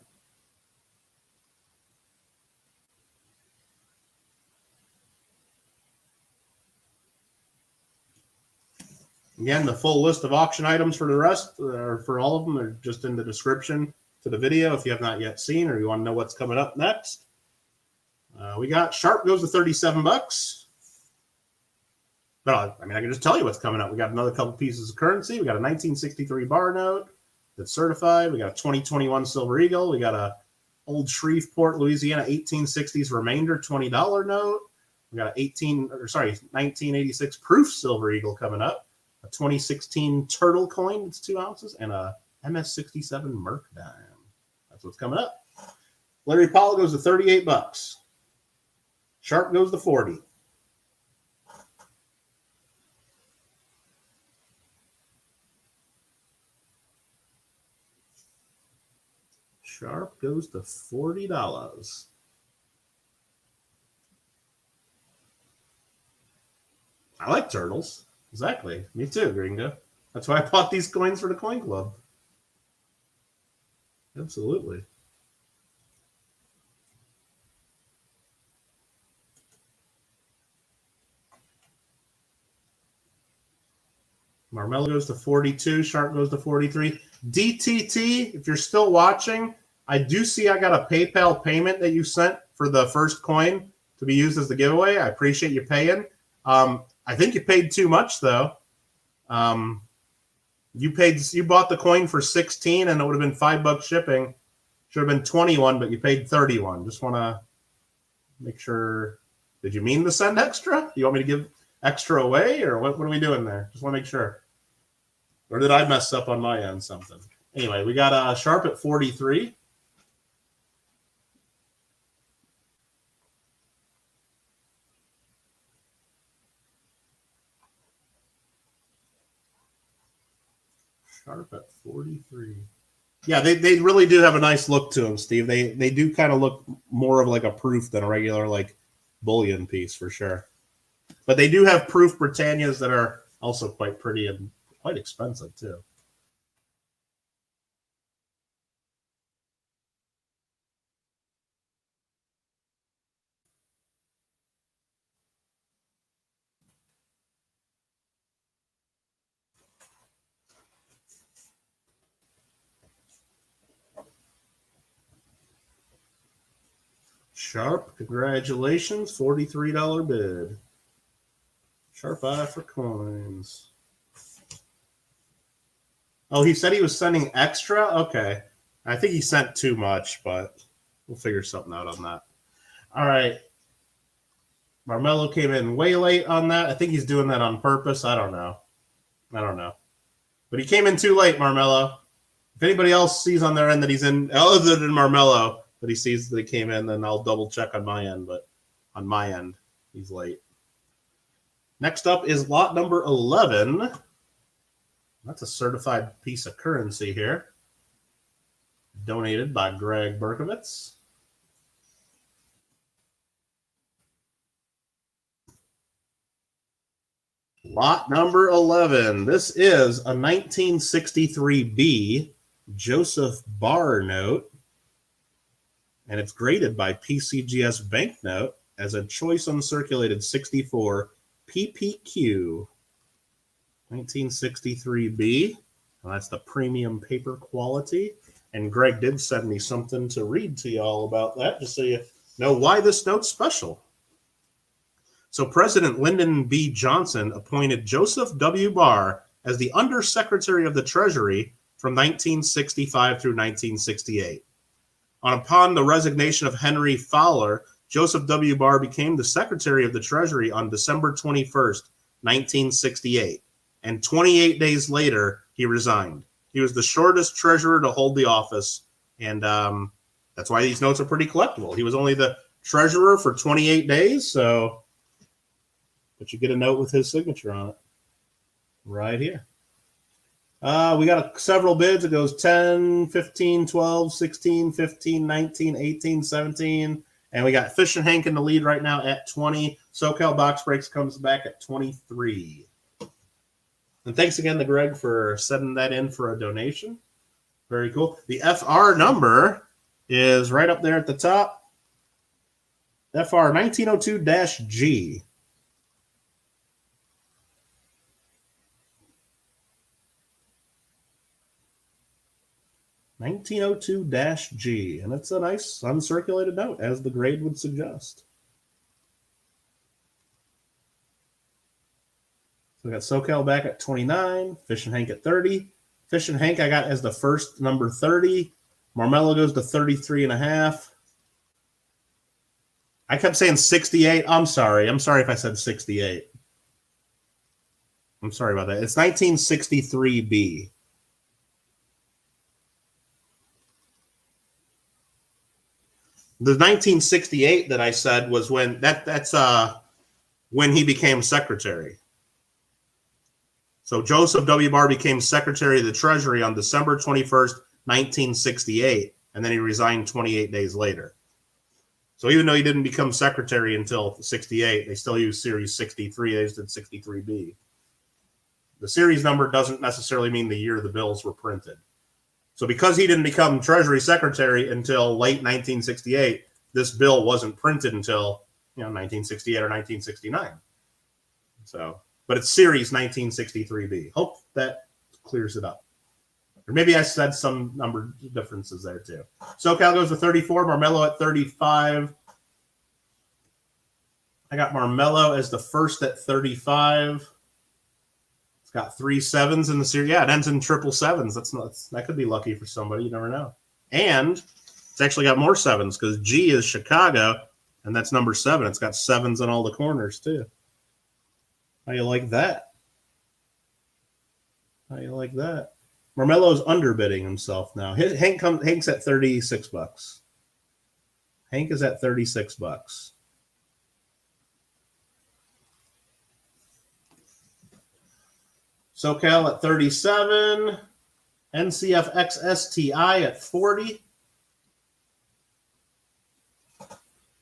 Again, the full list of auction items for the rest, or for all of them, are just in the description to the video if you have not yet seen or you want to know what's coming up next. We got Sharp goes to $37. But I mean, I can just tell you what's coming up. We got another couple pieces of currency. We got a 1963 bar note that's certified. We got a 2021 Silver Eagle. We got a old Shreveport, Louisiana 1860s remainder $20 note. We got a 1986 proof Silver Eagle coming up. A 2016 turtle coin, it's 2 ounces, and a MS-67 Merc dime. That's what's coming up. Larry Powell goes to $38. Sharp goes to $40. Sharp goes to $40. I like turtles. Exactly. Me too, Gringo. That's why I bought these coins for the Coin Club. Absolutely. Marmello goes to 42. Sharp goes to 43. DTT, if you're still watching, I do see I got a PayPal payment that you sent for the first coin to be used as the giveaway. I appreciate you paying. I think you paid too much, though. You bought the coin for 16 and it would have been $5 shipping. Should have been 21, but you paid 31. Just want to make sure. Did you mean to send extra? You want me to give extra away, or what are we doing there? Just want to make sure. Or did I mess up on my end something? Anyway, we got Sharp at 43. Sharp at 43. Yeah, they really do have a nice look to them, Steve. They do kind of look more of like a proof than a regular like bullion piece for sure. But they do have proof Britannias that are also quite pretty and quite expensive too. Sharp, congratulations, $43 bid. Sharp eye for coins. Oh, he said he was sending extra? Okay. I think he sent too much, but we'll figure something out on that. All right. Marmello came in way late on that. I think he's doing that on purpose. I don't know. But he came in too late, Marmello. If anybody else sees on their end that he's in, other than Marmello, that he sees that he came in, then I'll double check on my end. But on my end, he's late. Next up is lot number 11. That's a certified piece of currency here. Donated by Greg Berkovitz. Lot number 11. This is a 1963B Joseph Barr note. And it's graded by PCGS Banknote as a choice uncirculated 64 PPQ. 1963B. Well, that's the premium paper quality. And Greg did send me something to read to y'all about that, just so you know why this note's special. So President Lyndon B. Johnson appointed Joseph W. Barr as the Undersecretary of the Treasury from 1965 through 1968. Upon the resignation of Henry Fowler, Joseph W. Barr became the Secretary of the Treasury on December 21st, 1968. And 28 days later, he resigned. He was the shortest treasurer to hold the office, and that's why these notes are pretty collectible. He was only the treasurer for 28 days, but you get a note with his signature on it right here. We got several bids. It goes 10, 15, 12, 16, 15, 19, 18, 17. And we got Fish and Hank in the lead right now at 20. SoCal Box Breaks comes back at 23. And thanks again to Greg for sending that in for a donation. Very cool. The FR number is right up there at the top. FR 1902-G. (1902-G), and it's a nice uncirculated note, as the grade would suggest. So we got SoCal back at 29, Fish and Hank at 30. Fish and Hank I got as the first number 30. Marmello goes to 33.5. I kept saying 68. I'm sorry if I said 68. I'm sorry about that. It's 1963B. The 1968 that I said was when that's when he became secretary. So Joseph W. Barr became Secretary of the Treasury on December 21st, 1968, and then he resigned 28 days later. So even though he didn't become secretary until 68, they still use Series 63. They just did 63B. The series number doesn't necessarily mean the year the bills were printed. So because he didn't become Treasury Secretary until late 1968, this bill wasn't printed until 1968 or 1969. So, but it's Series 1963B. Hope that clears it up. Or maybe I said some number differences there too. SoCal goes to 34, Marmello at 35. I got Marmello as the first at 35. It's got 3 7s in the series. Yeah, it ends in 777s. That could be lucky for somebody. You never know. And it's actually got more 7s because G is Chicago, and that's number 7. It's got 7s in all the corners too. How you like that? How you like that? Marmello's underbidding himself now. Hank's at $36. Hank is at $36. SoCal at 37, NCFXSTI at 40.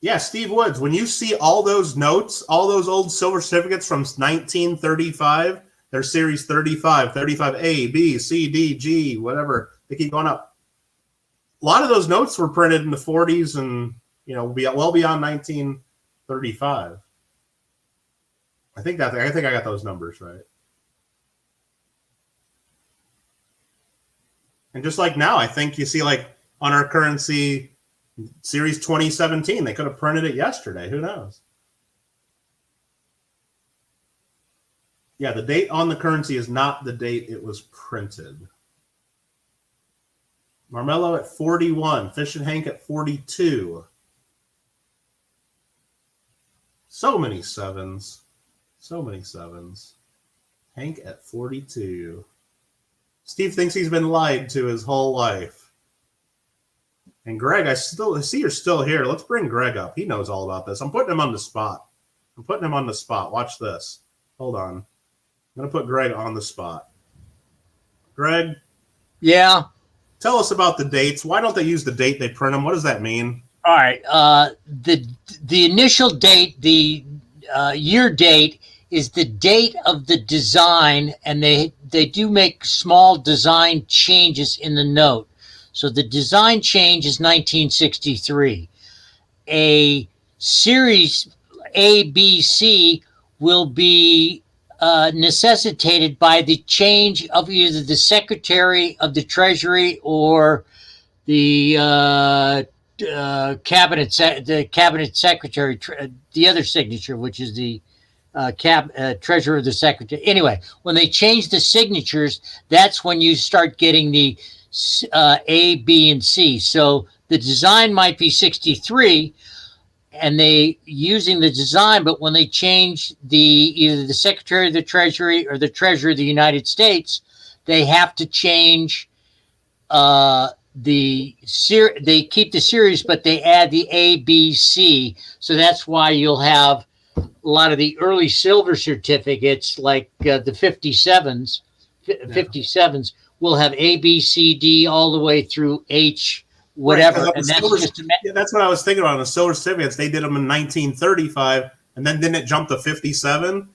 Yeah, Steve Woods, when you see all those notes, all those old silver certificates from 1935, they're Series 35, 35A, B, C, D, G, whatever. They keep going up. A lot of those notes were printed in the 40s and, well beyond 1935. I think I got those numbers right. And just like now, I think you see like on our currency Series 2017, they could have printed it yesterday. Who knows? Yeah, the date on the currency is not the date it was printed. Marmello at 41. Fish and Hank at 42. So many 7s. So many 7s. Hank at 42. Steve thinks he's been lied to his whole life. And Greg, I see you're still here. Let's bring Greg up. He knows all about this. I'm putting him on the spot. Watch this. Hold on. I'm going to put Greg on the spot. Greg? Yeah? Tell us about the dates. Why don't they use the date they print them? What does that mean? All right. The initial date, the year date, is the date of the design, and they do make small design changes in the note. So the design change is 1963. A series A, B, C will be necessitated by the change of either the Secretary of the Treasury or the cabinet secretary, the other signature, which is the treasurer of the secretary. Anyway, when they change the signatures, that's when you start getting the A, B, and C. So the design might be 63, and they using the design, but when they change either the Secretary of the Treasury or the Treasurer of the United States, they have to change they keep the series, but they add the A, B, C. So that's why you'll have a lot of the early silver certificates, like the 57s, 57s will have A, B, C, D all the way through H, whatever. Right, and that's just that's what I was thinking about. The silver certificates, they did them in 1935, and then didn't it jump to 57?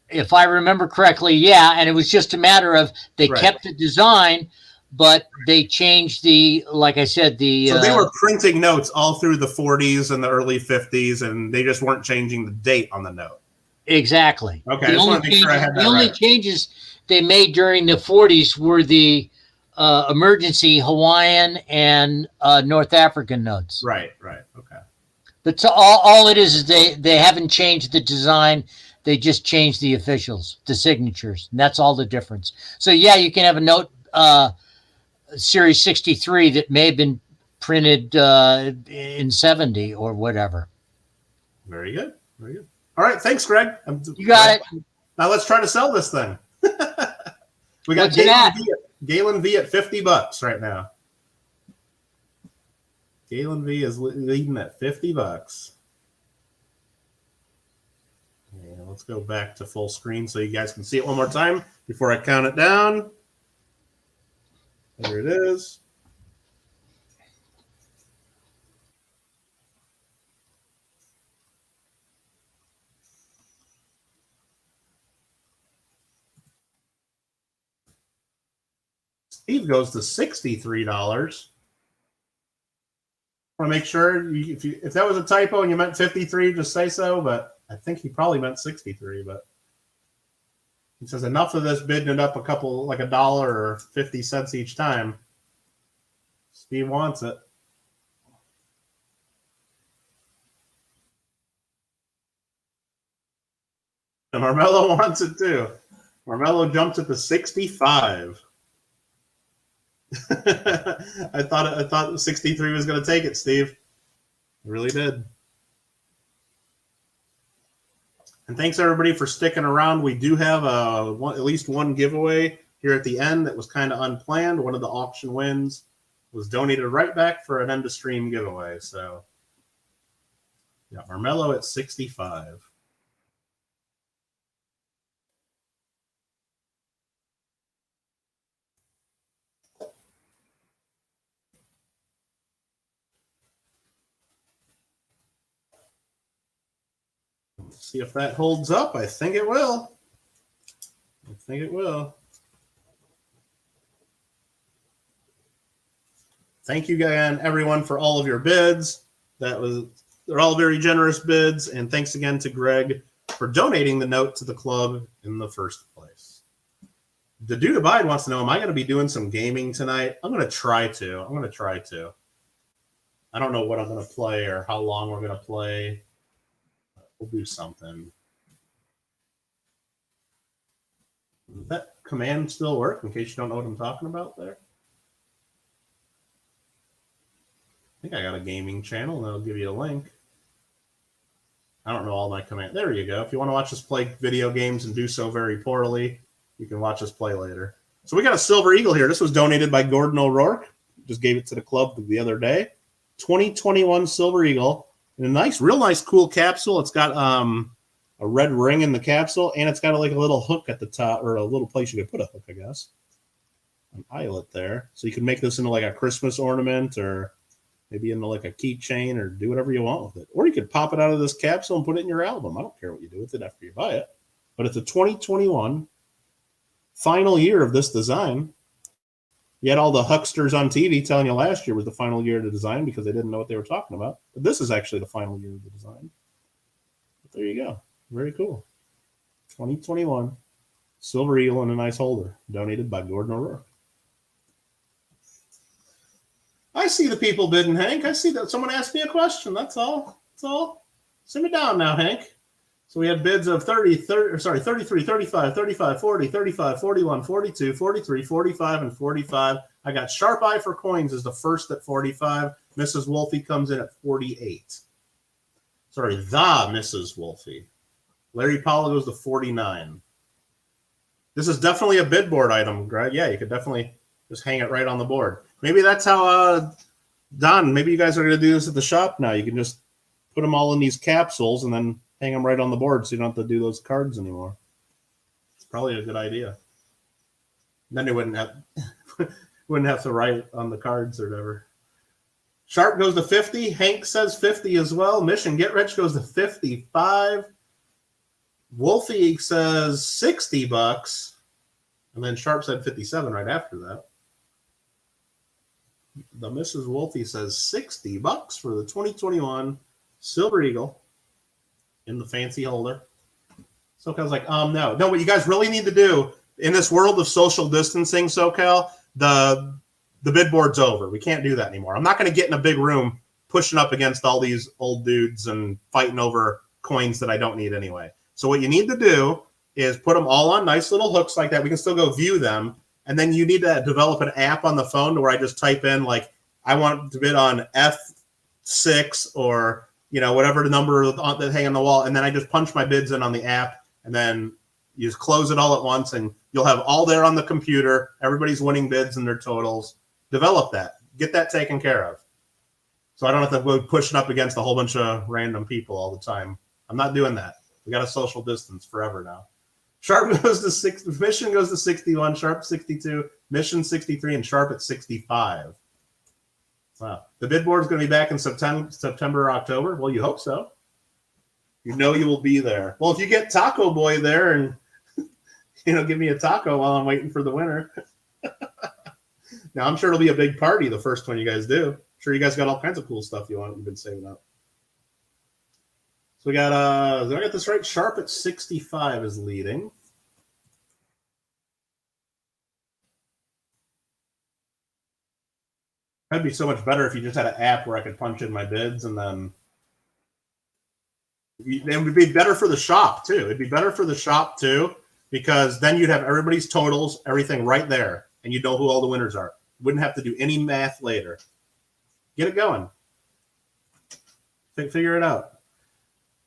If I remember correctly, yeah. And it was just a matter of they kept the design, but they changed like I said, so they were printing notes all through the 40s and the early 50s, and they just weren't changing the date on the note. Exactly. Okay, I just want to make sure I had that. The only changes they made during the 40s were the emergency Hawaiian and North African notes. Right. Okay. But so all it is they haven't changed the design. They just changed the officials, the signatures, and that's all the difference. So yeah, you can have a note Series 63 that may have been printed in 70 or whatever. Very good. All right, thanks, Greg. You got it. Now let's try to sell this thing. We got Galen V at $50 right now. Galen V is leading at $50. And let's go back to full screen so you guys can see it one more time before I count it down. There it is. Steve goes to $63. I want to make sure if that was a typo and you meant 53, just say so. But I think he probably meant 63. But he says enough of this bidding it up like $1 or 50 cents each time. Steve wants it. And Marmello wants it too. Marmello jumps it to 65. I thought 63 was going to take it, Steve. It really did. And thanks everybody for sticking around. We do have at least one giveaway here at the end that was kind of unplanned. One of the auction wins was donated right back for an end of stream giveaway. So yeah, Marmello at 65. Let's see if that holds up. I think it will. Thank you again, everyone, for all of your bids. They're all very generous bids, and thanks again to Greg for donating the note to the club in the first place. The Dude Abide wants to know, am I going to be doing some gaming tonight? I'm going to try to. I don't know what I'm going to play or how long we're going to play. We'll do something. Does that command still work in case you don't know what I'm talking about there? I think I got a gaming channel and I'll give you a link. I don't know all my commands. There you go. If you want to watch us play video games and do so very poorly, you can watch us play later. So we got a Silver Eagle here. This was donated by Gordon O'Rourke. Just gave it to the club the other day. 2021 Silver Eagle. In a real nice, cool capsule. It's got a red ring in the capsule, and it's got like a little hook at the top, or a little place you could put a hook, I guess. An eyelet there. So you can make this into like a Christmas ornament, or maybe into like a keychain, or do whatever you want with it. Or you could pop it out of this capsule and put it in your album. I don't care what you do with it after you buy it. But it's a 2021 final year of this design. You had all the hucksters on TV telling you last year was the final year of the design because they didn't know what they were talking about. But this is actually the final year of the design. But there you go. Very cool. 2021 Silver Eagle in a nice holder, donated by Gordon O'Rourke. I see the people bidding, Hank. I see that someone asked me a question. That's all. That's all. Sit me down now, Hank. So we had bids of 33, 35, 35, 40, 35, 41, 42, 43, 45, and 45. I got Sharp Eye for Coins as the first at 45. Mrs. Wolfie comes in at 48. Sorry, the Mrs. Wolfie. Larry Powell goes to 49. This is definitely a bid board item, Greg. Yeah, you could definitely just hang it right on the board. Maybe that's how, Don, maybe you guys are going to do this at the shop now. You can just put them all in these capsules and then hang them right on the board so you don't have to do those cards anymore. It's probably a good idea. Then they wouldn't have to write on the cards or whatever. Sharp goes to 50. Hank says 50 as well. Mission Get Rich goes to 55. Wolfie says $60. And then Sharp said 57 right after that. The Mrs. Wolfie says $60 for the 2021 Silver Eagle in the fancy holder. SoCal's like, no. What you guys really need to do in this world of social distancing, SoCal, the bid board's over. We can't do that anymore. I'm not going to get in a big room pushing up against all these old dudes and fighting over coins that I don't need anyway. So what you need to do is put them all on nice little hooks like that. We can still go view them. And then you need to develop an app on the phone to where I just type in, like, I want to bid on F6 or, whatever the number that hang on the wall. And then I just punch my bids in on the app. And then you just close it all at once. And you'll have all there on the computer. Everybody's winning bids and their totals. Develop that. Get that taken care of. So I don't have to go pushing up against a whole bunch of random people all the time. I'm not doing that. We got a social distance forever now. Sharp goes to 6. Mission goes to 61. Sharp 62. Mission 63, and Sharp at 65. Wow. The bid board is going to be back in September or October. Well, you hope so. You will be there. Well, if you get Taco Boy there and give me a taco while I'm waiting for the winner. Now I'm sure it'll be a big party the first one you guys do. I'm sure you guys got all kinds of cool stuff you've been saving up. So we got, did I get this right? Sharp at 65 is leading. That'd be so much better if you just had an app where I could punch in my bids and then it would be better for the shop too. It'd be better for the shop too, because then you'd have everybody's totals, everything right there, and you'd know who all the winners are. Wouldn't have to do any math later. Get it going. Figure it out.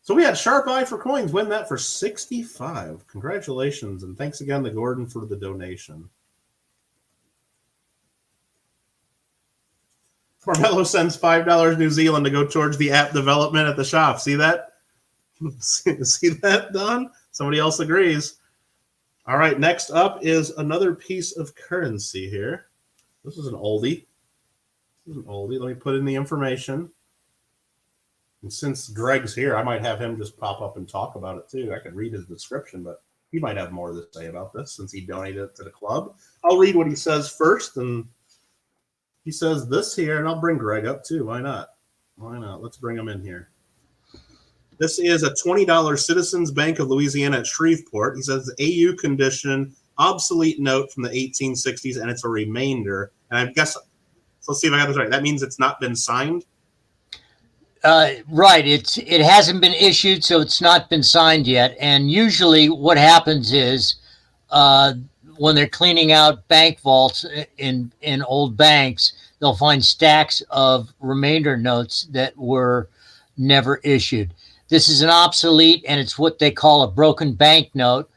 So we had Sharp Eye for Coins win that for 65. Congratulations, and thanks again to Gordon for the donation. Carmelo sends $5 New Zealand to go towards the app development at the shop. See that? See that, Don? Somebody else agrees. All right, next up is another piece of currency here. This is an oldie. Let me put in the information. And since Greg's here, I might have him just pop up and talk about it too. I could read his description, but he might have more to say about this since he donated it to the club. I'll read what he says first, and he says this here, and I'll bring Greg up too. Why not? Why not? Let's bring him in here. This is a $20 Citizens Bank of Louisiana at Shreveport. He says the AU condition, obsolete note from the 1860s, and it's a remainder. And I guess, so let's see if I got this right. That means it's not been signed? Right. It hasn't been issued, so it's not been signed yet. And usually what happens is when they're cleaning out bank vaults in old banks, they'll find stacks of remainder notes that were never issued. This is an obsolete, and it's what they call a broken bank note,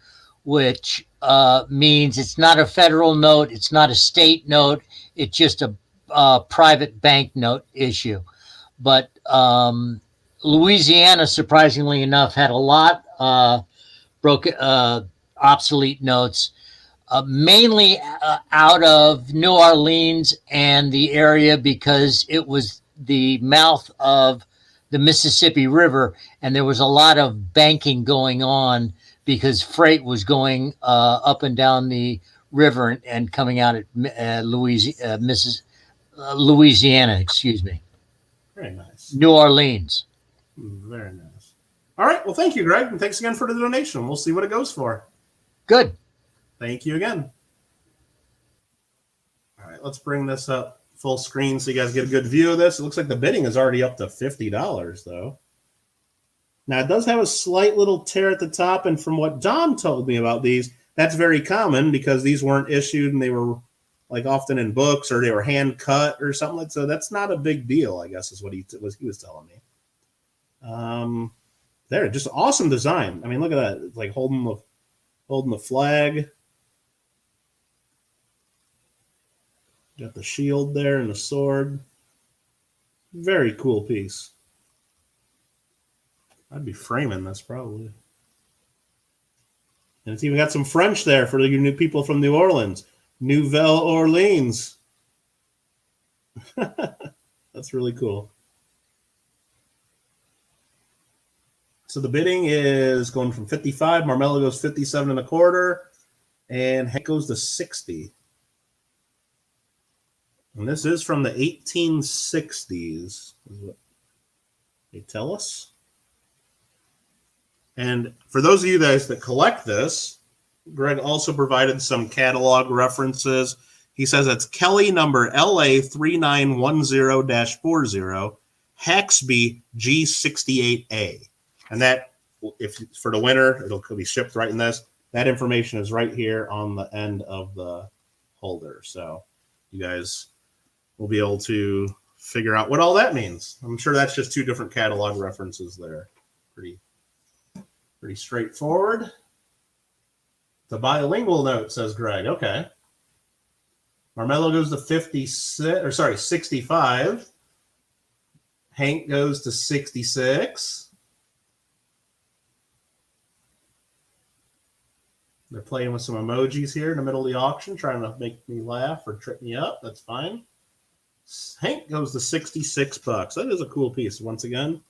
which means it's not a federal note, it's not a state note, it's just a private bank note issue. But Louisiana, surprisingly enough, had a lot broken obsolete notes, mainly out of New Orleans and the area because it was the mouth of the Mississippi River, and there was a lot of banking going on because freight was going up and down the river and coming out at Louisiana, excuse me. Very nice. New Orleans. Very nice. All right. Well, thank you, Greg. And thanks again for the donation. We'll see what it goes for. Good. Thank you again. All right. Let's bring this up full screen so you guys get a good view of this. It looks like the bidding is already up to $50, though. Now, it does have a slight little tear at the top. And from what John told me about these, that's very common because these weren't issued and they were like often in books or they were hand cut or something like that. So that's not a big deal, I guess, is what he was telling me. There, just awesome design. I mean, look at that. It's like holding the flag. Got the shield there and the sword. Very cool piece. I'd be framing this probably. And it's even got some French there for your new people from New Orleans. Nouvelle Orleans. That's really cool. So the bidding is going from 55. Marmello goes 57 .25. And Hank goes to 60. And this is from the 1860s, is what they tell us. And for those of you guys that collect this, Greg also provided some catalog references. He says it's Kelly number LA3910-40, Haxby G68A. And that, if for the winner, it'll be shipped right in this. That information is right here on the end of the holder. So you guys will be able to figure out what all that means. I'm sure that's just two different catalog references there. Pretty straightforward. The bilingual note, says Greg. Okay. Marmello goes to 65. Hank goes to 66. They're playing with some emojis here in the middle of the auction, trying to make me laugh or trip me up. That's fine. Hank goes to $66. That is a cool piece once again.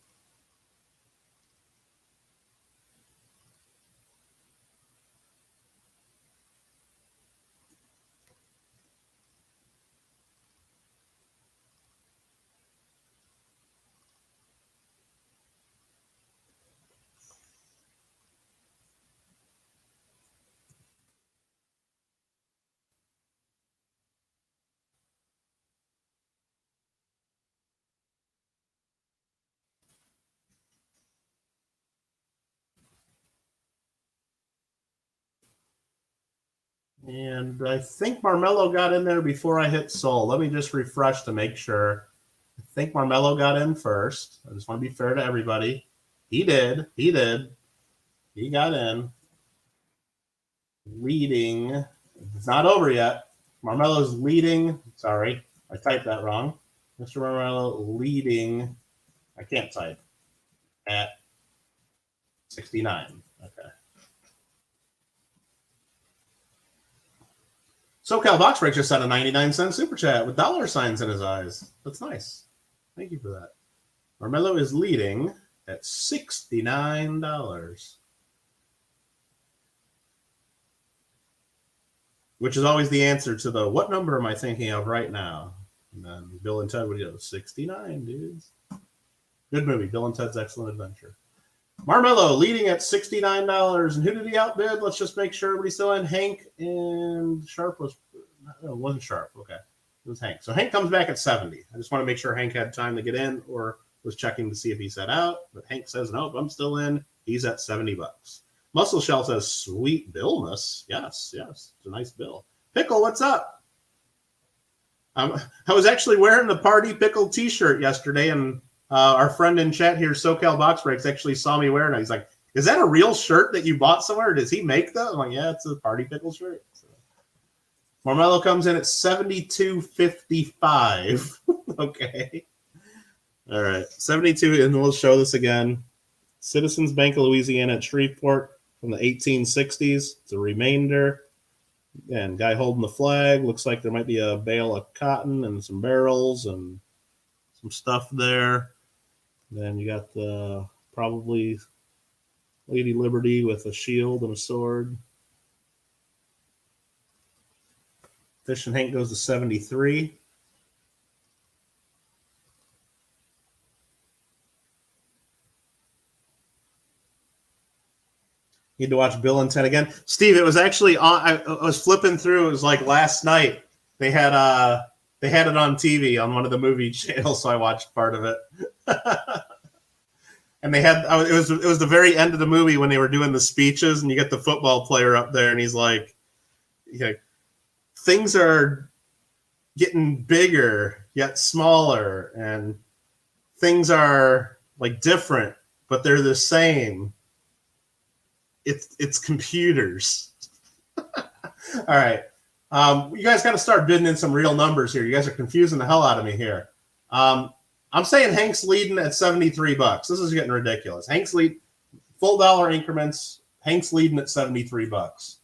And I think Marmello got in there before I hit sold. Let me just refresh to make sure. I think Marmello got in first. I just want to be fair to everybody. He did. He got in. Leading. It's not over yet. Marmello's leading. Sorry, I typed that wrong. Mr. Marmello leading. I can't type. At 69. Okay. SoCal Box Break just sent a 99-cent super chat with dollar signs in his eyes. That's nice. Thank you for that. Marmello is leading at $69. Which is always the answer to the, what number am I thinking of right now? And then Bill and Ted would go, 69, dudes. Good movie, Bill and Ted's Excellent Adventure. Marmello leading at $69. And who did he outbid? Let's just make sure everybody's still in. Hank and Sharp was, no, it wasn't Sharp. Okay. It was Hank. So Hank comes back at 70. I just want to make sure Hank had time to get in or was checking to see if he set out. But Hank says, nope, I'm still in. He's at $70. Muscle Shell says, sweet billness. Yes. It's a nice bill. Pickle, what's up? I was actually wearing the Party Pickle t-shirt yesterday, and our friend in chat here, SoCal Box Breaks, actually saw me wearing it. He's like, is that a real shirt that you bought somewhere? Does he make that? I'm like, yeah, it's a Party Pickle shirt. So. Marmello comes in at $72.55. Okay. All right. 72, and we'll show this again. Citizens Bank of Louisiana at Shreveport from the 1860s. It's a remainder. And guy holding the flag. Looks like there might be a bale of cotton and some barrels and some stuff there. Then you got the probably Lady Liberty with a shield and a sword. Fish and Hank goes to 73. Need to watch Bill and Ted again. Steve, it was actually on. I was flipping through. It was like last night. They had it on TV on one of the movie channels, so I watched part of it. And they had it was the very end of the movie when they were doing the speeches, and you get the football player up there, and he's like, things are getting bigger yet smaller, and things are like different, but they're the same. It's computers. All right. You guys got to start bidding in some real numbers here. You guys are confusing the hell out of me here. I'm saying Hank's leading at $73. This is getting ridiculous. Hank's lead, full dollar increments. Hank's leading at $73.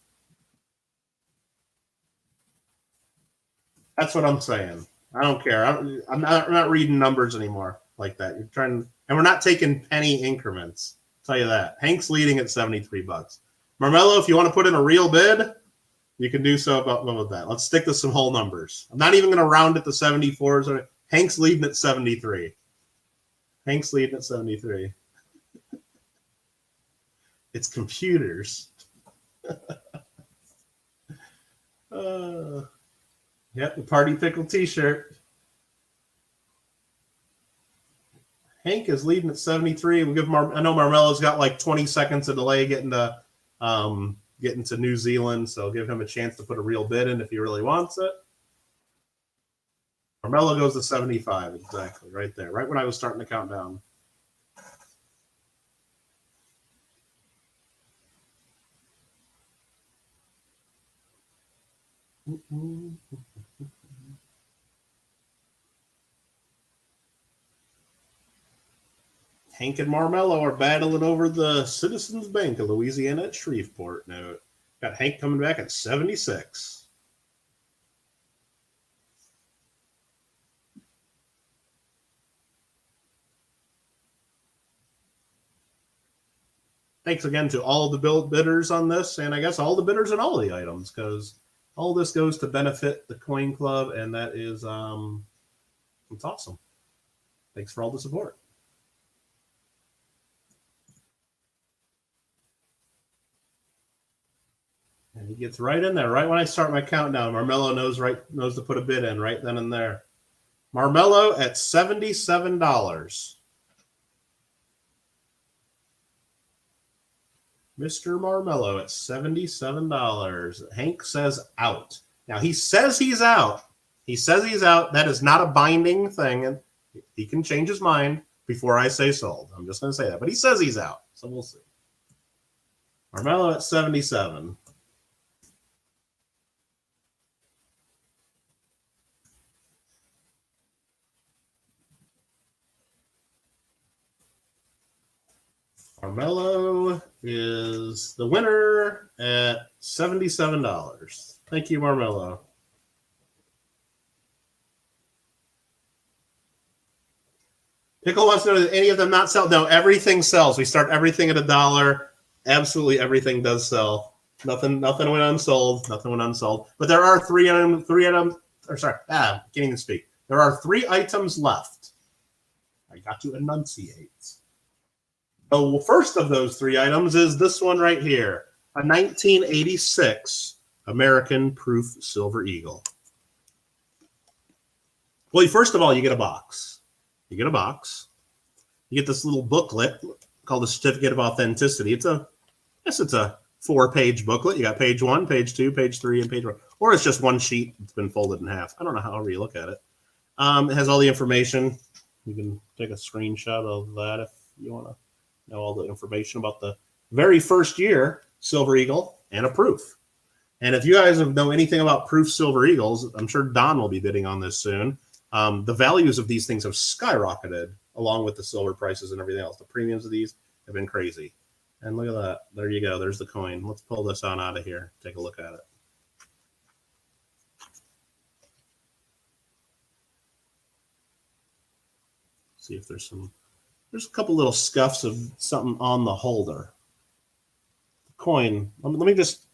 That's what I'm saying. I don't care. I'm not reading numbers anymore like that. You're trying, and we're not taking penny increments. I'll tell you that. Hank's leading at $73. Marmello, if you want to put in a real bid, you can do so about that. Let's stick to some whole numbers. I'm not even going to round it to 74s. Hank's leading at 73. Hank's leading at 73. It's computers. Yep, the Party Pickle t-shirt. Hank is leading at 73. We'll give I know Marmello's got like 20 seconds of delay getting to New Zealand, so give him a chance to put a real bid in if he really wants it. Marmello goes to 75, exactly, right there, right when I was starting to count down. Hank and Marmello are battling over the Citizens Bank of Louisiana at Shreveport note. Got Hank coming back at 76. Thanks again to all of the bidders on this, and I guess all the bidders on all the items, because all this goes to benefit the Coin Club, and that is it's awesome. Thanks for all the support. And he gets right in there, right when I start my countdown. Marmello knows to put a bid in right then and there. Marmello at $77. Mr. Marmello at $77. Hank says out. Now, he says he's out. He says he's out. That is not a binding thing, and he can change his mind before I say sold. I'm just going to say that. But he says he's out, so we'll see. Marmello at 77. Marmello is the winner at $77. Thank you, Marmello. Pickle wants to know, that any of them not sell? No, everything sells. We start everything at $1. Absolutely everything does sell. Nothing went unsold. Nothing went unsold. But there are three items. Can't even speak. There are 3 items left. I got to enunciate. The first of those 3 items is this one right here, a 1986 American Proof Silver Eagle. Well, first of all, you get a box. You get a box. You get this little booklet called the Certificate of Authenticity. It's a 4-page booklet. You got page 1, page 2, page 3, and page 4. Or it's just one sheet that's been folded in half. I don't know however you look at it. It has all the information. You can take a screenshot of that if you want to know all the information about the very first year Silver Eagle and a proof. And if you guys know anything about proof Silver Eagles, I'm sure Don will be bidding on this soon. The values of these things have skyrocketed along with the silver prices and everything else. The premiums of these have been crazy. And look at that. There you go. There's the coin. Let's pull this on out of here. Take a look at it. See if there's a couple little scuffs of something on the holder. The coin. Let me just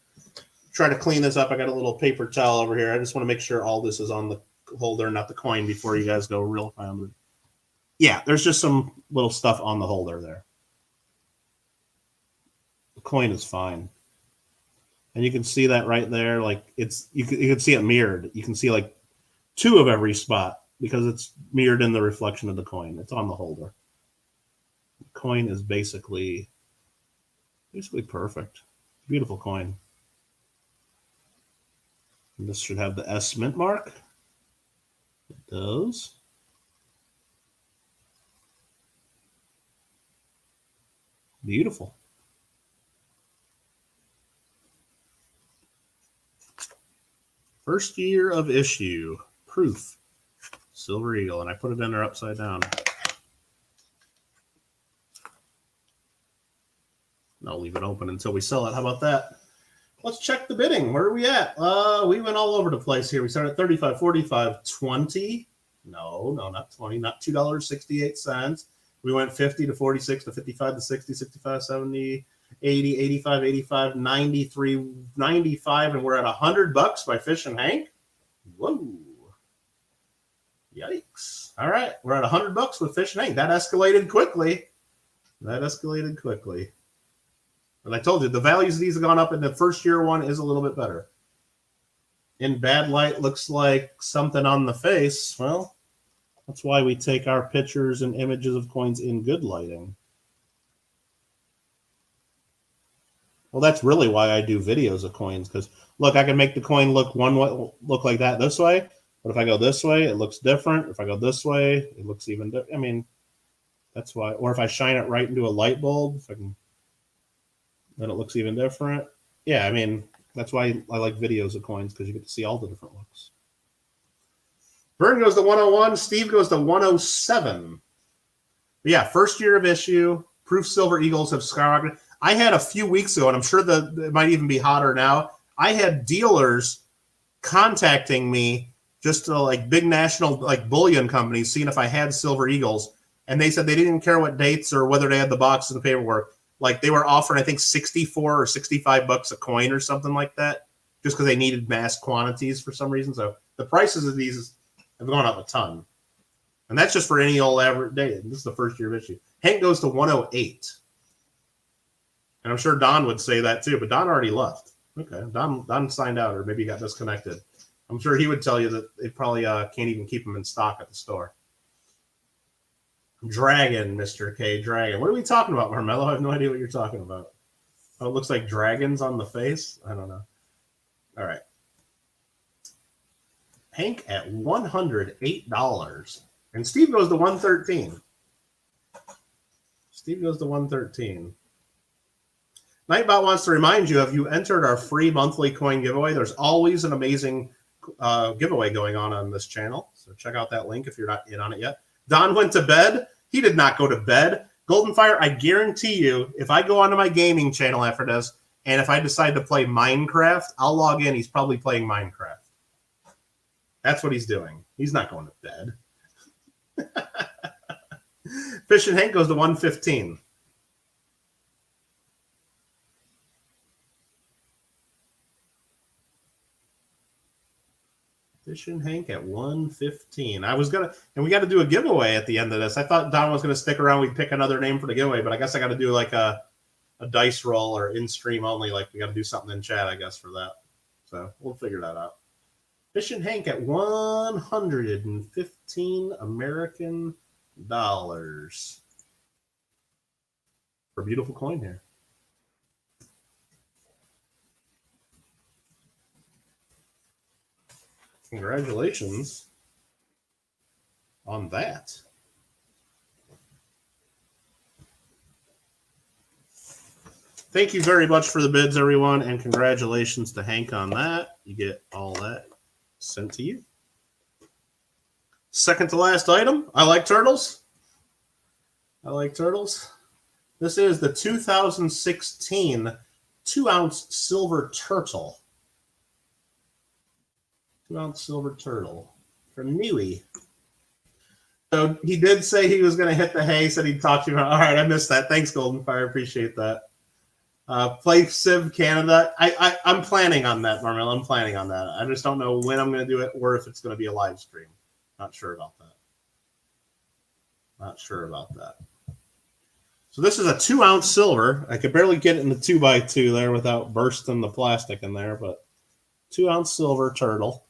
try to clean this up. I got a little paper towel over here. I just want to make sure all this is on the holder, not the coin, before you guys go real fast. Yeah, there's just some little stuff on the holder there. coin is fine. And you can see that right there. Like you can see it mirrored. You can see like 2 of every spot because it's mirrored in the reflection of the coin. It's on the holder. The coin is basically perfect. Beautiful coin. And this should have the S mint mark. It does. Beautiful. First year of issue. Proof. Silver Eagle. And I put it in there upside down. And I'll leave it open until we sell it. How about that? Let's check the bidding. Where are we at? We went all over the place here. We started at 35, 45, 20. No, not 20. Not $2.68. We went 50 to 46 to 55 to 60, 65, 70, 80, 85, 85, 93, 95, and we're at $100 by Fish and Hank. Whoa. Yikes. All right. We're at $100 with Fish and Hank. That escalated quickly. But I told you, the values of these have gone up, and the first year one is a little bit better. In bad light, looks like something on the face. Well, that's why we take our pictures and images of coins in good lighting. Well, that's really why I do videos of coins, because look, I can make the coin look one way, look like that this way, but if I go this way, it looks different. If I go this way, it looks even different. I mean, that's why. Or if I shine it right into a light bulb, if I can, then it looks even different. Yeah, I mean, that's why I like videos of coins, because you get to see all the different looks. Vern goes to 101. Steve goes to 107. But yeah, first year of issue. Proof Silver Eagles have skyrocketed. I had a few weeks ago, and I'm sure that it might even be hotter now. I had dealers contacting me, just to like big national like bullion companies, seeing if I had Silver Eagles, and they said they didn't care what dates or whether they had the box and the paperwork. Like they were offering, I think, $64 or $65 a coin or something like that, just because they needed mass quantities for some reason. So the prices of these have gone up a ton, and that's just for any old average day. This is the first year of issue. Hank goes to 108. And I'm sure Don would say that too, but Don already left. Okay, Don signed out, or maybe he got disconnected. I'm sure he would tell you that they probably can't even keep them in stock at the store. Dragon, Mr. K, Dragon. What are we talking about, Marmello? I have no idea what you're talking about. Oh, it looks like dragons on the face. I don't know. All right. Hank at $108. And Steve goes to 113. Steve goes to 113. Nightbot wants to remind you, if you entered our free monthly coin giveaway, there's always an amazing giveaway going on this channel. So check out that link if you're not in on it yet. Don went to bed. He did not go to bed. Golden Fire, I guarantee you, if I go onto my gaming channel after this, and if I decide to play Minecraft, I'll log in. He's probably playing Minecraft. That's what he's doing. He's not going to bed. Fish and Hank goes to 115. Fish and Hank at 115. I was going to, and we got to do a giveaway at the end of this. I thought Don was going to stick around. We'd pick another name for the giveaway, but I guess I got to do like a dice roll or in stream only. Like we got to do something in chat, I guess, for that. So we'll figure that out. Fish and Hank at 115 American dollars for a beautiful coin here. Congratulations on that. Thank you very much for the bids, everyone, and congratulations to Hank on that. You get all that sent to you. Second to last item. I like turtles. I like turtles. This is the 2016 2-ounce silver turtle. 2-ounce silver turtle from Newey. So he did say he was going to hit the hay, said he'd talk to you. All right, I missed that. Thanks, Golden Fire. Appreciate that. Play Civ Canada. I'm planning on that, Marmel. I'm planning on that. I just don't know when I'm going to do it or if it's going to be a live stream. Not sure about that. Not sure about that. So this is a 2-ounce silver. I could barely get it in the 2x2 there without bursting the plastic in there, but 2-ounce silver turtle.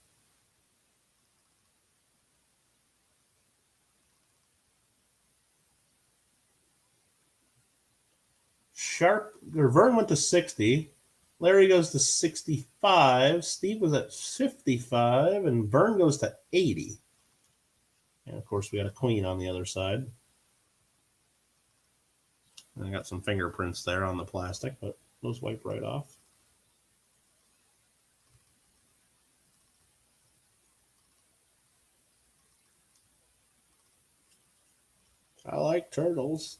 Vern went to 60. Larry goes to 65. Steve was at 55, and Vern goes to 80. And of course, we got a queen on the other side. I got some fingerprints there on the plastic, but those wipe right off. I like turtles.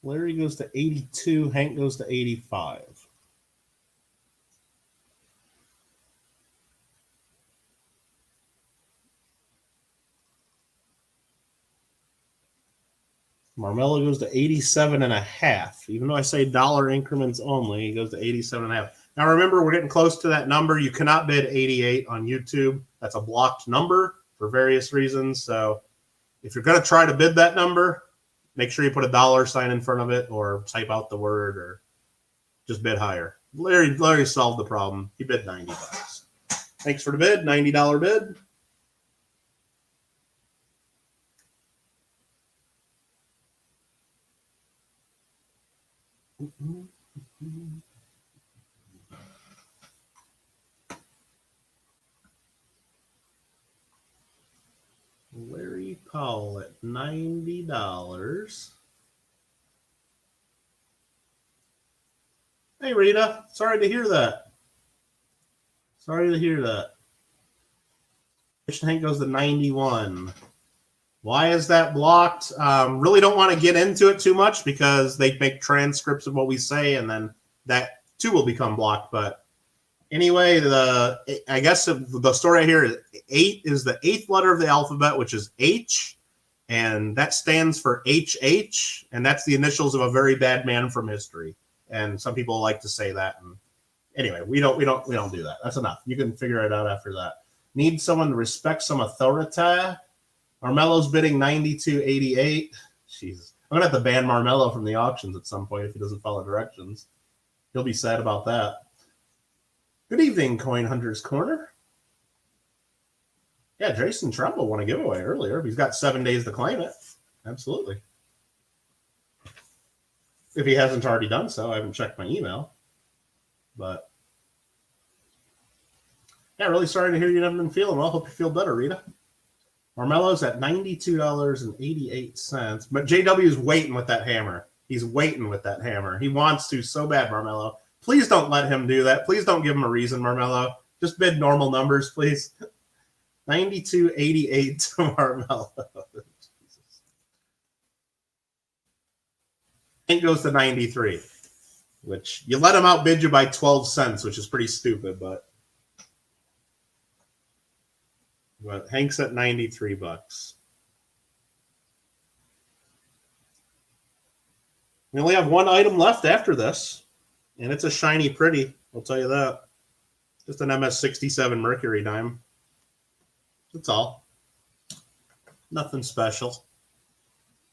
Larry goes to 82. Hank goes to 85. Marmello goes to 87.5. Even though I say dollar increments only, he goes to 87.5. Now remember, we're getting close to that number. You cannot bid 88 on YouTube. That's a blocked number for various reasons. So if you're going to try to bid that number, make sure you put a dollar sign in front of it or type out the word or just bid higher. Larry solved the problem. He bid $90. Thanks for the bid. $90 bid. Larry Powell at $90. Hey, Rita. Sorry to hear that. Sorry to hear that. Hank goes to 91. Why is that blocked? Really don't want to get into it too much because they make transcripts of what we say, and then that too will become blocked. But anyway, I guess the story here is 8 is the 8th letter of the alphabet, which is H, and that stands for HH, and that's the initials of a very bad man from history. And some people like to say that. And anyway, we don't do that. That's enough. You can figure it out after that. Need someone to respect some authority. Marmello's bidding 92.88. Jesus, I'm gonna have to ban Marmello from the auctions at some point if he doesn't follow directions. He'll be sad about that. Good evening, Coin Hunters Corner. Yeah, Jason Trumbull won a giveaway earlier. He's got 7 days to claim it. Absolutely. If he hasn't already done so, I haven't checked my email. But yeah, really sorry to hear you haven't been feeling well. Hope you feel better, Rita. Marmello's at $92.88. But JW's waiting with that hammer. He's waiting with that hammer. He wants to so bad, Marmello. Please don't let him do that. Please don't give him a reason, Marmello. Just bid normal numbers, please. 92.88 to Marmello. Jesus. It goes to 93, which you let him outbid you by 12 cents, which is pretty stupid, but Hank's at $93. We only have one item left after this, and it's a shiny pretty, I'll tell you that. Just an MS-67 Mercury dime. That's all. Nothing special.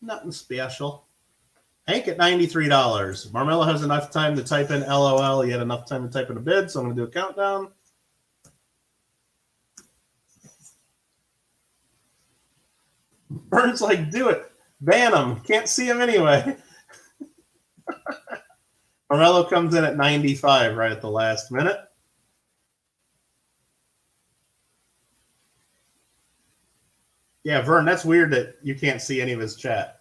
Nothing special. Hank at $93. Marmello has enough time to type in LOL. He had enough time to type in a bid, so I'm going to do a countdown. Burns like, do it. Ban him. Can't see him anyway. Marmello comes in at 95 right at the last minute. Yeah, Vern, that's weird that you can't see any of his chat.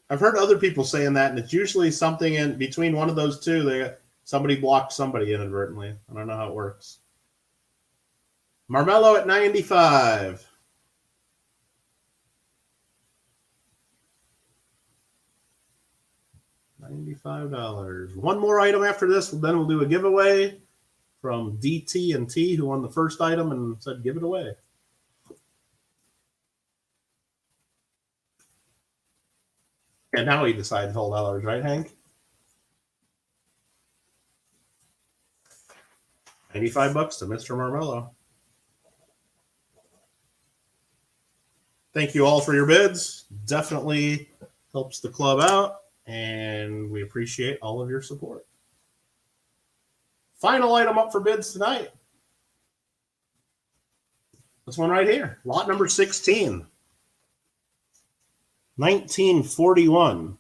I've heard other people saying that, and it's usually something in between one of those two. Somebody blocked somebody inadvertently. I don't know how it works. Marmello at 95. $95. One more item after this, then we'll do a giveaway from DT and T, who won the first item and said give it away. And now he decides $12, right, Hank? 95 bucks to Mr. Marmello. thank you all for your bids. Definitely helps the club out, and we appreciate all of your support. Final item up for bids tonight. This one right here, lot number 16. 1941.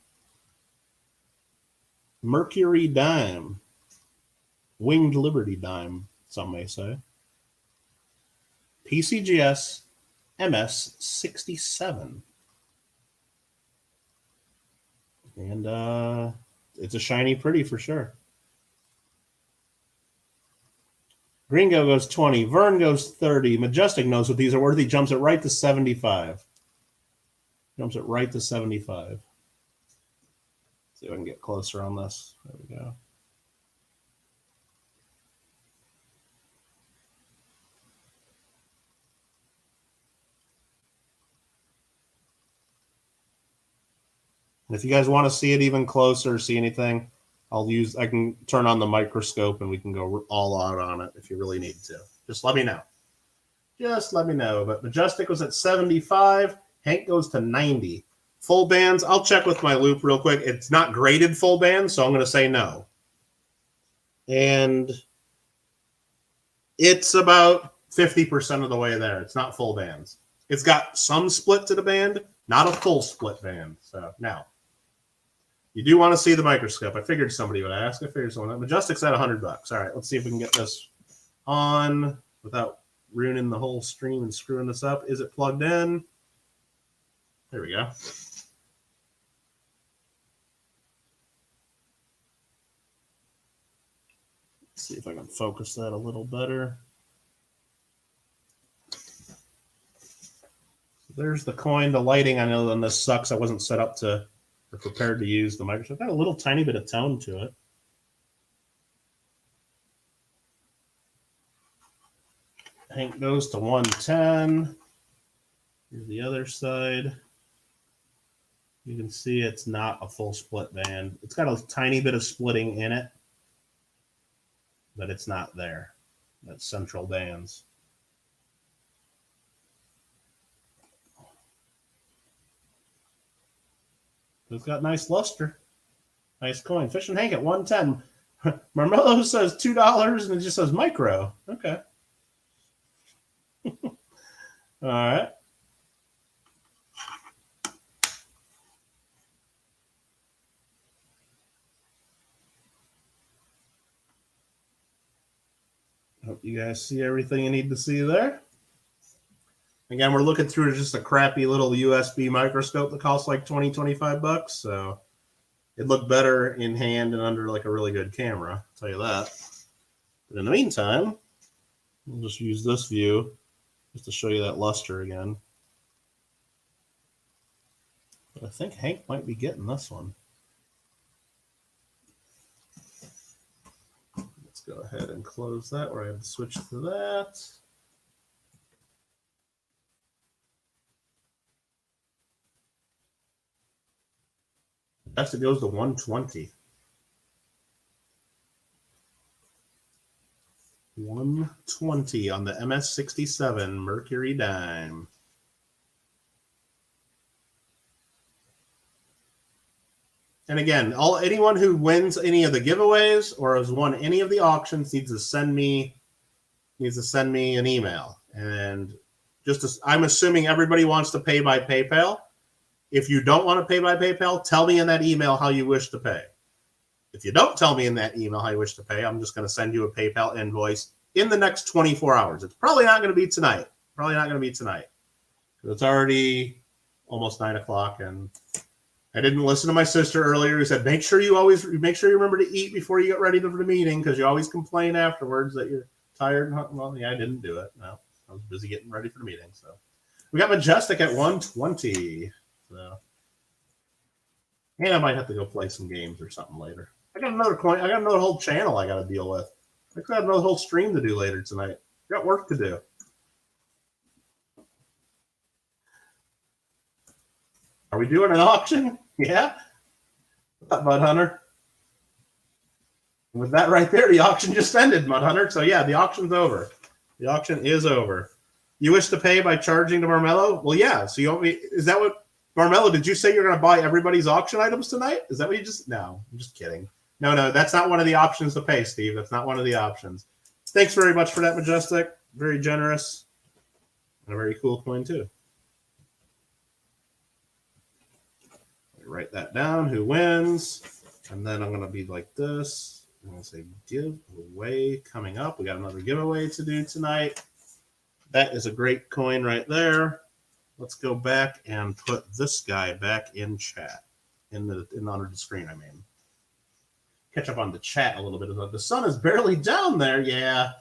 Mercury dime. Winged Liberty dime, some may say. PCGS MS 67. And it's a shiny pretty for sure. Gringo goes 20. Vern goes 30. Majestic knows what these are worth. He jumps it right to 75. Jumps it right to 75. See if I can get closer on this. There we go. And if you guys want to see it even closer, see anything, I can turn on the microscope and we can go all out on it if you really need to. Just let me know. Just let me know. But Majestic was at 75. Hank goes to 90. Full bands, I'll check with my loop real quick. It's not graded full bands, so I'm going to say no. And it's about 50% of the way there. It's not full bands. It's got some split to the band, not a full split band. So now, you do want to see the microscope. I figured somebody would ask. I figured someone. Majestic's at $100. All right, let's see if we can get this on without ruining the whole stream and screwing this up. Is it plugged in? There we go. Let's see if I can focus that a little better. There's the coin. The lighting, I know on this sucks. I wasn't set up to or prepared to use the microscope. Got a little tiny bit of tone to it. Hank goes to 110. Here's the other side. You can see it's not a full split band. It's got a tiny bit of splitting in it, but it's not there. That's central bands. It's got nice luster. Nice coin. Fish and Hank at 110. Marmello says $2 and it just says micro. Okay. All right. Hope you guys see everything you need to see there. Again, we're looking through just a crappy little USB microscope that costs like $20-25. So it looked better in hand and under like a really good camera. I'll tell you that. But in the meantime, we'll just use this view just to show you that luster again. But I think Hank might be getting this one. Let's go ahead and close that where I had to switch to that. It goes to 120. 120 on the MS67 Mercury dime. And again, anyone who wins any of the giveaways or has won any of the auctions needs to send me an email. And I'm assuming everybody wants to pay by PayPal. If you don't want to pay by PayPal, tell me in that email how you wish to pay. If you don't tell me in that email how you wish to pay, I'm just going to send you a PayPal invoice in the next 24 hours. It's probably not going to be tonight. It's already almost 9 o'clock, and I didn't listen to my sister earlier who said, make sure you remember to eat before you get ready for the meeting because you always complain afterwards that you're tired. Well, yeah, I didn't do it. No, I was busy getting ready for the meeting. So we got Majestic at 120. So, and I might have to go play some games or something later. I got another coin. I got another whole channel I got to deal with. I got another whole stream to do later tonight. Got work to do. Are we doing an auction? Yeah. What's up, Mud Hunter? With that right there, the auction just ended, Mud Hunter. So yeah, the auction's over. The auction is over. You wish to pay by charging to Marmello? Well, yeah. So you want me? Is that what Marmello? Did you say you're going to buy everybody's auction items tonight? Is that what you just? No, I'm just kidding. No, that's not one of the options to pay, Steve. That's not one of the options. Thanks very much for that, Majestic. Very generous. And a very cool coin, too. Write that down. Who wins? And then I'm going to be like this. I'm going to say giveaway coming up. We got another giveaway to do tonight. That is a great coin right there. Let's go back and put this guy back in chat. Under the screen, I mean. Catch up on the chat a little bit. The sun is barely down there. Yeah.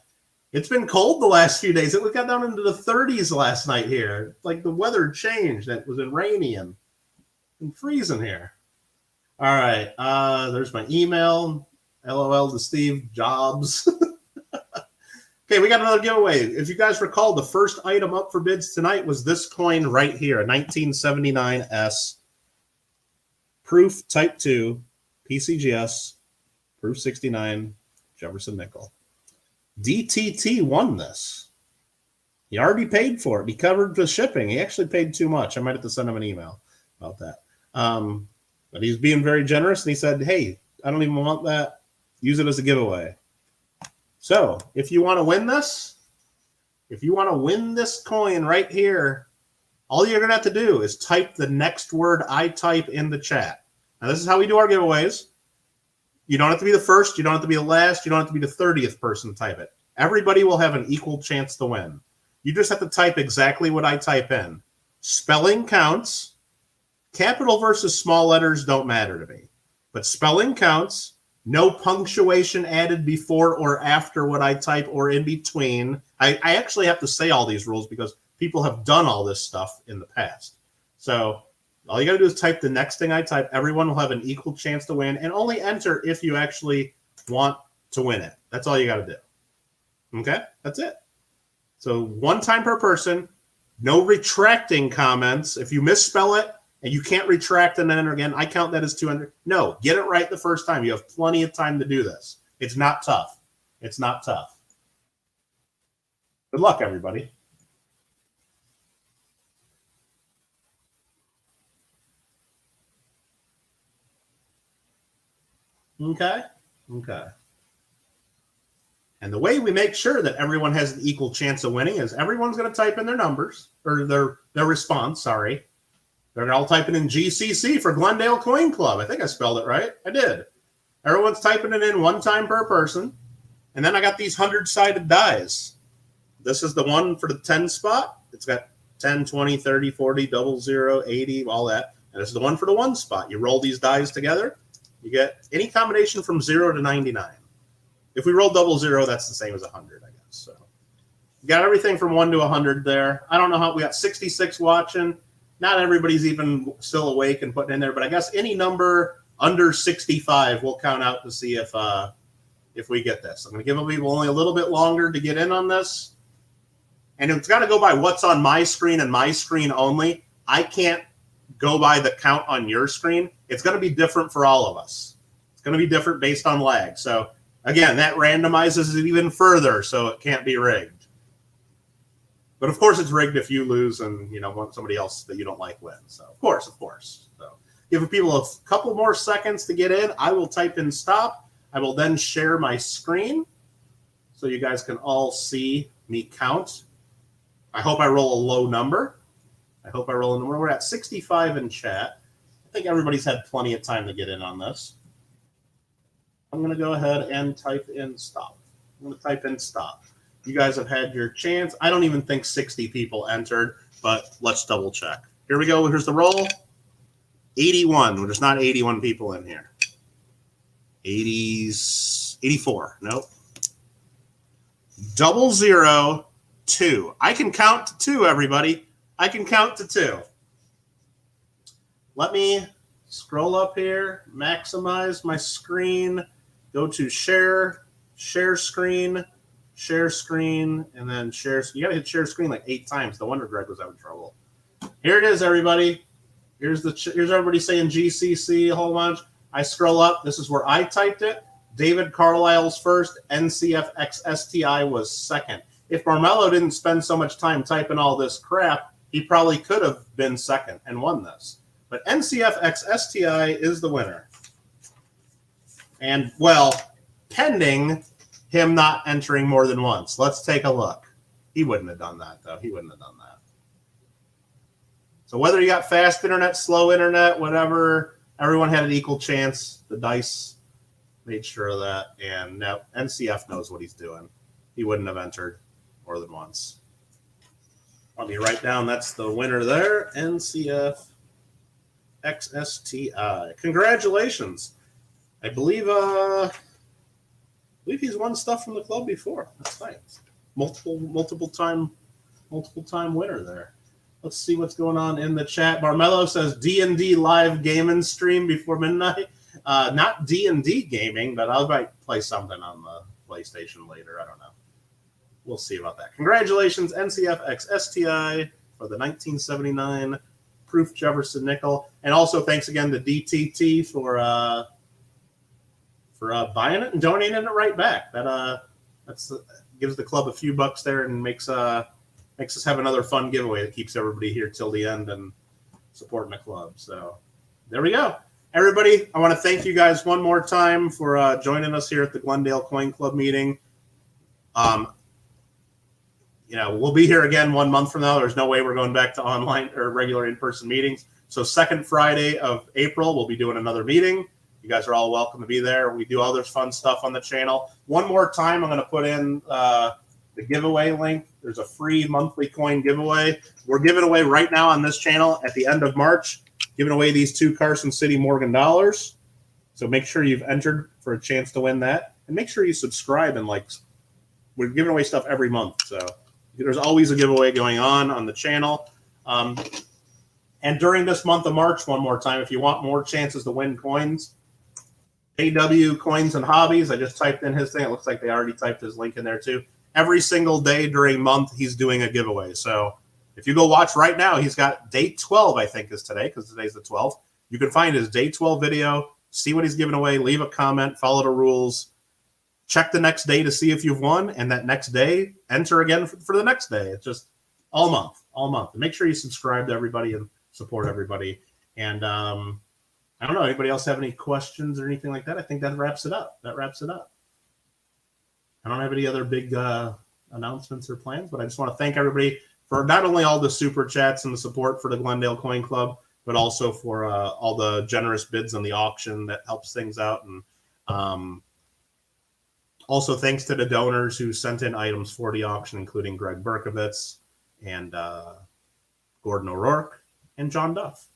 It's been cold the last few days. It got down into the 30s last night here. Like the weather changed. It was rainy and freezing here. All right. There's my email. LOL to Steve Jobs. Okay, we got another giveaway. If you guys recall, the first item up for bids tonight was this coin right here, a 1979S Proof Type 2 PCGS Proof 69 Jefferson nickel. DTT won this. He already paid for it. He covered the shipping. He actually paid too much. I might have to send him an email about that. But he's being very generous, and he said, hey, I don't even want that. Use it as a giveaway. So if you want to win this, coin right here, all you're going to have to do is type the next word I type in the chat. Now, this is how we do our giveaways. You don't have to be the first. You don't have to be the last. You don't have to be the 30th person to type it. Everybody will have an equal chance to win. You just have to type exactly what I type in. Spelling counts. Capital versus small letters don't matter to me. But spelling counts. No punctuation added before or after what I type or in between. I actually have to say all these rules because people have done all this stuff in the past. So all you got to do is type the next thing I type. Everyone will have an equal chance to win, and only enter if you actually want to win it. That's all you got to do. Okay? That's it. So one time per person, no retracting comments. If you misspell it and you can't retract and then enter again, I count that as 200. No, get it right the first time. You have plenty of time to do this. It's not tough. It's not tough. Good luck, everybody. Okay. And the way we make sure that everyone has an equal chance of winning is everyone's going to type in their numbers, or their response, sorry. They're all typing in GCC for Glendale Coin Club. I think I spelled it right. I did. Everyone's typing it in one time per person. And then I got these 100-sided dies. This is the one for the 10 spot. It's got 10, 20, 30, 40, 00, 80, all that. And this is the one for the 1 spot. You roll these dies together. You get any combination from 0 to 99. If we roll 00, that's the same as 100, I guess. So you got everything from 1 to 100 there. I don't know how we got 66 watching. Not everybody's even still awake and putting in there, but I guess any number under 65 will count out to see if we get this. I'm going to give people only a little bit longer to get in on this. And it's got to go by what's on my screen and my screen only. I can't go by the count on your screen. It's going to be different for all of us. It's going to be different based on lag. So, again, that randomizes it even further, so it can't be rigged. But, of course, it's rigged if you lose and, want somebody else that you don't like win. So, of course. So, give people a couple more seconds to get in. I will type in stop. I will then share my screen so you guys can all see me count. I hope I roll a low number. We're at 65 in chat. I think everybody's had plenty of time to get in on this. I'm going to go ahead and type in stop. You guys have had your chance. I don't even think 60 people entered, but let's double check. Here we go. Here's the roll. 81. Well, there's not 81 people in here. 84. Nope. 00, 2. I can count to 2, everybody. I can count to 2. Let me scroll up here, maximize my screen, go to share screen, and then share. You got to hit share screen like 8 times. No wonder Greg was having trouble. Here it is, everybody. Here's everybody saying GCC a whole bunch. I scroll up. This is where I typed it. David Carlisle's first. NCFXSTI was second. if Marmello didn't spend so much time typing all this crap, he probably could have been second and won this. But NCF X STI is the winner. And, well, pending him not entering more than once. Let's take a look. He wouldn't have done that, though. He wouldn't have done that. So whether you got fast internet, slow internet, whatever, everyone had an equal chance. The dice made sure of that. And now NCF knows what he's doing. He wouldn't have entered more than once. Let me write down that's the winner there. NCF XSTI. Congratulations. I believe he's won stuff from the club before. That's nice. Multiple time winner there. Let's see what's going on in the chat. Marmello says D&D live gaming stream before midnight. Not D&D gaming, but I might play something on the PlayStation later. I don't know. We'll see about that. Congratulations, NCF X STI for the 1979 Proof Jefferson nickel, and also thanks again to DTT for buying it and donating it right back. That's gives the club a few bucks there and makes us have another fun giveaway that keeps everybody here till the end and supporting the club. So there we go. Everybody, I want to thank you guys one more time for joining us here at the Glendale Coin Club meeting. We'll be here again 1 month from now. There's no way we're going back to online or regular in-person meetings. So second Friday of April, we'll be doing another meeting. You guys are all welcome to be there. We do all this fun stuff on the channel. One more time, I'm going to put in the giveaway link. There's a free monthly coin giveaway. We're giving away right now on this channel at the end of March, giving away these 2 Carson City Morgan dollars. So make sure you've entered for a chance to win that. And make sure you subscribe and like. We're giving away stuff every month. So there's always a giveaway going on the channel. And during this month of March, one more time, if you want more chances to win coins, AW Coins and Hobbies, I just typed in his thing. It looks like they already typed his link in there too. Every single day during month, he's doing a giveaway. So if you go watch right now, he's got day 12, I think is today, because today's the 12th. You can find his day 12 video, see what he's giving away, leave a comment, follow the rules. Check the next day to see if you've won, and that next day, enter again for the next day. It's just all month. And make sure you subscribe to everybody and support everybody. And I don't know, anybody else have any questions or anything like that? I think that wraps it up. I don't have any other big announcements or plans, but I just want to thank everybody for not only all the super chats and the support for the Glendale Coin Club, but also for all the generous bids on the auction that helps things out. And also, thanks to the donors who sent in items for the auction, including Greg Berkovitz and Gordon O'Rourke and John Duff.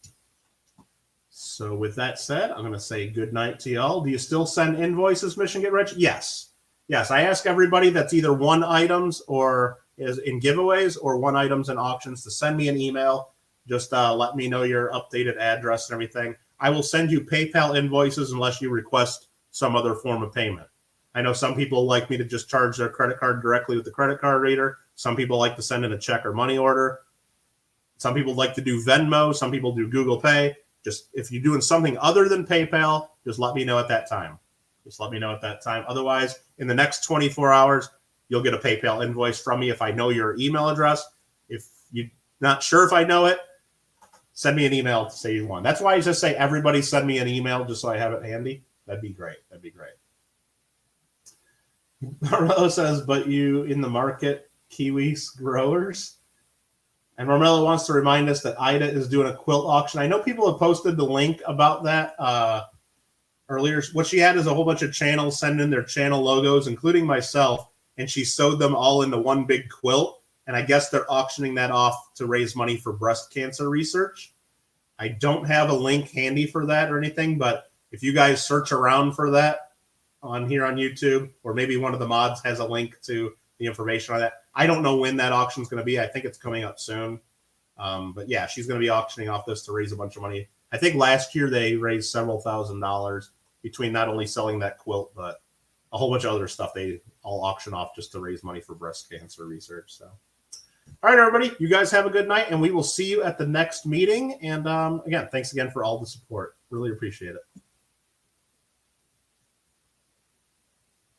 So with that said, I'm going to say good night to y'all. Do you still send invoices, Mission Get Rich? Yes. I ask everybody that's either won items or is in giveaways or won items in auctions to send me an email. Just let me know your updated address and everything. I will send you PayPal invoices unless you request some other form of payment. I know some people like me to just charge their credit card directly with the credit card reader. Some people like to send in a check or money order. Some people like to do Venmo. Some people do Google Pay. Just if you're doing something other than PayPal, just let me know at that time. Otherwise, in the next 24 hours, you'll get a PayPal invoice from me if I know your email address. If you're not sure if I know it, send me an email to say you won. That's why I just say everybody send me an email just so I have it handy. That'd be great. Marmello says, but you in the market, Kiwis growers? And Marmello wants to remind us that Ida is doing a quilt auction. I know people have posted the link about that earlier. What she had is a whole bunch of channels send in their channel logos, including myself, and she sewed them all into one big quilt. And I guess they're auctioning that off to raise money for breast cancer research. I don't have a link handy for that or anything, but if you guys search around for that on here on YouTube, or maybe one of the mods has a link to the information on that. I don't know when that auction is going to be. I think it's coming up soon. But yeah, she's going to be auctioning off this to raise a bunch of money. I think last year they raised several $1,000s between not only selling that quilt, but a whole bunch of other stuff they all auction off just to raise money for breast cancer research. So, all right, everybody, you guys have a good night, and we will see you at the next meeting. And again, thanks again for all the support. Really appreciate it.